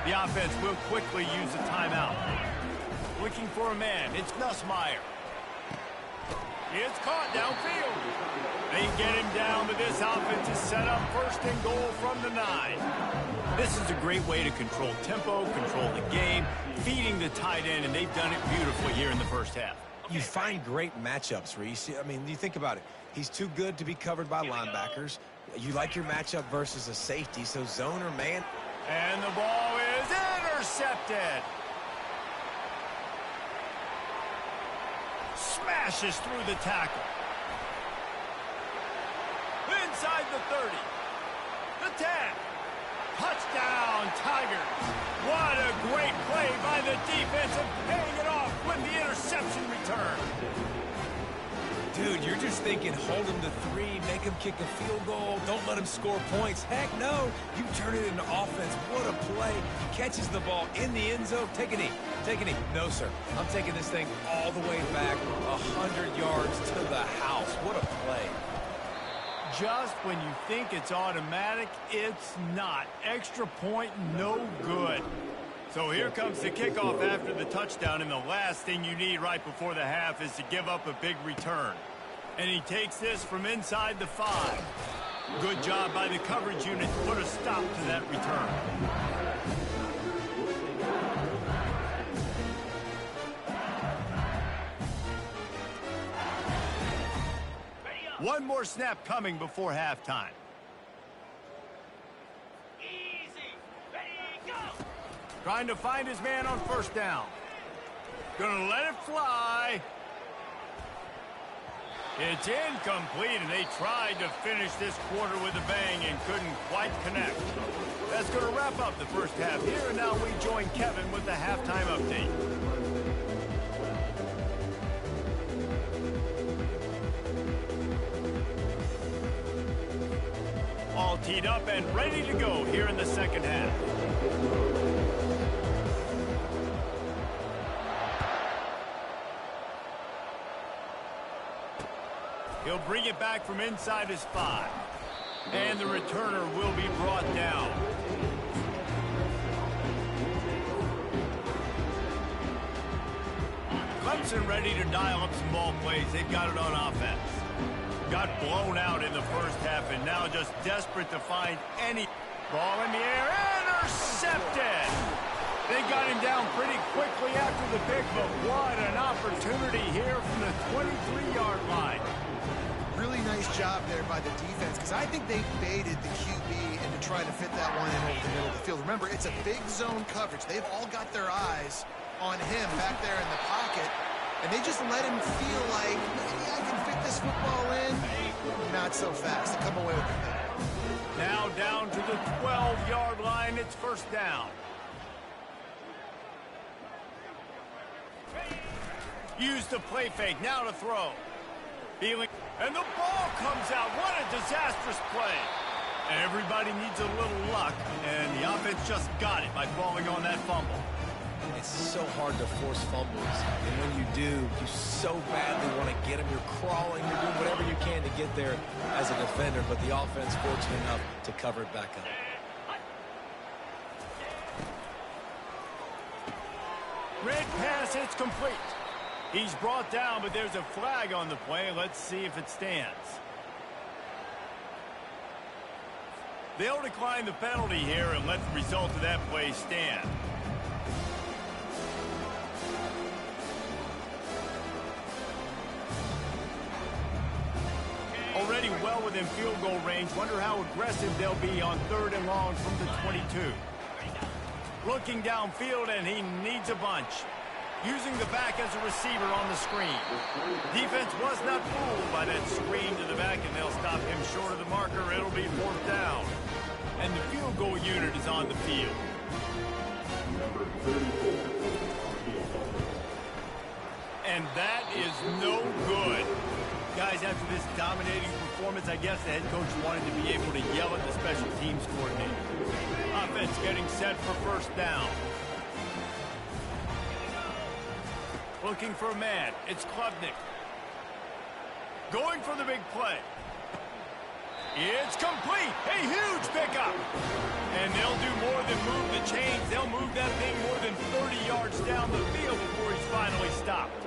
The offense will quickly use a timeout. Looking for a man. It's Nussmeier. It's caught downfield. They get him down, but this offense is set up first and goal from the 9. This is a great way to control tempo, control the game, feeding the tight end, and they've done it beautifully here in the first half. You find great matchups, Reese. I mean, you think about it. He's too good to be covered by linebackers. You like your matchup versus a safety, so zone or man. And the ball is intercepted. Smashes through the tackle. Inside the 30. The 10. Touchdown, Tigers. What a great play by the defense and paying it off with the interception return. Dude, you're just thinking hold him to 3, make him kick a field goal, don't let him score points. Heck no, you turn it into offense. What a play. He catches the ball in the end zone. Take a knee. Take a knee. No, sir. I'm taking this thing all the way back 100 yards to the house. What a play. Just when you think it's automatic, it's not. Extra point, no good. So here comes the kickoff after the touchdown, and the last thing you need right before the half is to give up a big return. And he takes this from inside the 5. Good job by the coverage unit to put a stop to that return. One more snap coming before halftime. Easy. Ready, go. Trying to find his man on first down. Gonna let it fly. It's incomplete, and they tried to finish this quarter with a bang and couldn't quite connect. That's gonna wrap up the first half here, and now we join Kevin with the halftime update. All teed up and ready to go here in the second half. He'll bring it back from inside his 5. And the returner will be brought down. Clemson ready to dial up some ball plays. They've got it on offense. Got blown out in the first half and now just desperate to find any ball in the air. Intercepted! They got him down pretty quickly after the pick, but what an opportunity here from the 23-yard line. Really nice job there by the defense, because I think they baited the QB into trying to fit that one in over the middle of the field. Remember, it's a big zone coverage. They've all got their eyes on him back there in the pocket, and they just let him feel like, maybe I can fit this football in. Not so fast. They come away with it. Now down to the 12-yard line. It's first down. Use the play fake. Now to throw. Feeling, and the ball comes out. What a disastrous play. Everybody needs a little luck, and the offense just got it by falling on that fumble. It's so hard to force fumbles, and when you do, you so badly want to get them. You're crawling, you're doing whatever you can to get there as a defender, but the offense fortunate enough to cover it back up. Red pass, it's complete. He's brought down, but there's a flag on the play. Let's see if it stands. They'll decline the penalty here and let the result of that play stand. Already well within field goal range. Wonder how aggressive they'll be on 3rd and long from the 22. Looking downfield, and he needs a bunch. Using the back as a receiver on the screen. Defense was not fooled by that screen to the back, and they'll stop him short of the marker. It'll be 4th down. And the field goal unit is on the field. And that is no good. Guys, after this dominating performance, I guess the head coach wanted to be able to yell at the special teams coordinator. offense getting set for first down. Looking for a man. It's Klubnik. Going for the big play. It's complete. A huge pickup. And they'll do more than move the chains. They'll move that thing more than 30 yards down the field before he's finally stopped.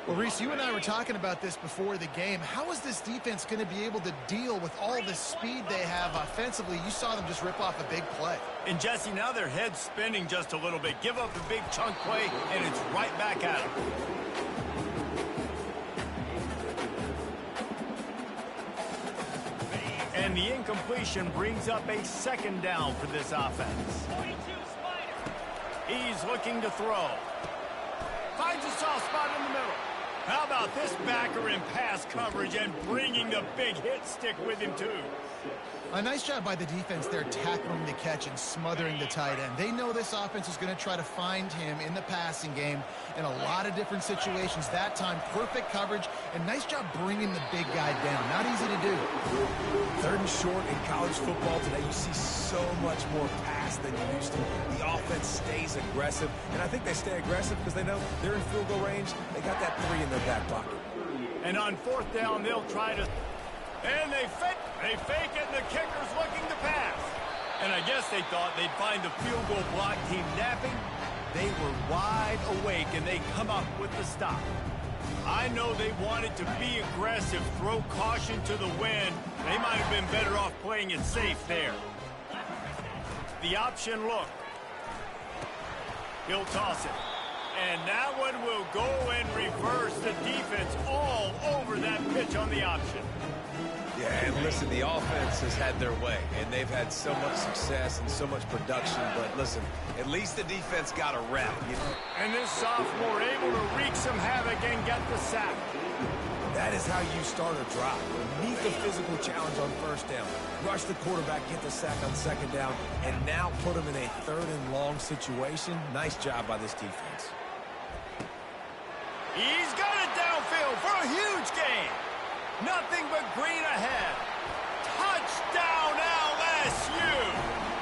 Well, Reese, you and I were talking about this before the game. How is this defense going to be able to deal with all the speed they have offensively? You saw them just rip off a big play. And, Jesse, now their head's spinning just a little bit. Give up a big chunk play, and it's right back at them. And the incompletion brings up a second down for this offense. 42 Spider. He's looking to throw. Finds a soft spot in the middle. How about this backer in pass coverage and bringing the big hit stick with him, too? A nice job by the defense there, tackling the catch and smothering the tight end. They know this offense is going to try to find him in the passing game in a lot of different situations. That time, perfect coverage, and nice job bringing the big guy down. Not easy to do. 3rd and short in college football today. You see so much more pass than you used to. The offense stays aggressive, and I think they stay aggressive because they know they're in field goal range. They got that 3 in their back pocket. And on 4th down, they'll try to... And they fake it, and the kicker's looking to pass. And I guess they thought they'd find the field goal block team napping. They were wide awake, and they come up with the stop. I know they wanted to be aggressive, throw caution to the wind. They might have been better off playing it safe there. The option look. He'll toss it. And that one will go and reverse the defense all over that pitch on the option. Yeah, and listen, the offense has had their way, and they've had so much success and so much production. But listen, at least the defense got a rep, you know. And this sophomore able to wreak some havoc and get the sack. That is how you start a drive. Meet the physical challenge on 1st down. Rush the quarterback, get the sack on 2nd down, and now put him in a 3rd and long situation. Nice job by this defense. He's got it downfield for a huge gain. Nothing but green ahead. Touchdown LSU!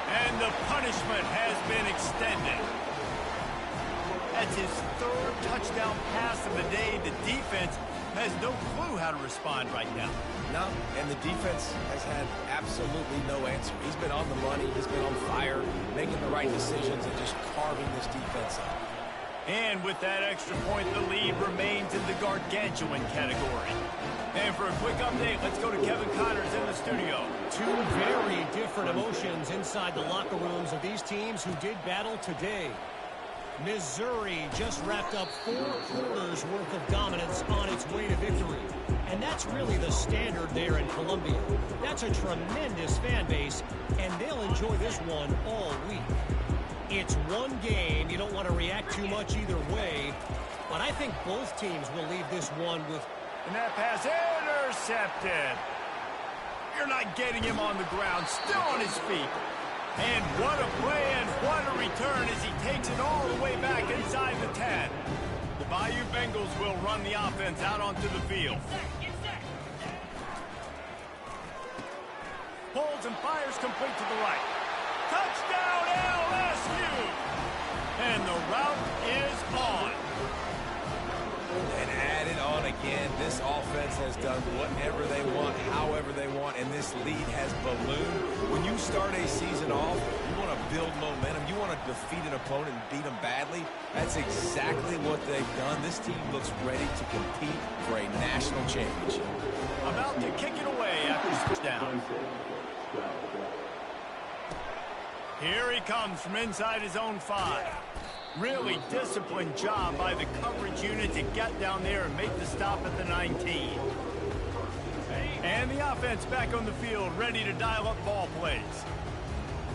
And the punishment has been extended. That's his 3rd touchdown pass of the day. The defense has no clue how to respond right now. No, and the defense has had absolutely no answer. He's been on the money. He's been on fire, making the right decisions and just carving this defense up. And with that extra point, the lead remains in the gargantuan category. And for a quick update, let's go to Kevin Connors in the studio. 2 very different emotions inside the locker rooms of these teams who did battle today. Missouri just wrapped up 4 quarters worth of dominance on its way to victory. And that's really the standard there in Columbia. That's a tremendous fan base, and they'll enjoy this one all week. It's one game. You don't want to react too much either way. But I think both teams will leave this one with... And that pass intercepted. You're not getting him on the ground. Still on his feet. And what a play and what a return as he takes it all the way back inside the 10. The Bayou Bengals will run the offense out onto the field. Pulls and fires complete to the right. Touchdown LSU! And the route is on. And added on again, this offense has done whatever they want, however they want, and this lead has ballooned. When you start a season off, you want to build momentum. You want to defeat an opponent and beat them badly. That's exactly what they've done. This team looks ready to compete for a national championship. About to kick it away after down. Here he comes from inside his own 5. Really disciplined job by the coverage unit to get down there and make the stop at the 19. And the offense back on the field, ready to dial up ball plays.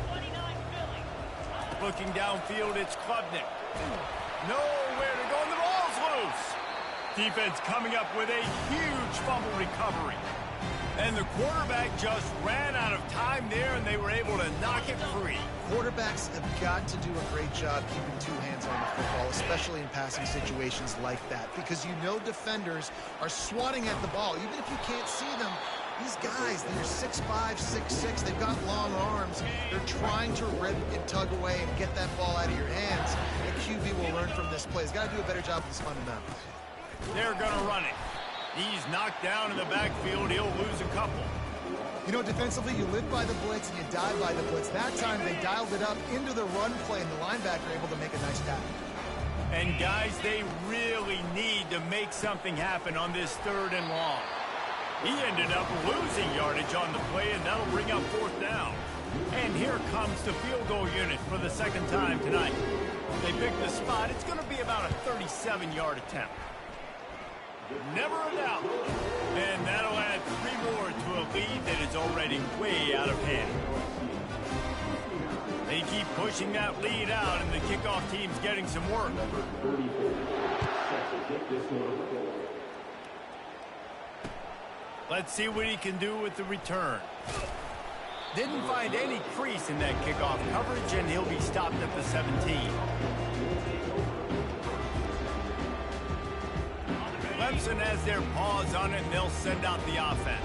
29 Philly. Looking downfield, it's Klubnik. Nowhere to go, and the ball's loose. Defense coming up with a huge fumble recovery. And the quarterback just ran out of time there, and they were able to knock it free. Quarterbacks have got to do a great job keeping 2 hands on the football, especially in passing situations like that, because you know defenders are swatting at the ball. Even if you can't see them, These guys, they're 6'5", 6'6", they've got long arms. They're trying to rip and tug away and get that ball out of your hands. The QB will learn from this play. He's got to do a better job with his fundamentals. They're going to run it. He's knocked down in the backfield. He'll lose a couple. You know, defensively, you live by the blitz and you die by the blitz. That time, they dialed it up into the run play, and the linebacker able to make a nice tackle. And, guys, they really need to make something happen on this 3rd and long. He ended up losing yardage on the play, and that'll bring up 4th down. And here comes the field goal unit for the 2nd time tonight. They picked the spot. It's going to be about a 37-yard attempt. Never a doubt. And that'll add 3 more to a lead that is already way out of hand. They keep pushing that lead out, and the kickoff team's getting some work. Let's see what he can do with the return. Didn't find any crease in that kickoff coverage, and he'll be stopped at the 17. Clemson has their paws on it, and they'll send out the offense.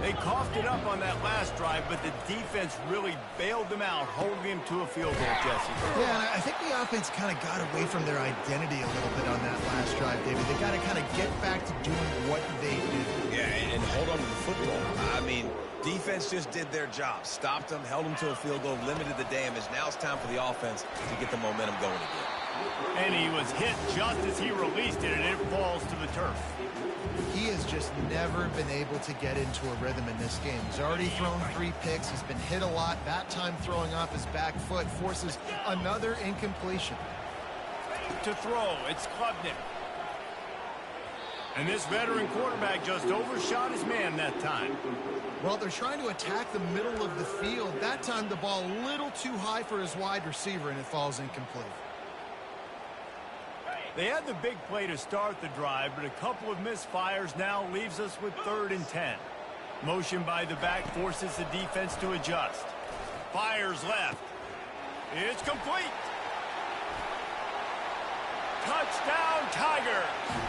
They coughed it up on that last drive, but the defense really bailed them out, holding him to a field goal, Jesse. Yeah, and I think the offense kind of got away from their identity a little bit on that last drive, David. They got to kind of get back to doing what they do. Yeah, and hold on to the football. I mean, defense just did their job. Stopped them, held them to a field goal, limited the damage. Now it's time for the offense to get the momentum going again. And he was hit just as he released it, and it falls to the turf. He has just never been able to get into a rhythm in this game. He's already thrown 3 picks. He's been hit a lot. That time throwing off his back foot forces another incompletion. To throw, it's Klubnik. And this veteran quarterback just overshot his man that time. Well, they're trying to attack the middle of the field. That time the ball a little too high for his wide receiver, and it falls incomplete. They had the big play to start the drive, but a couple of misfires now leaves us with 3rd and 10. Motion by the back forces the defense to adjust. Fires left. It's complete. Touchdown, Tiger.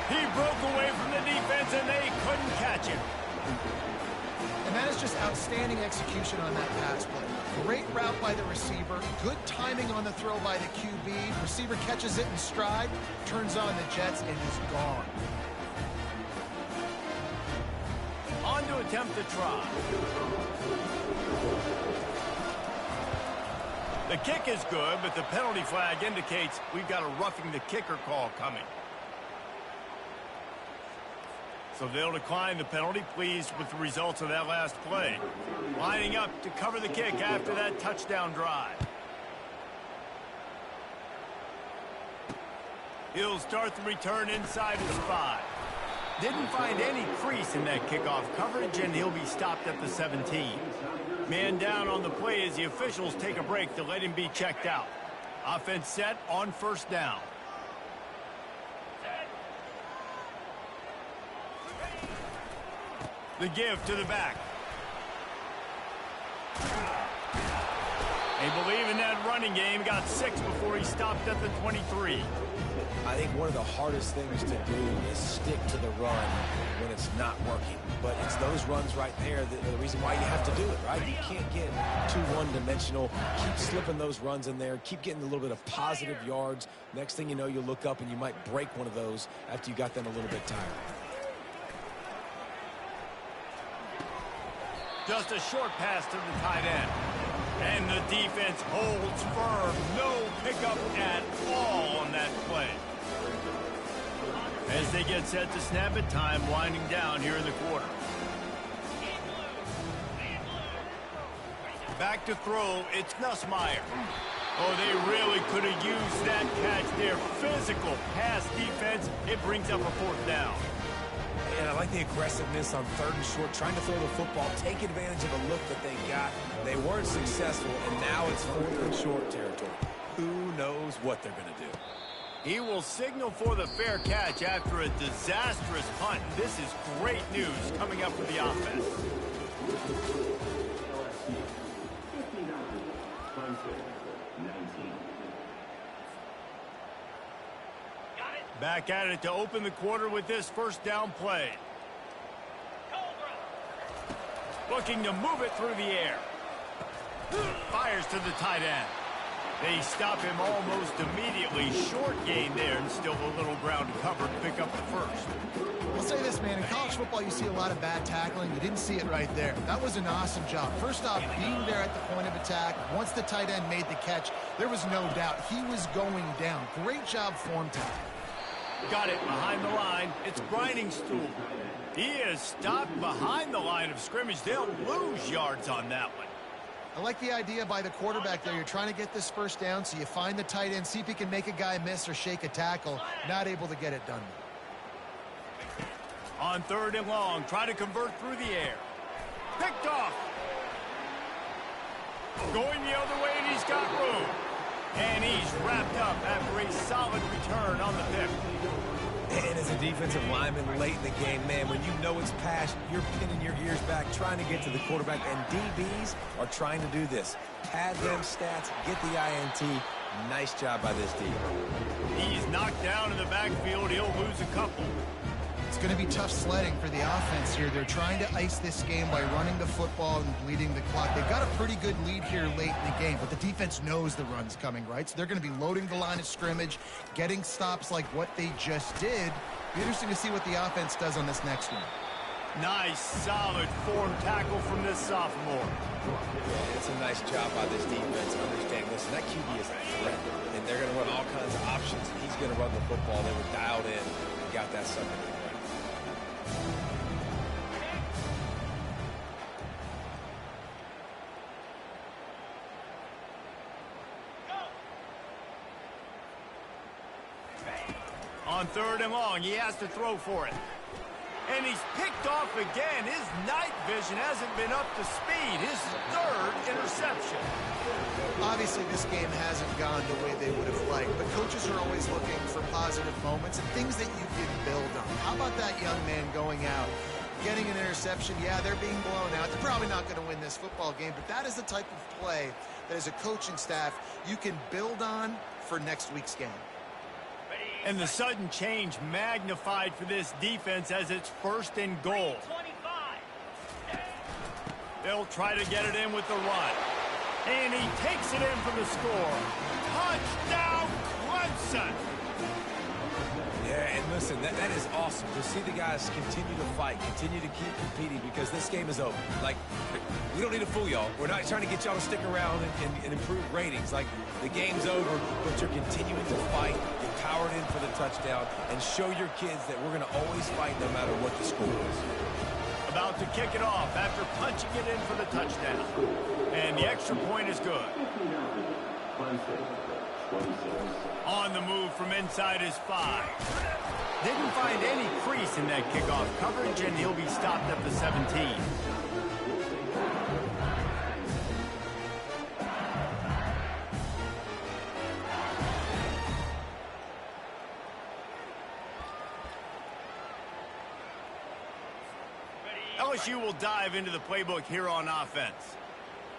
He broke away from the defense, and they couldn't catch him. And that is just outstanding execution on that pass play. Great route by the receiver, good timing on the throw by the QB. Receiver catches it in stride, turns on the Jets, and is gone. On to attempt the try. The kick is good, but the penalty flag indicates we've got a roughing the kicker call coming. So they'll decline the penalty, pleased with the results of that last play. Lining up to cover the kick after that touchdown drive. He'll start the return inside his 5. Didn't find any crease in that kickoff coverage, and he'll be stopped at the 17. Man down on the play as the officials take a break to let him be checked out. Offense set on 1st down. The give to the back. They believe in that running game. Got 6 before he stopped at the 23. I think one of the hardest things to do is stick to the run when it's not working. But it's those runs right there that are the reason why you have to do it, right? You can't get too one-dimensional. Keep slipping those runs in there. Keep getting a little bit of positive yards. Next thing you know, you'll look up and you might break one of those after you got them a little bit tired. Just a short pass to the tight end. And the defense holds firm. No pickup at all on that play. As they get set to snap it, time winding down here in the quarter. Back to throw, it's Nussmeier. Oh, they really could have used that catch there. Physical pass defense. It brings up a 4th down. And I like the aggressiveness on 3rd and short, trying to throw the football, take advantage of a look that they got. They weren't successful, and now it's 4th and short territory. Who knows what they're going to do? He will signal for the fair catch after a disastrous punt. This is great news coming up for the offense. Back at it to open the quarter with this 1st down play. Looking to move it through the air. Fires to the tight end. They stop him almost immediately. Short gain there, and still a little ground to cover to pick up the first. I'll say this, man. In college football, you see a lot of bad tackling. You didn't see it right there. That was an awesome job. First off, being there at the point of attack. Once the tight end made the catch, there was no doubt he was going down. Great job form tackle. Got it behind the line. It's grinding stool. He is stopped behind the line of scrimmage. They'll lose yards on that one. I like the idea by the quarterback there. You're trying to get this first down, so you find the tight end, see if he can make a guy miss or shake a tackle. Not able to get it done. On 3rd and long, try to convert through the air. Picked off. Going the other way, and he's got room. And he's wrapped up after a solid return on the pick. And as a defensive lineman late in the game, man, when you know it's past, you're pinning your ears back, trying to get to the quarterback, and DBs are trying to do this. Pad them stats, get the INT. Nice job by this D. He's knocked down in the backfield. He'll lose a couple. It's going to be tough sledding for the offense here. They're trying to ice this game by running the football and bleeding the clock. They've got a pretty good lead here late in the game, but the defense knows the run's coming, right? So they're going to be loading the line of scrimmage, getting stops like what they just did. Be interesting to see what the offense does on this next one. Nice, solid form tackle from this sophomore. Yeah, it's a nice job by this defense. Understand, listen, that QB is a threat, and they're going to run all kinds of options. He's going to run the football. They were dialed in and got that sucker. On 3rd and long, he has to throw for it. And he's picked off again. His night vision hasn't been up to speed. His 3rd interception. Obviously, this game hasn't gone the way they would have liked, but coaches are always looking for positive moments and things that you can build on. How about that young man going out, getting an interception? Yeah, they're being blown out. They're probably not going to win this football game, but that is the type of play that as a coaching staff you can build on for next week's game. And the sudden change magnified for this defense as it's 1st and goal. They'll try to get it in with the run. And he takes it in for the score. Touchdown, Clemson! Yeah, and listen, that is awesome to see the guys continue to fight, continue to keep competing, because this game is over. Like, we don't need to fool y'all. We're not trying to get y'all to stick around and improve ratings. Like, the game's over, but you're continuing to fight. You're powered in for the touchdown, and show your kids that we're going to always fight no matter what the score is. About to kick it off after punching it in for the touchdown. And the extra point is good. On the move from inside his 5. Didn't find any crease in that kickoff coverage, and he'll be stopped at the 17. LSU will dive into the playbook here on offense.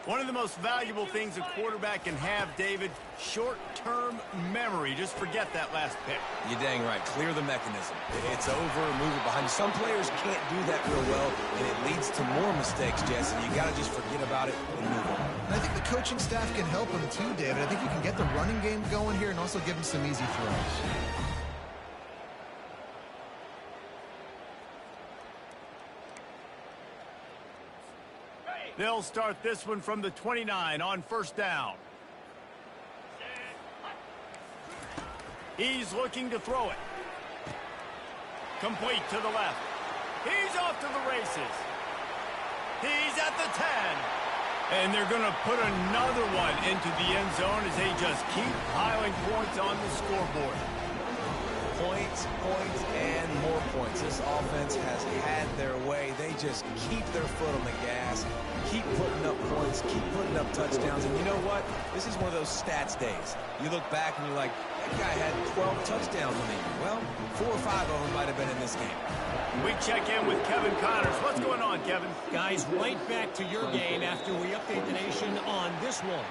One of the most valuable things a quarterback can have, David, short-term memory. Just forget that last pick. You're dang right. Clear the mechanism. It's over, move it behind you. Some players can't do that real well, and it leads to more mistakes, Jesse. You got to just forget about it and move on. And I think the coaching staff can help him too, David. I think you can get the running game going here and also give him some easy throws. They'll start this one from the 29 on 1st down. He's looking to throw it. Complete to the left. He's off to the races. He's at the 10. And they're going to put another one into the end zone as they just keep piling points on the scoreboard. Points, points, and more points. This offense has had their way. They just keep their foot on the gas, keep putting up points, keep putting up touchdowns. And you know what? This is one of those stats days. You look back and you're like, that guy had 12 touchdowns in the year. Well, 4 or 5 of them might have been in this game. We check in with Kevin Connors. What's going on, Kevin? Guys, right back to your game after we update the nation on this one.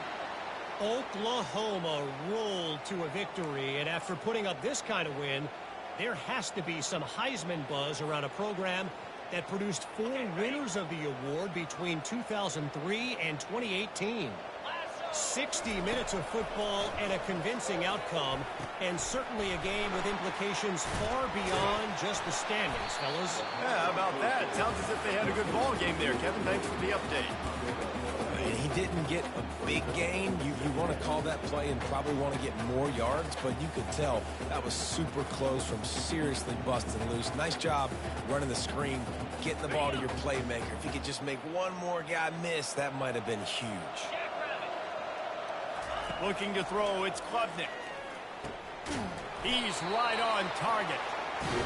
Oklahoma rolled to a victory, and after putting up this kind of win, there has to be some Heisman buzz around a program that produced 4 winners of the award between 2003 and 2018. 60 minutes of football and a convincing outcome, and certainly a game with implications far beyond just the standings, fellas. Yeah, how about that? Sounds as if they had a good ball game there. Kevin, thanks for the update. He didn't get a big gain. You want to call that play and probably want to get more yards, but you could tell that was super close from seriously busting loose. Nice job running the screen, getting the ball to your playmaker. If you could just make one more guy miss, that might have been huge. Looking to throw, it's Klubnik. He's right on target.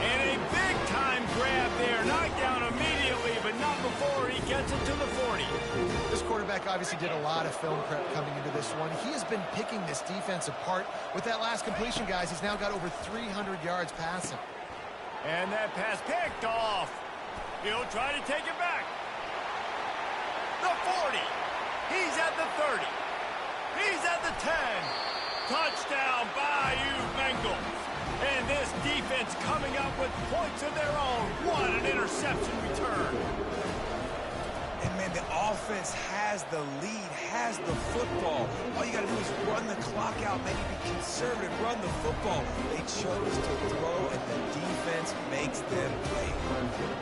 And a big-time grab there. Knocked down immediately, but not before he gets it to the 40. This quarterback obviously did a lot of film prep coming into this one. He has been picking this defense apart. With that last completion, guys, he's now got over 300 yards passing. And that pass picked off. He'll try to take it back. The 40. He's at the 30. He's at the 10. Touchdown, Bayou Bengals. And this defense coming up with points of their own. What an interception return. And, man, the offense has the lead, has the football. All you got to do is run the clock out, maybe be conservative, run the football. They chose to throw, and the defense makes them pay.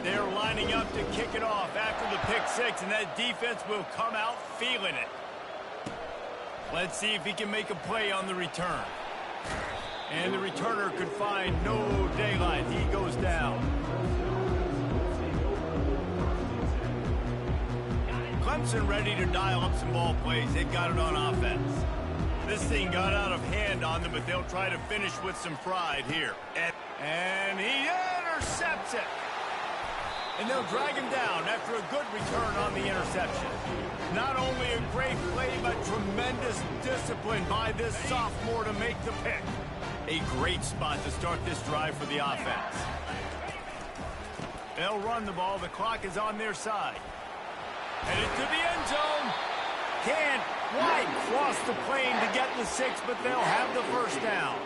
They're lining up to kick it off after the pick six, and that defense will come out feeling it. Let's see if he can make a play on the return. And the returner could find no daylight. He goes down. Clemson ready to dial up some ball plays. They've got it on offense. This thing got out of hand on them, but they'll try to finish with some pride here. And he intercepts it. And they'll drag him down after a good return on the interception. Not only a great play, but tremendous discipline by this sophomore to make the pick. A great spot to start this drive for the offense. They'll run the ball. The clock is on their side. Headed to the end zone. Can't quite cross the plane to get the 6, but they'll have the first down.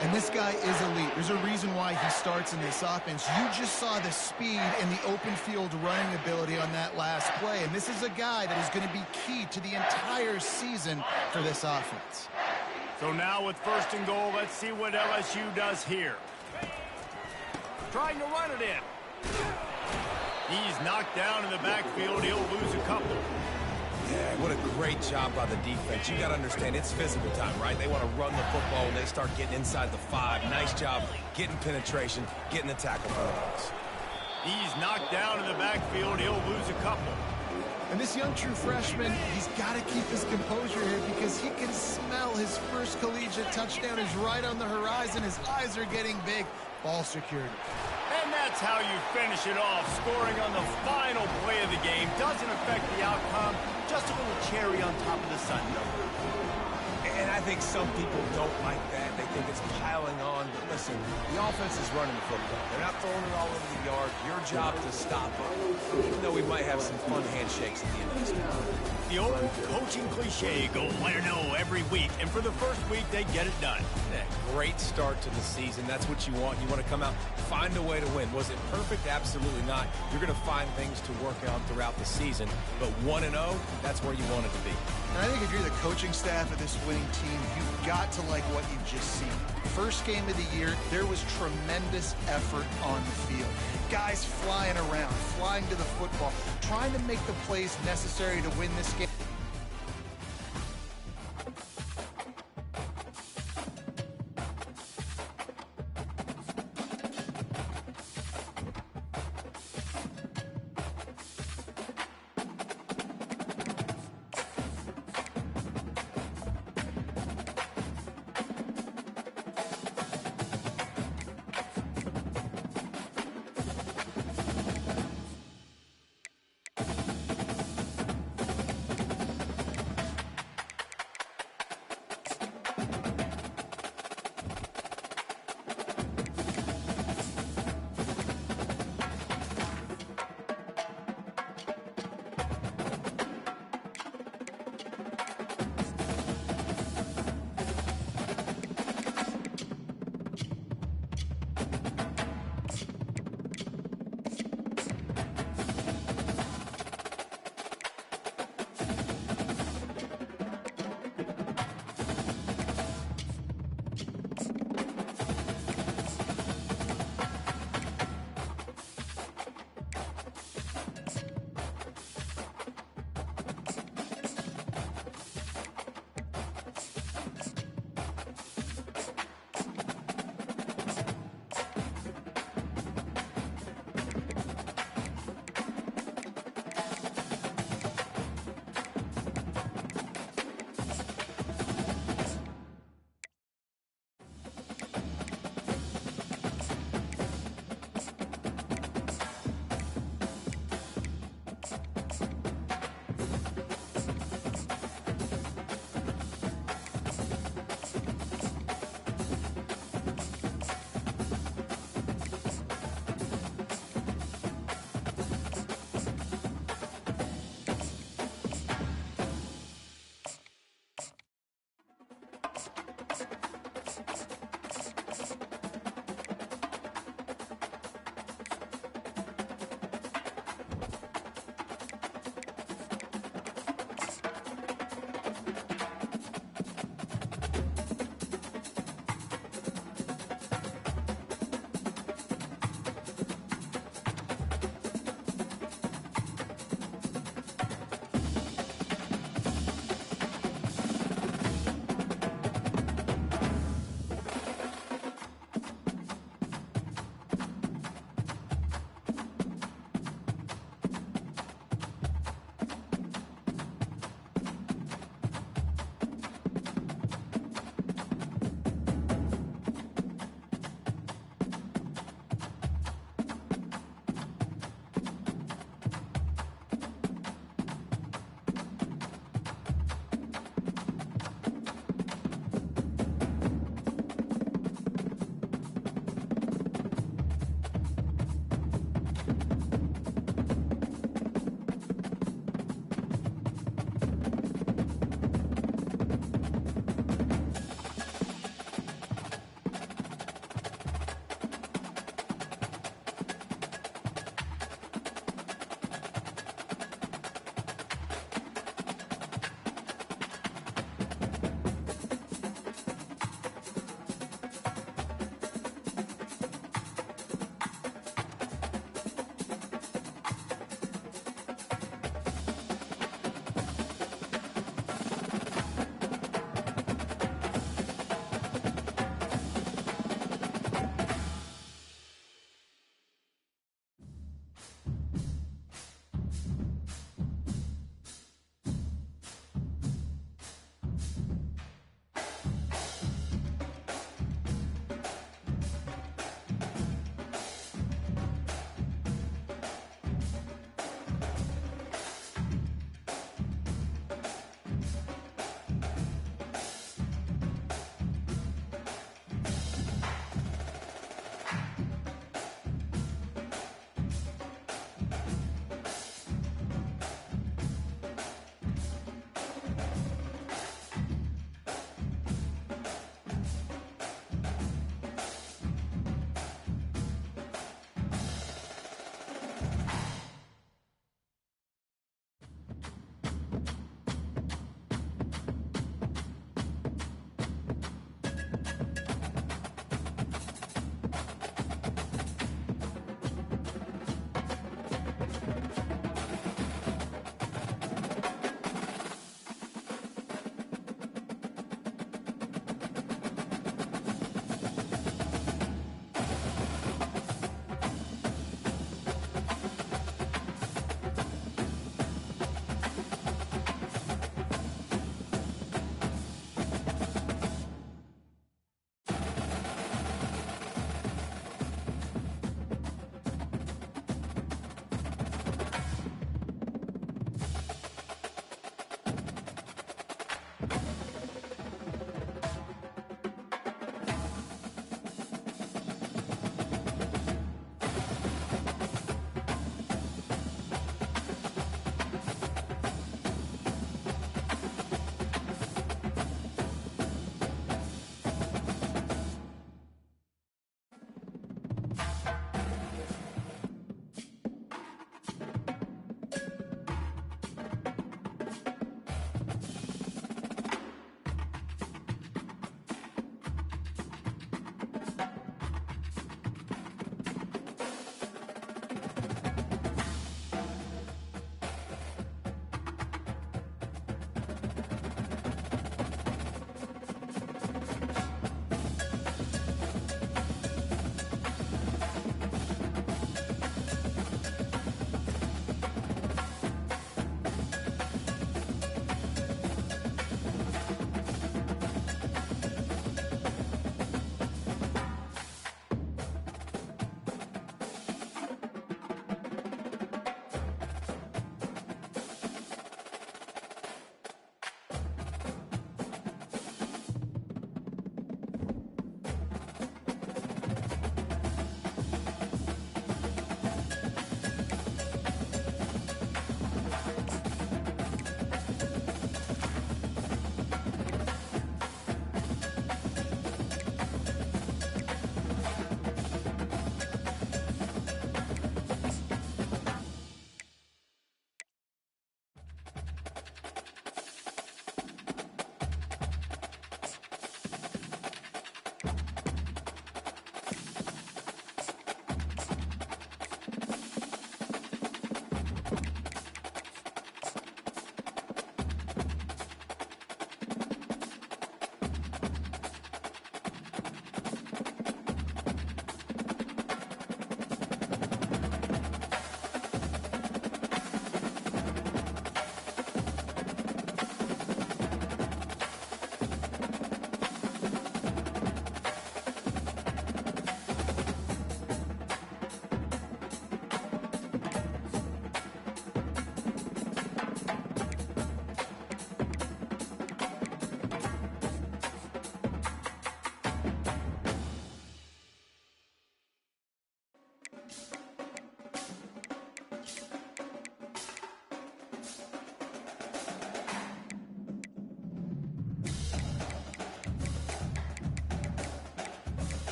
And this guy is elite. There's a reason why he starts in this offense. You just saw the speed and the open field running ability on that last play. And this is a guy that is going to be key to the entire season for this offense. So now with first and goal, let's see what LSU does here. Trying to run it in. He's knocked down in the backfield. He'll lose a couple. Yeah, what a great job by the defense. You got to understand, it's physical time, right? They want to run the football when they start getting inside the 5. Nice job getting penetration, getting the tackle for the boys. He's knocked down in the backfield. He'll lose a couple. And this young true freshman, he's got to keep his composure here because he can smell his first collegiate touchdown is right on the horizon. His eyes are getting big. Ball security. And that's how you finish it off. Scoring on the final play of the game doesn't affect the outcome. Just a little cherry on top of the sundae. And I think some people don't like that. They think it's piling on. But listen, the offense is running the football. They're not throwing it all over the yard. Your job to stop them, even though we might have some fun handshakes at the end of this game. The old coaching cliche, go win or no every week. And for the first week, they get it done. Yeah, great start to the season. That's what you want. You want to come out, find a way to win. Was it perfect? Absolutely not. You're going to find things to work on throughout the season. But 1-0, that's where you want it to be. And I think if you're the coaching staff of this winning team, you've got to like what you've just seen. First game of the year, there was tremendous effort on the field. Guys flying around, flying to the football, trying to make the plays necessary to win this game.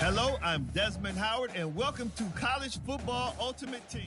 Hello, I'm Desmond Howard, and welcome to College Football Ultimate Team.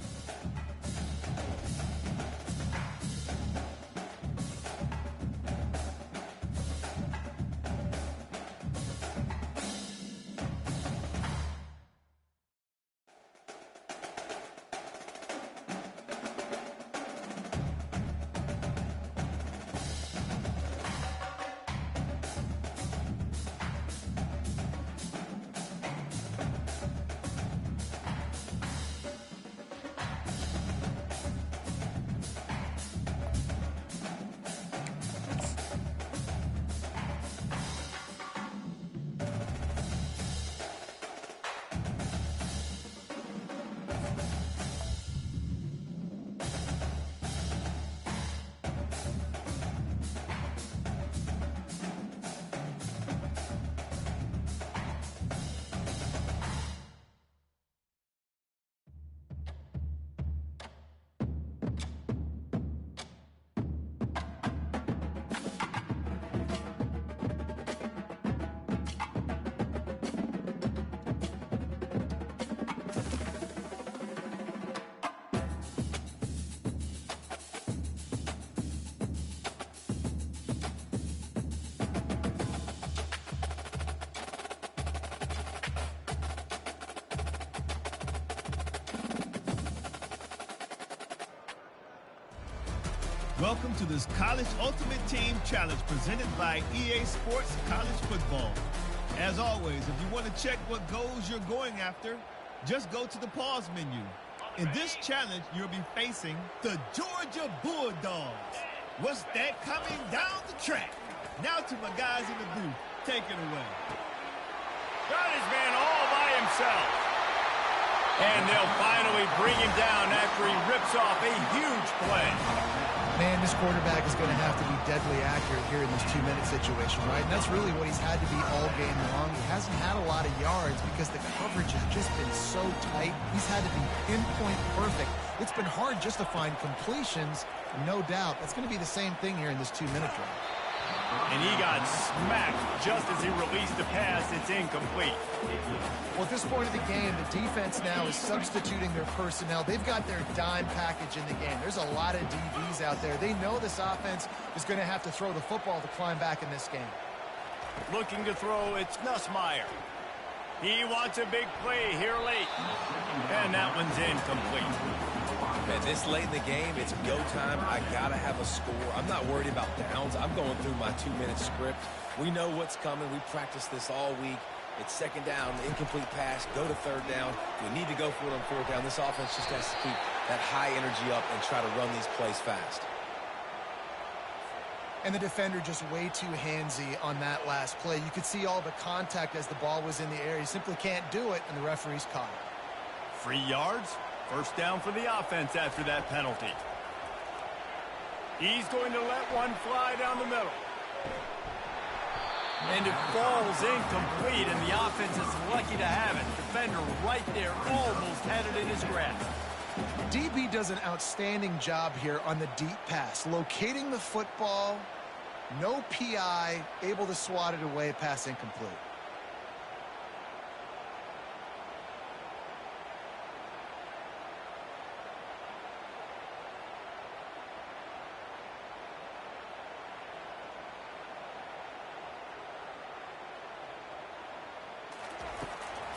Welcome to this College Ultimate Team Challenge presented by EA Sports College Football. As always, if you want to check what goals you're going after, just go to the pause menu. In this challenge, you'll be facing the Georgia Bulldogs. What's that coming down the track? Now to my guys in the booth. Take it away. Got his man all by himself. And they'll finally bring him down after he rips off a huge play. Man, this quarterback is going to have to be deadly accurate here in this 2-minute situation, right? And that's really what he's had to be all game long. He hasn't had a lot of yards because the coverage has just been so tight. He's had to be pinpoint perfect. It's been hard just to find completions. No doubt. That's going to be the same thing here in this 2-minute drive. And he got smacked just as he released the pass. It's incomplete. Well, at this point of the game, the defense now is substituting their personnel. They've got their dime package in the game. There's a lot of DBs out there. They know this offense is going to have to throw the football to climb back in this game. Looking to throw, it's Nussmeier. He wants a big play here late. And that one's incomplete. Man, this late in the game, it's go time. I got to have a score. I'm not worried about downs. I'm going through my 2-minute script. We know what's coming. We practiced this all week. It's second down, incomplete pass, go to third down. We need to go for it on fourth down. This offense just has to keep that high energy up and try to run these plays fast. And the defender just way too handsy on that last play. You could see all the contact as the ball was in the air. He simply can't do it, and the referee's caught it. 3 yards. First down for the offense after that penalty. He's going to let one fly down the middle. And it falls incomplete, and the offense is lucky to have it. Defender right there almost had it in his grasp. DB does an outstanding job here on the deep pass. Locating the football, no PI, able to swat it away, pass incomplete.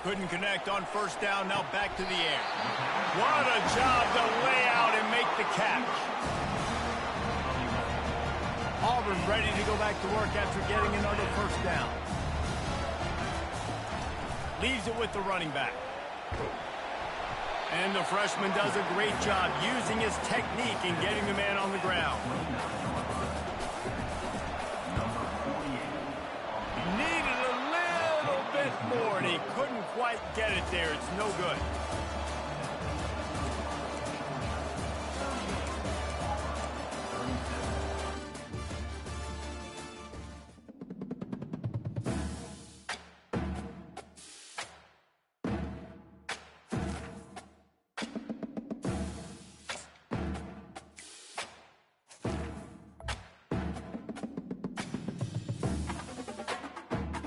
Couldn't connect on first down, now back to the air. What a job to lay out and make the catch. Auburn ready to go back to work after getting another first down. Leaves it with the running back. And the freshman does a great job using his technique and getting the man on the ground. Needed a little bit more, and he couldn't quite get it there. It's no good.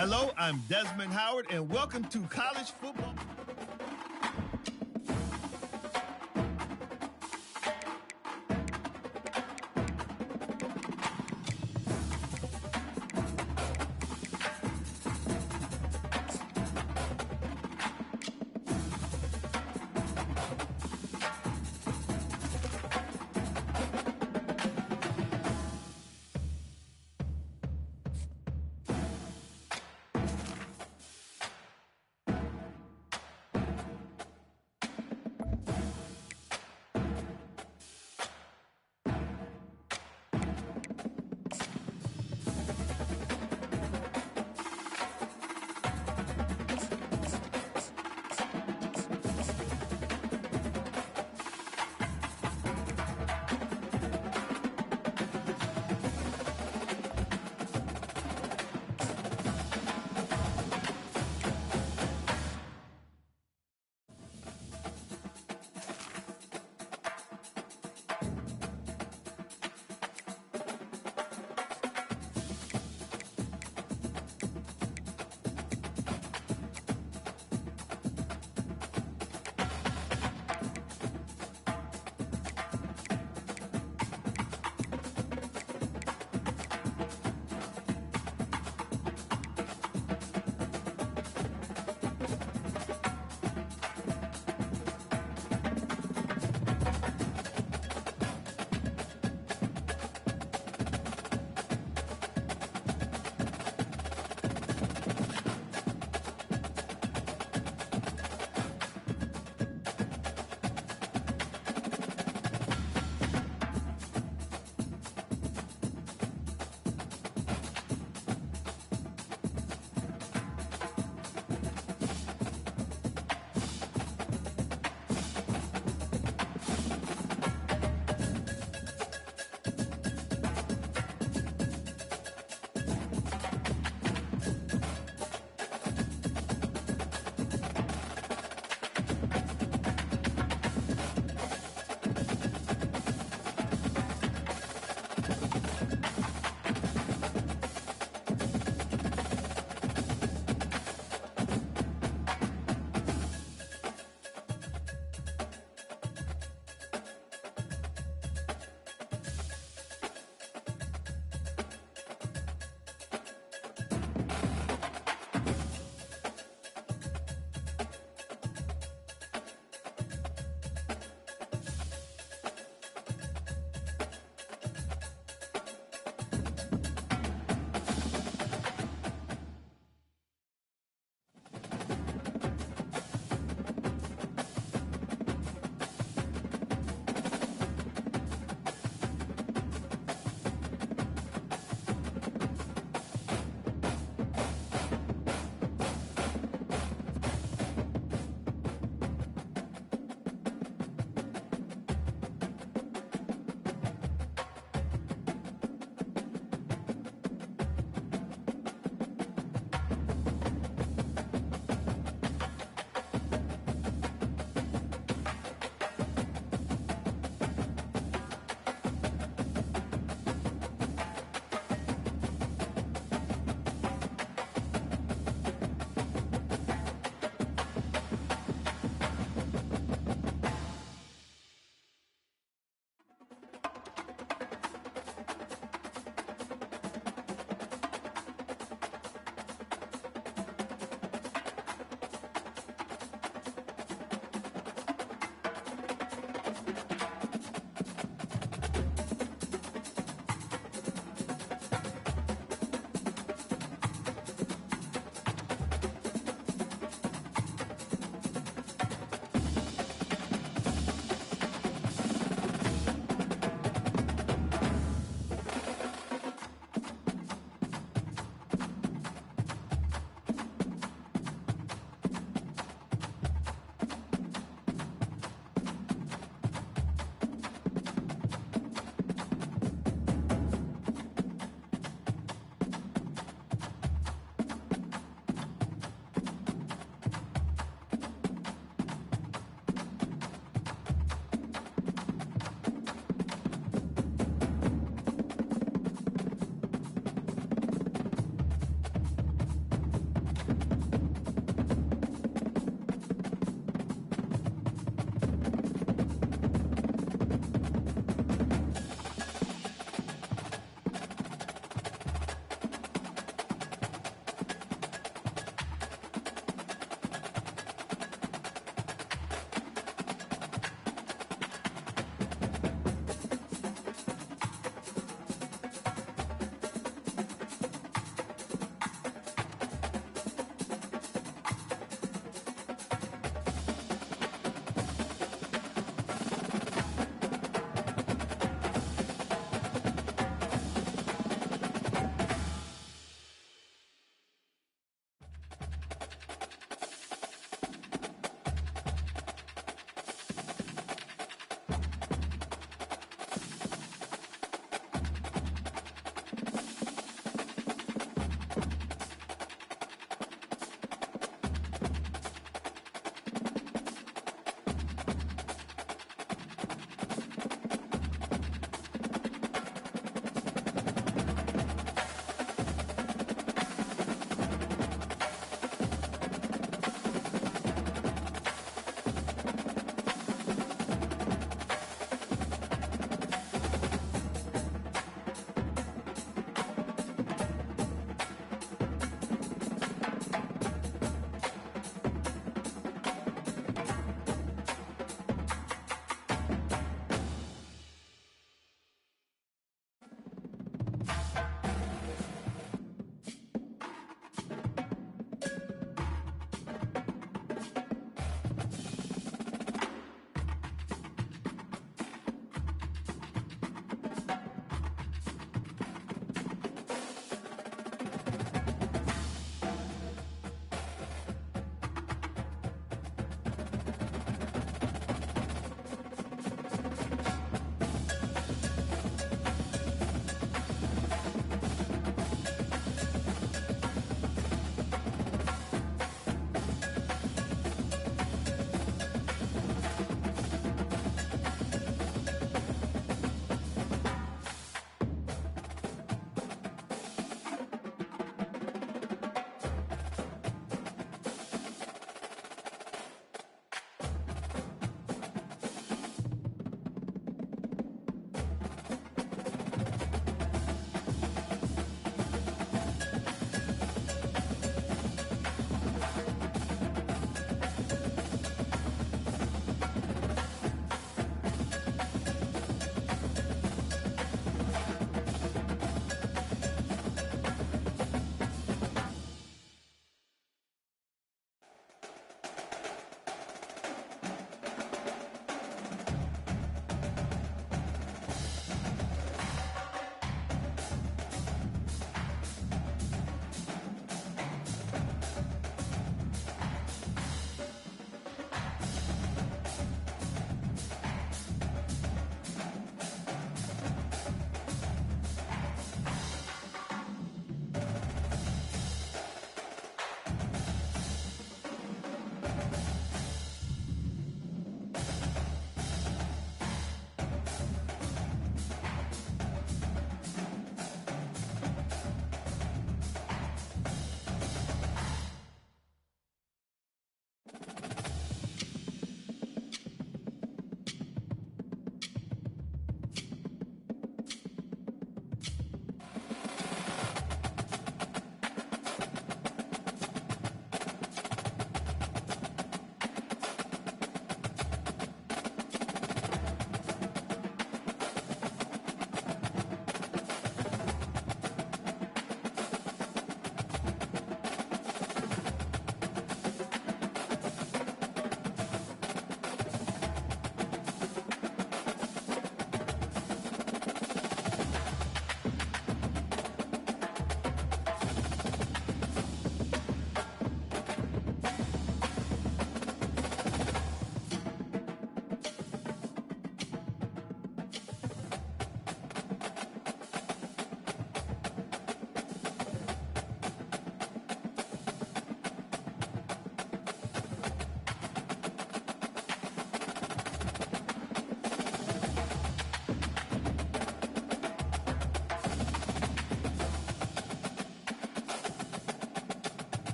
Hello, I'm Desmond Howard, and welcome to College Football.